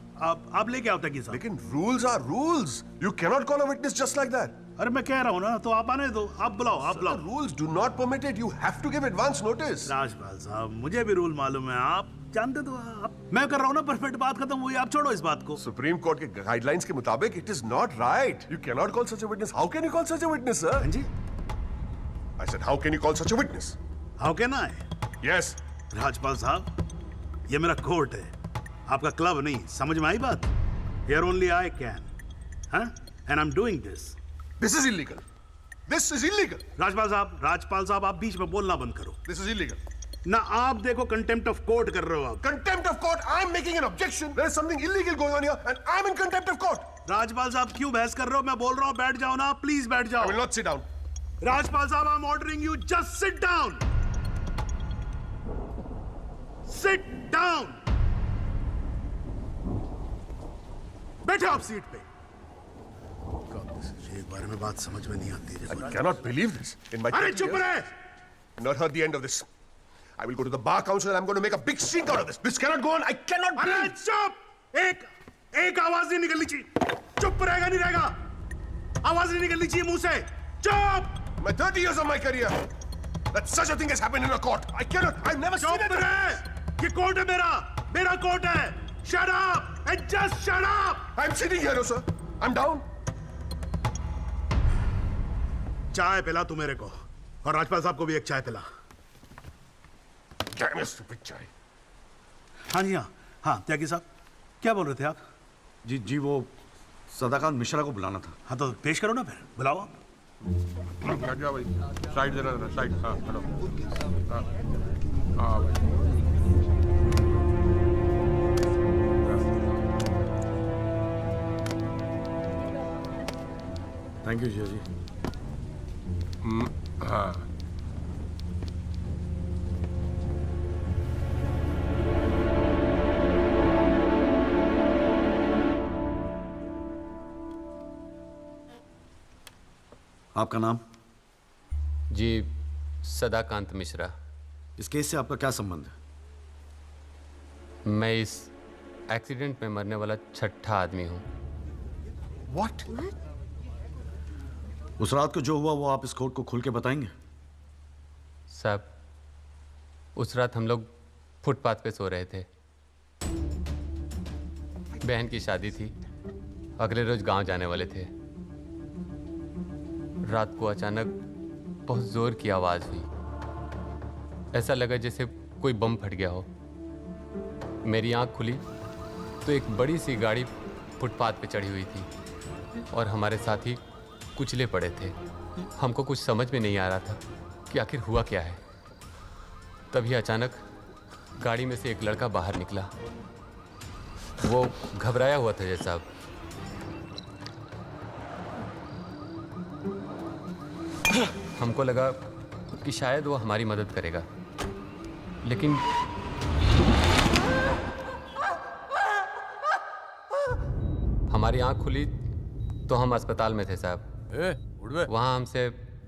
आप लेके आओ त्यागी साहब। लेकिन rules are rules. You cannot call a witness just like that. अरे मैं कह रहा हूँ ना, तो आप आने दो, आप बुलाओ, आप बुलाओ। Rules do not permit it, you have to give advance notice. Rajpal साहब, मुझे भी रूल मालूम है, आप जानते तो आप। मैं कर रहा हूँ ना, परफेक्ट, बात खत्म हुई, आप छोड़ो इस बात को। सुप्रीम कोर्ट के गाइडलाइंस के मुताबिक it is not right. You can not call such a witness. How can you call such a witness, sir? हाँ जी, I said how can you call such a witness? How can I? Yes Rajpal साहब, ये मेरा court है, आपका club नहीं। समझ में आई बात? Here only I can, huh? And I'm doing this. This is illegal. This is illegal. Rajpal साहब, आप बीच में बोलना बंद करो। This is illegal. ना आप देखो, कंटेम्प्ट ऑफ कोर्ट कर रहे हो आप। Contempt of court. I'm making an objection. There is something illegal going on here, and I'm in contempt of court. Rajpal साहब, क्यों बहस कर रहे हो? मैं बोल रहा हूँ, बैठ जाओ ना, प्लीज बैठ जाओ। I will not sit down. Rajpal साहब, I'm ordering you, just sit down. Sit down. बैठे आप सीट पे। एक बार में बात समझ में नहीं आती। I cannot believe this. In my अरे चुप रहे! Not heard the end of this. I will go to the bar council and I'm going to make a big stink out of this. This cannot go on. I cannot अरे breathe. चुप! एक आवाज नहीं निकलनी चाहिए। चुप रहेगा नहीं रहेगा? आवाज नहीं निकलनी चाहिए मुंह से। चुप! My 30 years of my career, that such a thing has happened in a court. I cannot. I've never seen it. चुप रहे! ये कोर्ट है मेरा कोर्ट है। Shut up and just shut up. I'm sitting here, no, sir. I'm down. चाय पिला तू मेरे को, और राजपाल साहब को भी एक चाय पिला। Damn, stupid चाय। हाँ जी, हाँ त्यागी साहब, क्या बोल रहे थे आप? जी वो सदाकांत मिश्रा को बुलाना था। हाँ तो पेश करो ना, फिर बुलाओ आप। जा भाई, साइड देना, साइड। हाँ हेलो। हाँ भाई। थैंक यू जिया जी। हाँ आपका नाम? जी, सदाकांत मिश्रा। इस केस से आपका क्या संबंध है? मैं इस एक्सीडेंट में मरने वाला छठा आदमी हूँ। What? उस रात को जो हुआ वो आप इस कोर्ट को खुल के बताएंगे? साहब, उस रात हम लोग फुटपाथ पे सो रहे थे। बहन की शादी थी, अगले रोज गांव जाने वाले थे। रात को अचानक बहुत जोर की आवाज हुई। ऐसा लगा जैसे कोई बम फट गया हो। मेरी आंख खुली तो एक बड़ी सी गाड़ी फुटपाथ पे चढ़ी हुई थी और हमारे साथी कुचले पड़े थे। हमको कुछ समझ में नहीं आ रहा था कि आखिर हुआ क्या है। तभी अचानक गाड़ी में से एक लड़का बाहर निकला। वो घबराया हुआ था जैसा। हमको लगा कि शायद वो हमारी मदद करेगा, लेकिन हमारी आंख खुली तो हम अस्पताल में थे साहब। वहाँ हमसे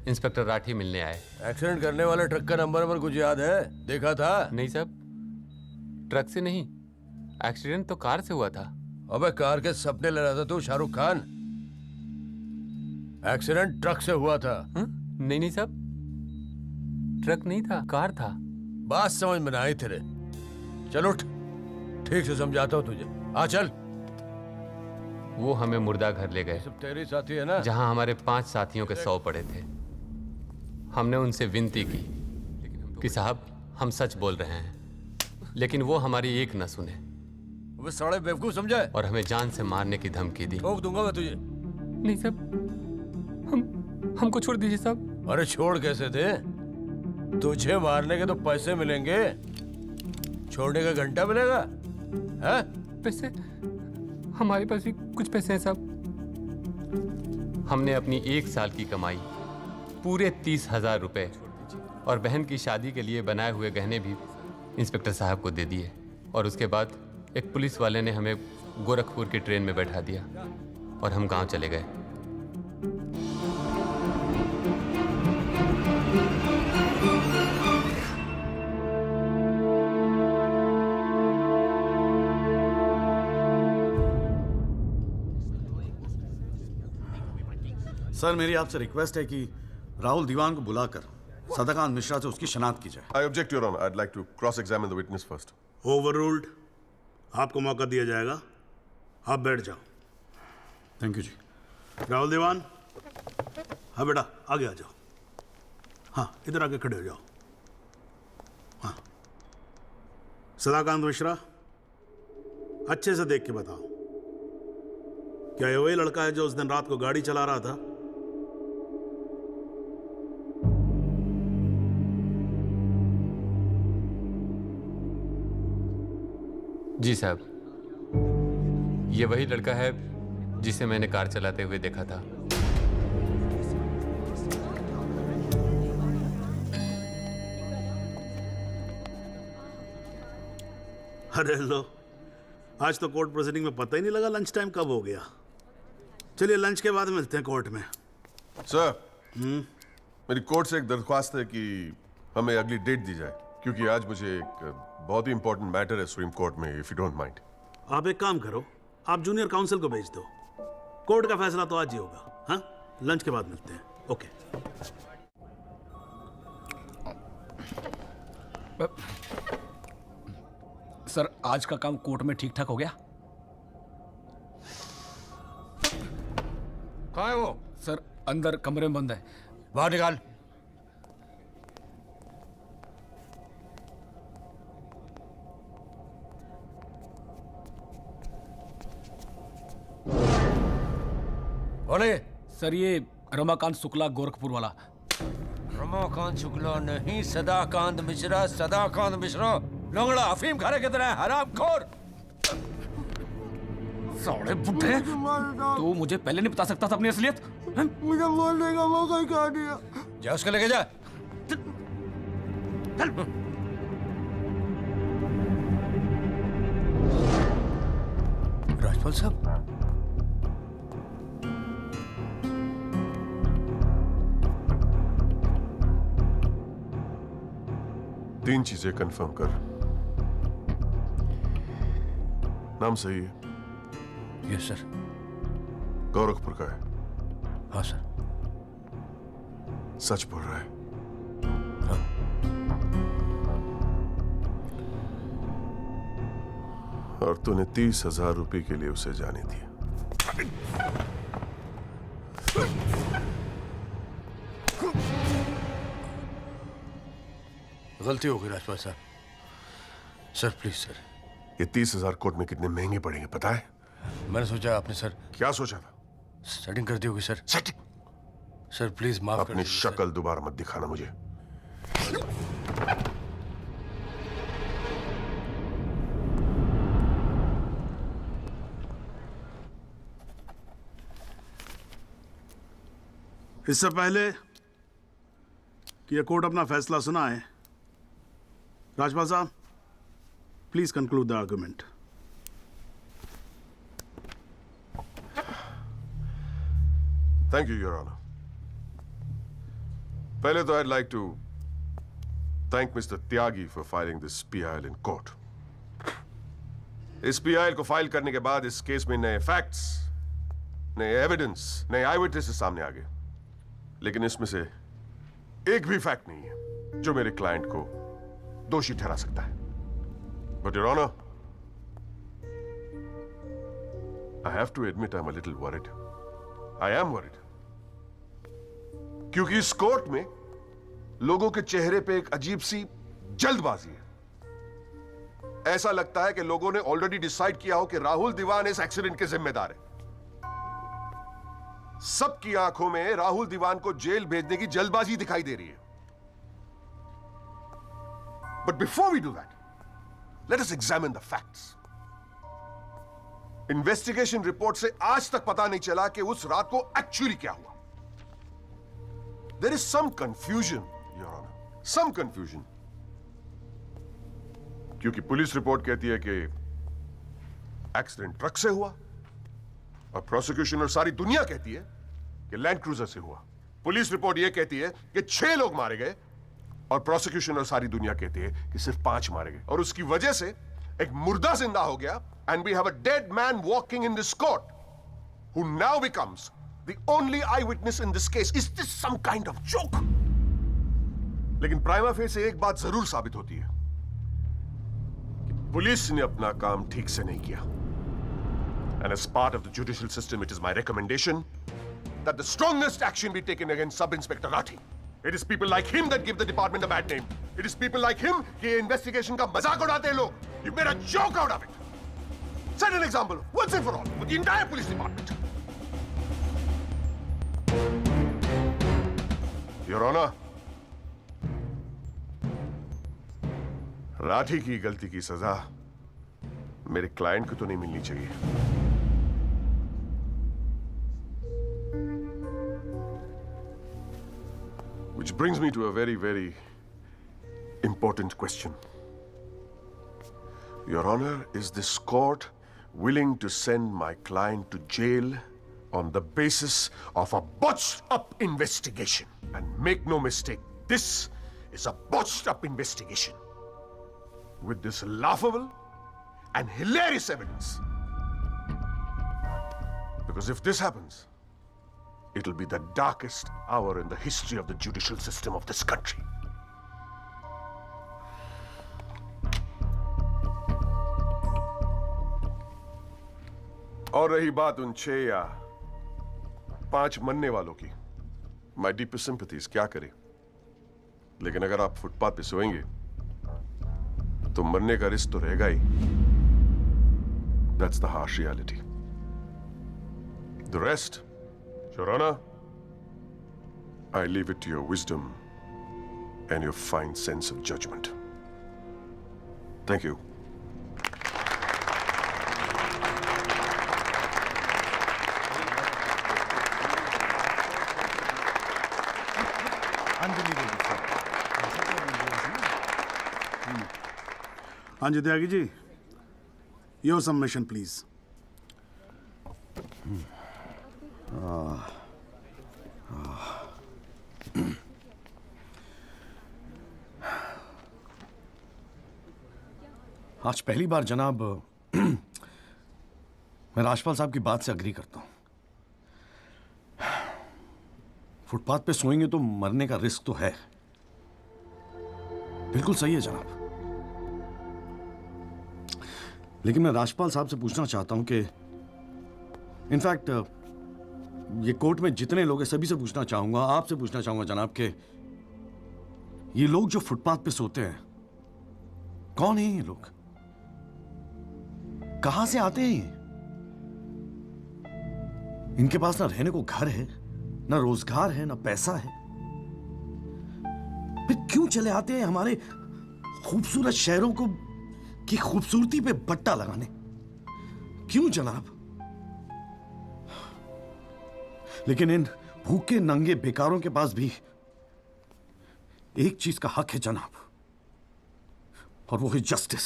इंस्पेक्टर राठी मिलने आए। एक्सीडेंट करने वाले ट्रक का नंबर कुछ याद है? देखा था? नहीं साहब, ट्रक से नहीं, एक्सीडेंट तो कार से हुआ था। अबे कार के सपने ले रहा था तू, शाहरुख खान। एक्सीडेंट ट्रक से हुआ था। नहीं नहीं साहब, ट्रक नहीं था, कार था। बात समझ में आई तेरे। चल उठ, ठीक से समझाता हूँ तुझे। आ चल। वो हमें मुर्दा घर ले गए। सब तेरे साथी है ना? जहां हमारे 5 साथियों के 100 पड़े थे। हमने उनसे विनती की कि साहब हम सच बोल रहे हैं, लेकिन वो हमारी एक न सुने। वो साले बेवकूफ समझा है और हमें जान से मारने की धमकी दी। ठोक दूंगा मैं तुझे। नहीं साहब, हमको छोड़ दीजिए साहब। अरे छोड़ कैसे दे? तुझे मारने के तो पैसे मिलेंगे, छोड़ने का घंटा मिलेगा? हैं? पैसे? हमारे पास भी कुछ पैसे हैं साहब। हमने अपनी 1 साल की कमाई पूरे 30,000 रुपए और बहन की शादी के लिए बनाए हुए गहने भी इंस्पेक्टर साहब को दे दिए। और उसके बाद एक पुलिस वाले ने हमें गोरखपुर की ट्रेन में बैठा दिया और हम गांव चले गए। सर मेरी आपसे रिक्वेस्ट है कि राहुल दीवान को बुलाकर सदाकांत मिश्रा से उसकी शनाख्त की जाए। I object, Your Honor. I'd like to cross-examine the witness first. Overruled. आपको मौका दिया जाएगा, आप बैठ जाओ। थैंक यू जी। राहुल दीवान, हाँ बेटा आगे आ जाओ। हाँ इधर आके खड़े हो जाओ। हाँ सदाकांत मिश्रा, अच्छे से देख के बताओ, क्या ये वही लड़का है जो उस दिन रात को गाड़ी चला रहा था? जी साहब, ये वही लड़का है जिसे मैंने कार चलाते हुए देखा था। अरे लो, आज तो कोर्ट प्रोसीडिंग में पता ही नहीं लगा लंच टाइम कब हो गया। चलिए लंच के बाद मिलते हैं कोर्ट में। सर, मेरी कोर्ट से एक दरख्वास्त है कि हमें अगली डेट दी जाए, क्योंकि आज मुझे एक बहुत ही इंपॉर्टेंट मैटर है सुप्रीम कोर्ट में, इफ यू डोंट माइंड। आप एक काम करो, आप जूनियर काउंसिल को भेज दो। कोर्ट का फैसला तो आज ही होगा। हाँ, लंच के बाद मिलते हैं। ओके। सर, आज का काम कोर्ट में ठीक ठाक हो गया? कहाँ है वो? सर, अंदर कमरे में बंद है। बाहर निकाल। बोले। सर, ये रमाकांत शुक्ला, गोरखपुर वाला। रमाकांत शुक्ला नहीं, सदाकांत मिश्रा। सदाकांत मिश्रा लंगड़ा अफीम खाने की तरह हरामखोर। साले बुड्ढे, तू मुझे पहले नहीं बता सकता था अपनी असलियत? मुझे बोलने का मौका ही कहा दिया। जा उसको लेके जा। राजपाल साहब, तीन चीजें कंफर्म कर। नाम सही है? Yes sir. गोरखपुर का है? हाँ सर। सच बोल रहा है? हाँ। और तूने 30,000 रुपए के लिए उसे जाने दिया। गलती हो गई राजपाल साहब। Sir please sir. ये 30,000 कोर्ट में कितने महंगे पड़ेंगे पता है? मैंने सोचा आपने सर। क्या सोचा था? सेटिंग कर दी होगी सर। सेटिंग? सर प्लीज माफ कर अपनी शक्ल दोबारा मत दिखाना मुझे। इससे पहले कि यह कोर्ट अपना फैसला सुनाए, राजपाल साहब please conclude the argument. Thank you your honour. पहले तो I'd like to thank Mr. Tyagi for filing this PIL in court. इस PIL को फाइल करने के बाद इस केस में नए फैक्ट्स, नए एविडेंस, नए आई विटनेसेस सामने आ गए, लेकिन इसमें से एक भी फैक्ट नहीं है जो मेरे क्लाइंट को दोषी ठहरा सकता है। But Your Honor, I have to admit I'm a little worried. I am worried. क्योंकि इस कोर्ट में लोगों के चेहरे पे एक अजीब सी जल्दबाजी है। ऐसा लगता है कि लोगों ने ऑलरेडी डिसाइड किया हो कि राहुल दीवान इस एक्सीडेंट के जिम्मेदार है। सबकी आंखों में राहुल दीवान को जेल भेजने की जल्दबाजी दिखाई दे रही है। But before we do that, let us examine the facts. Investigation report से आज तक पता नहीं चला कि उस रात को एक्चुअली क्या हुआ। There is some confusion, Your Honor. Some confusion. क्योंकि पुलिस रिपोर्ट कहती है कि एक्सीडेंट ट्रक से हुआ, और प्रोसिक्यूशन और सारी दुनिया कहती है कि लैंड क्रूजर से हुआ। पुलिस रिपोर्ट यह कहती है कि 6 लोग मारे गए, और प्रोसिक्यूशन और सारी दुनिया कहती है कि सिर्फ 5 मारे गए, और उसकी वजह से एक मुर्दा जिंदा हो गया, and we have a dead man walking in this court, who now becomes the only eyewitness in this case. Is this some kind of joke? लेकिन प्राइमा फेसी एक बात जरूर साबित होती है कि पुलिस ने अपना काम ठीक से नहीं किया. And as part of the judicial system, it is my recommendation that the strongest action be taken against Sub-Inspector Rathi. It is people like him that give the department a bad name. It is people like him कि investigation का मजाक उड़ाते हैं लोग. You made a joke out of it. Set an example once and for all with the entire police department. Your Honor, Rathi की गलती की सजा मेरे क्लाइंट को तो नहीं मिलनी चाहिए. Which brings me to a very, very important question. Your Honor, is this court willing to send my client to jail on the basis of a botched-up investigation? And make no mistake, this is a botched-up investigation with this laughable and hilarious evidence. Because if this happens, it'll be the darkest hour in the history of the judicial system of this country. और रही बात उन 6 या 5 मरने वालों की, my deepest sympathies, क्या करें? लेकिन अगर आप फुटपाथ पे सोएंगे तो मरने का रिस्क तो रहेगा ही. That's the harsh reality. The rest, Your Honor, I leave it to your wisdom and your fine sense of judgment. Thank you. हाँ जी Tyagi ji, your submission please. आज पहली बार जनाब मैं राजपाल साहब की बात से अग्री करता हूं. फुटपाथ पे सोएंगे तो मरने का रिस्क तो है. बिल्कुल सही है जनाब. लेकिन मैं राजपाल साहब से पूछना चाहता हूं कि इनफैक्ट ये कोर्ट में जितने लोग हैं सभी से पूछना चाहूंगा, आपसे पूछना चाहूंगा जनाब कि ये लोग जो फुटपाथ पे सोते हैं कौन है? ये लोग कहां से आते हैं? ये इनके पास ना रहने को घर है, ना रोजगार है, ना पैसा है. फिर क्यों चले आते हैं हमारे खूबसूरत शहरों को की खूबसूरती पे बट्टा लगाने? क्यों जनाब? लेकिन इन भूखे नंगे बेकारों के पास भी एक चीज का हक है जनाब, और वो है जस्टिस.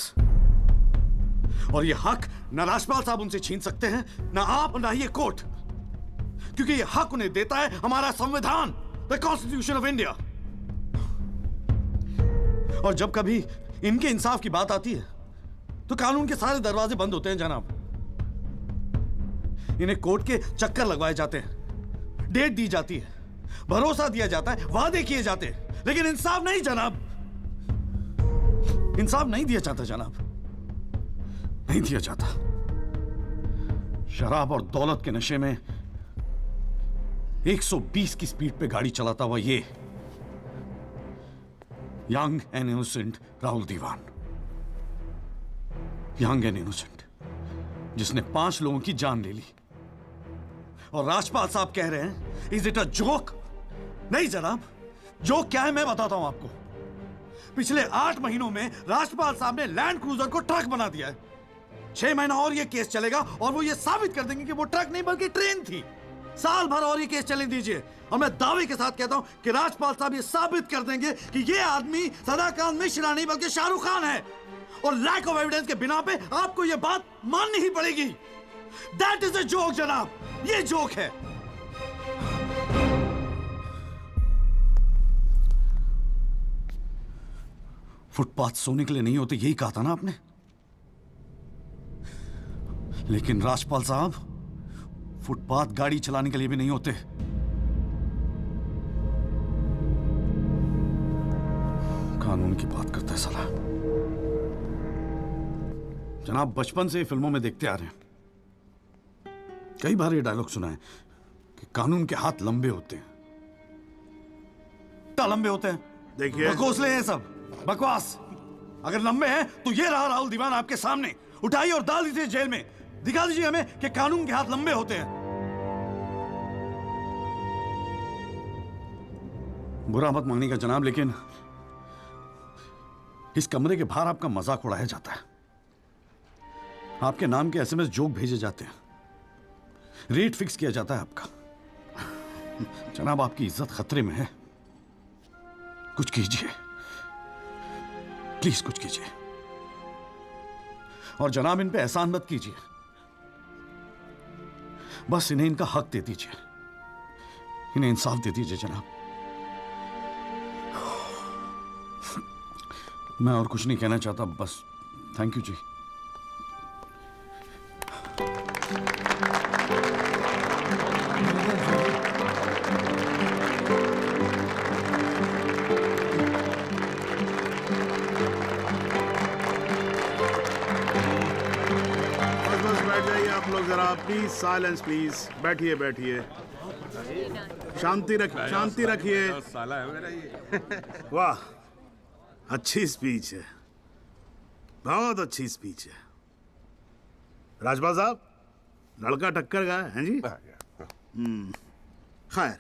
और ये हक ना राजपाल साहब उनसे छीन सकते हैं, ना आप, ना ये कोर्ट, क्योंकि ये हक उन्हें देता है हमारा संविधान, द कॉन्स्टिट्यूशन ऑफ इंडिया. और जब कभी इनके इंसाफ की बात आती है तो कानून के सारे दरवाजे बंद होते हैं जनाब. इन्हें कोर्ट के चक्कर लगवाए जाते हैं, डेट दी जाती है, भरोसा दिया जाता है, वादे किए जाते हैं, लेकिन इंसाफ नहीं जनाब. इंसाफ नहीं दिया जाता जनाब, नहीं दिया जाता. शराब और दौलत के नशे में 120 की स्पीड पे गाड़ी चलाता हुआ ये young and innocent Rahul Diwan, young and innocent, जिसने 5 लोगों की जान ले ली. और राजपाल साहब कह रहे हैं इज इट अ जोक? नहीं जनाब, जोक क्या है मैं बताता हूं आपको. पिछले 8 महीनों में राजपाल साहब ने लैंड क्रूजर को ट्रक बना दिया है. 6 महीना और ये केस चलेगा और वो ये साबित कर देंगे कि वो ट्रक नहीं बल्कि ट्रेन थी. साल भर और ये केस चलने दीजिए और मैं दावे के साथ कहता हूं कि राजपाल साहब ये साबित कर देंगे कि ये आदमी सदाकांत मिश्रा नहीं बल्कि शाहरुख खान है. और लैक ऑफ एविडेंस के बिना पे आपको ये बात माननी ही पड़ेगी. दैट इज अ जोक जनाब, ये जोक है. फुटपाथ सोने के लिए नहीं होते, यही कहा था ना आपने. लेकिन राजपाल साहब फुटपाथ गाड़ी चलाने के लिए भी नहीं होते। कानून की बात करता है साला। जनाब, बचपन से फिल्मों में देखते आ रहे हैं, कई बार ये डायलॉग सुना है कि कानून के हाथ लंबे होते हैं। क्या लंबे होते हैं? देखिए, बकौसले हैं सब, बकवास। अगर लंबे हैं तो ये रहा राहुल दीवान आपके सामने, उठाइए और डाल दीजिए जेल में। दिखा दीजिए हमें कि कानून के हाथ लंबे होते हैं। बुरा मत मानिएगा जनाब, लेकिन इस कमरे के बाहर आपका मजाक उड़ाया जाता है। आपके नाम के एसएमएस जोक भेजे जाते हैं, रेट फिक्स किया जाता है आपका। जनाब, आपकी इज्जत खतरे में है। कुछ कीजिए प्लीज, कुछ कीजिए। और जनाब, इन पे एहसान मत कीजिए, बस इन्हें इनका हक दे दीजिए, इन्हें इंसाफ दे दीजिए जनाब। मैं और कुछ नहीं कहना चाहता, बस थैंक यू जी। जरा प्लीज साइलेंस प्लीज। बैठिए बैठिए, शांति रखिए, शांति रखिए। साला है मेरा ये। वाह, अच्छी स्पीच है, बहुत अच्छी स्पीच है। राजपाल साहब, लड़का टक्कर गया है जी। खैर,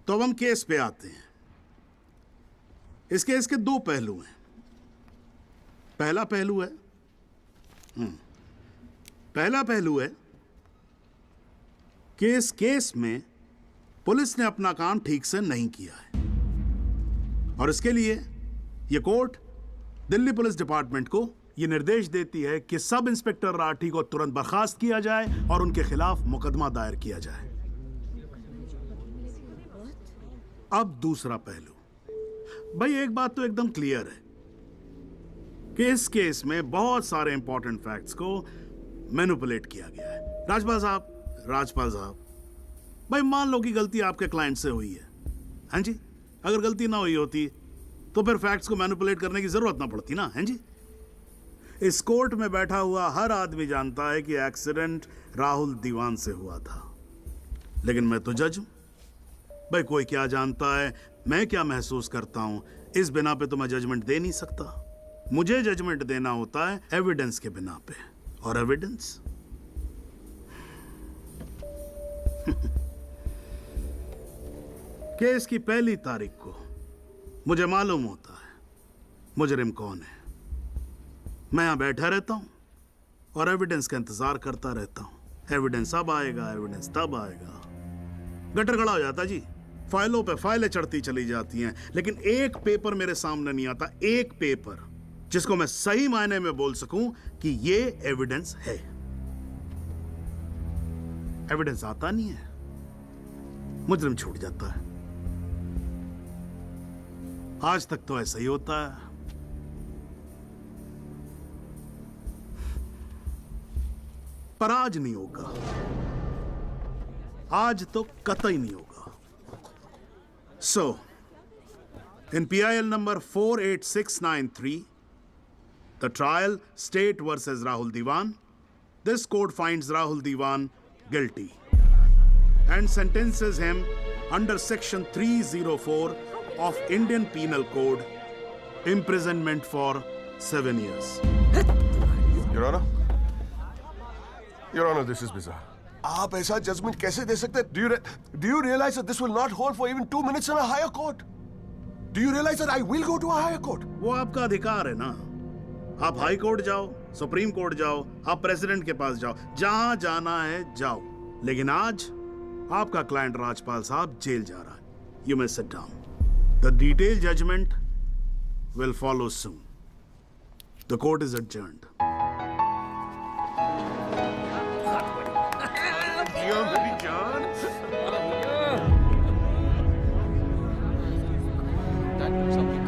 तो अब हम केस पे आते हैं। इस केस के दो पहलू हैं। पहला पहलू है कि इस केस में पुलिस ने अपना काम ठीक से नहीं किया है, और इसके लिए यह कोर्ट दिल्ली पुलिस डिपार्टमेंट को यह निर्देश देती है कि सब इंस्पेक्टर राठी को तुरंत बर्खास्त किया जाए और उनके खिलाफ मुकदमा दायर किया जाए। अब दूसरा पहलू। भाई, एक बात तो एकदम क्लियर है कि इस केस में बहुत सारे इंपॉर्टेंट फैक्ट्स को मैनिपुलेट किया गया है। राजपाल साहब, भाई मान लो कि गलती आपके क्लाइंट से हुई है, हाँ जी। अगर गलती ना हुई होती तो फिर फैक्ट्स को मैनिपुलेट करने की जरूरत ना पड़ती ना, हाँ जी। इस कोर्ट में बैठा हुआ हर आदमी जानता है कि एक्सीडेंट राहुल दीवान से हुआ था, लेकिन मैं तो जज हूं। भाई, कोई क्या जानता है, मैं क्या महसूस करता हूं, इस बिना पे तो मैं जजमेंट दे नहीं सकता। मुझे जजमेंट देना होता है एविडेंस के बिना पे, और एविडेंस केस की पहली तारीख को मुझे मालूम होता है मुजरिम कौन है। मैं यहां बैठा रहता हूं और एविडेंस का इंतजार करता रहता हूं। एविडेंस अब आएगा, एविडेंस तब आएगा। गटर खड़ा हो जाता जी, फाइलों पे फाइलें चढ़ती चली जाती हैं, लेकिन एक पेपर मेरे सामने नहीं आता, एक पेपर जिसको मैं सही मायने में बोल सकूं कि ये एविडेंस है। एविडेंस आता नहीं है, मुजरिम छूट जाता है। आज तक तो ऐसा ही होता है। पर आज नहीं होगा, आज तो कतई नहीं होगा। सो इन PIL number 48693, the trial State versus Rahul Diwan, this court finds Rahul Diwan guilty and sentences him under section 304 of Indian Penal Code, imprisonment for 7 years. Your Honor, this is bizarre. आप ऐसा judgement कैसे दे सकते हैं? Do you realize that this will not hold for even 2 minutes in a higher court? Do you realize that I will go to a higher court? वो आपका अधिकार है ना। आप हाई कोर्ट जाओ, सुप्रीम कोर्ट जाओ, आप प्रेसिडेंट के पास जाओ, जहां जाना है जाओ। लेकिन आज आपका क्लाइंट राजपाल साहब जेल जा रहा है। You may sit down. The detailed judgment will follow soon. The court is adjourned. Something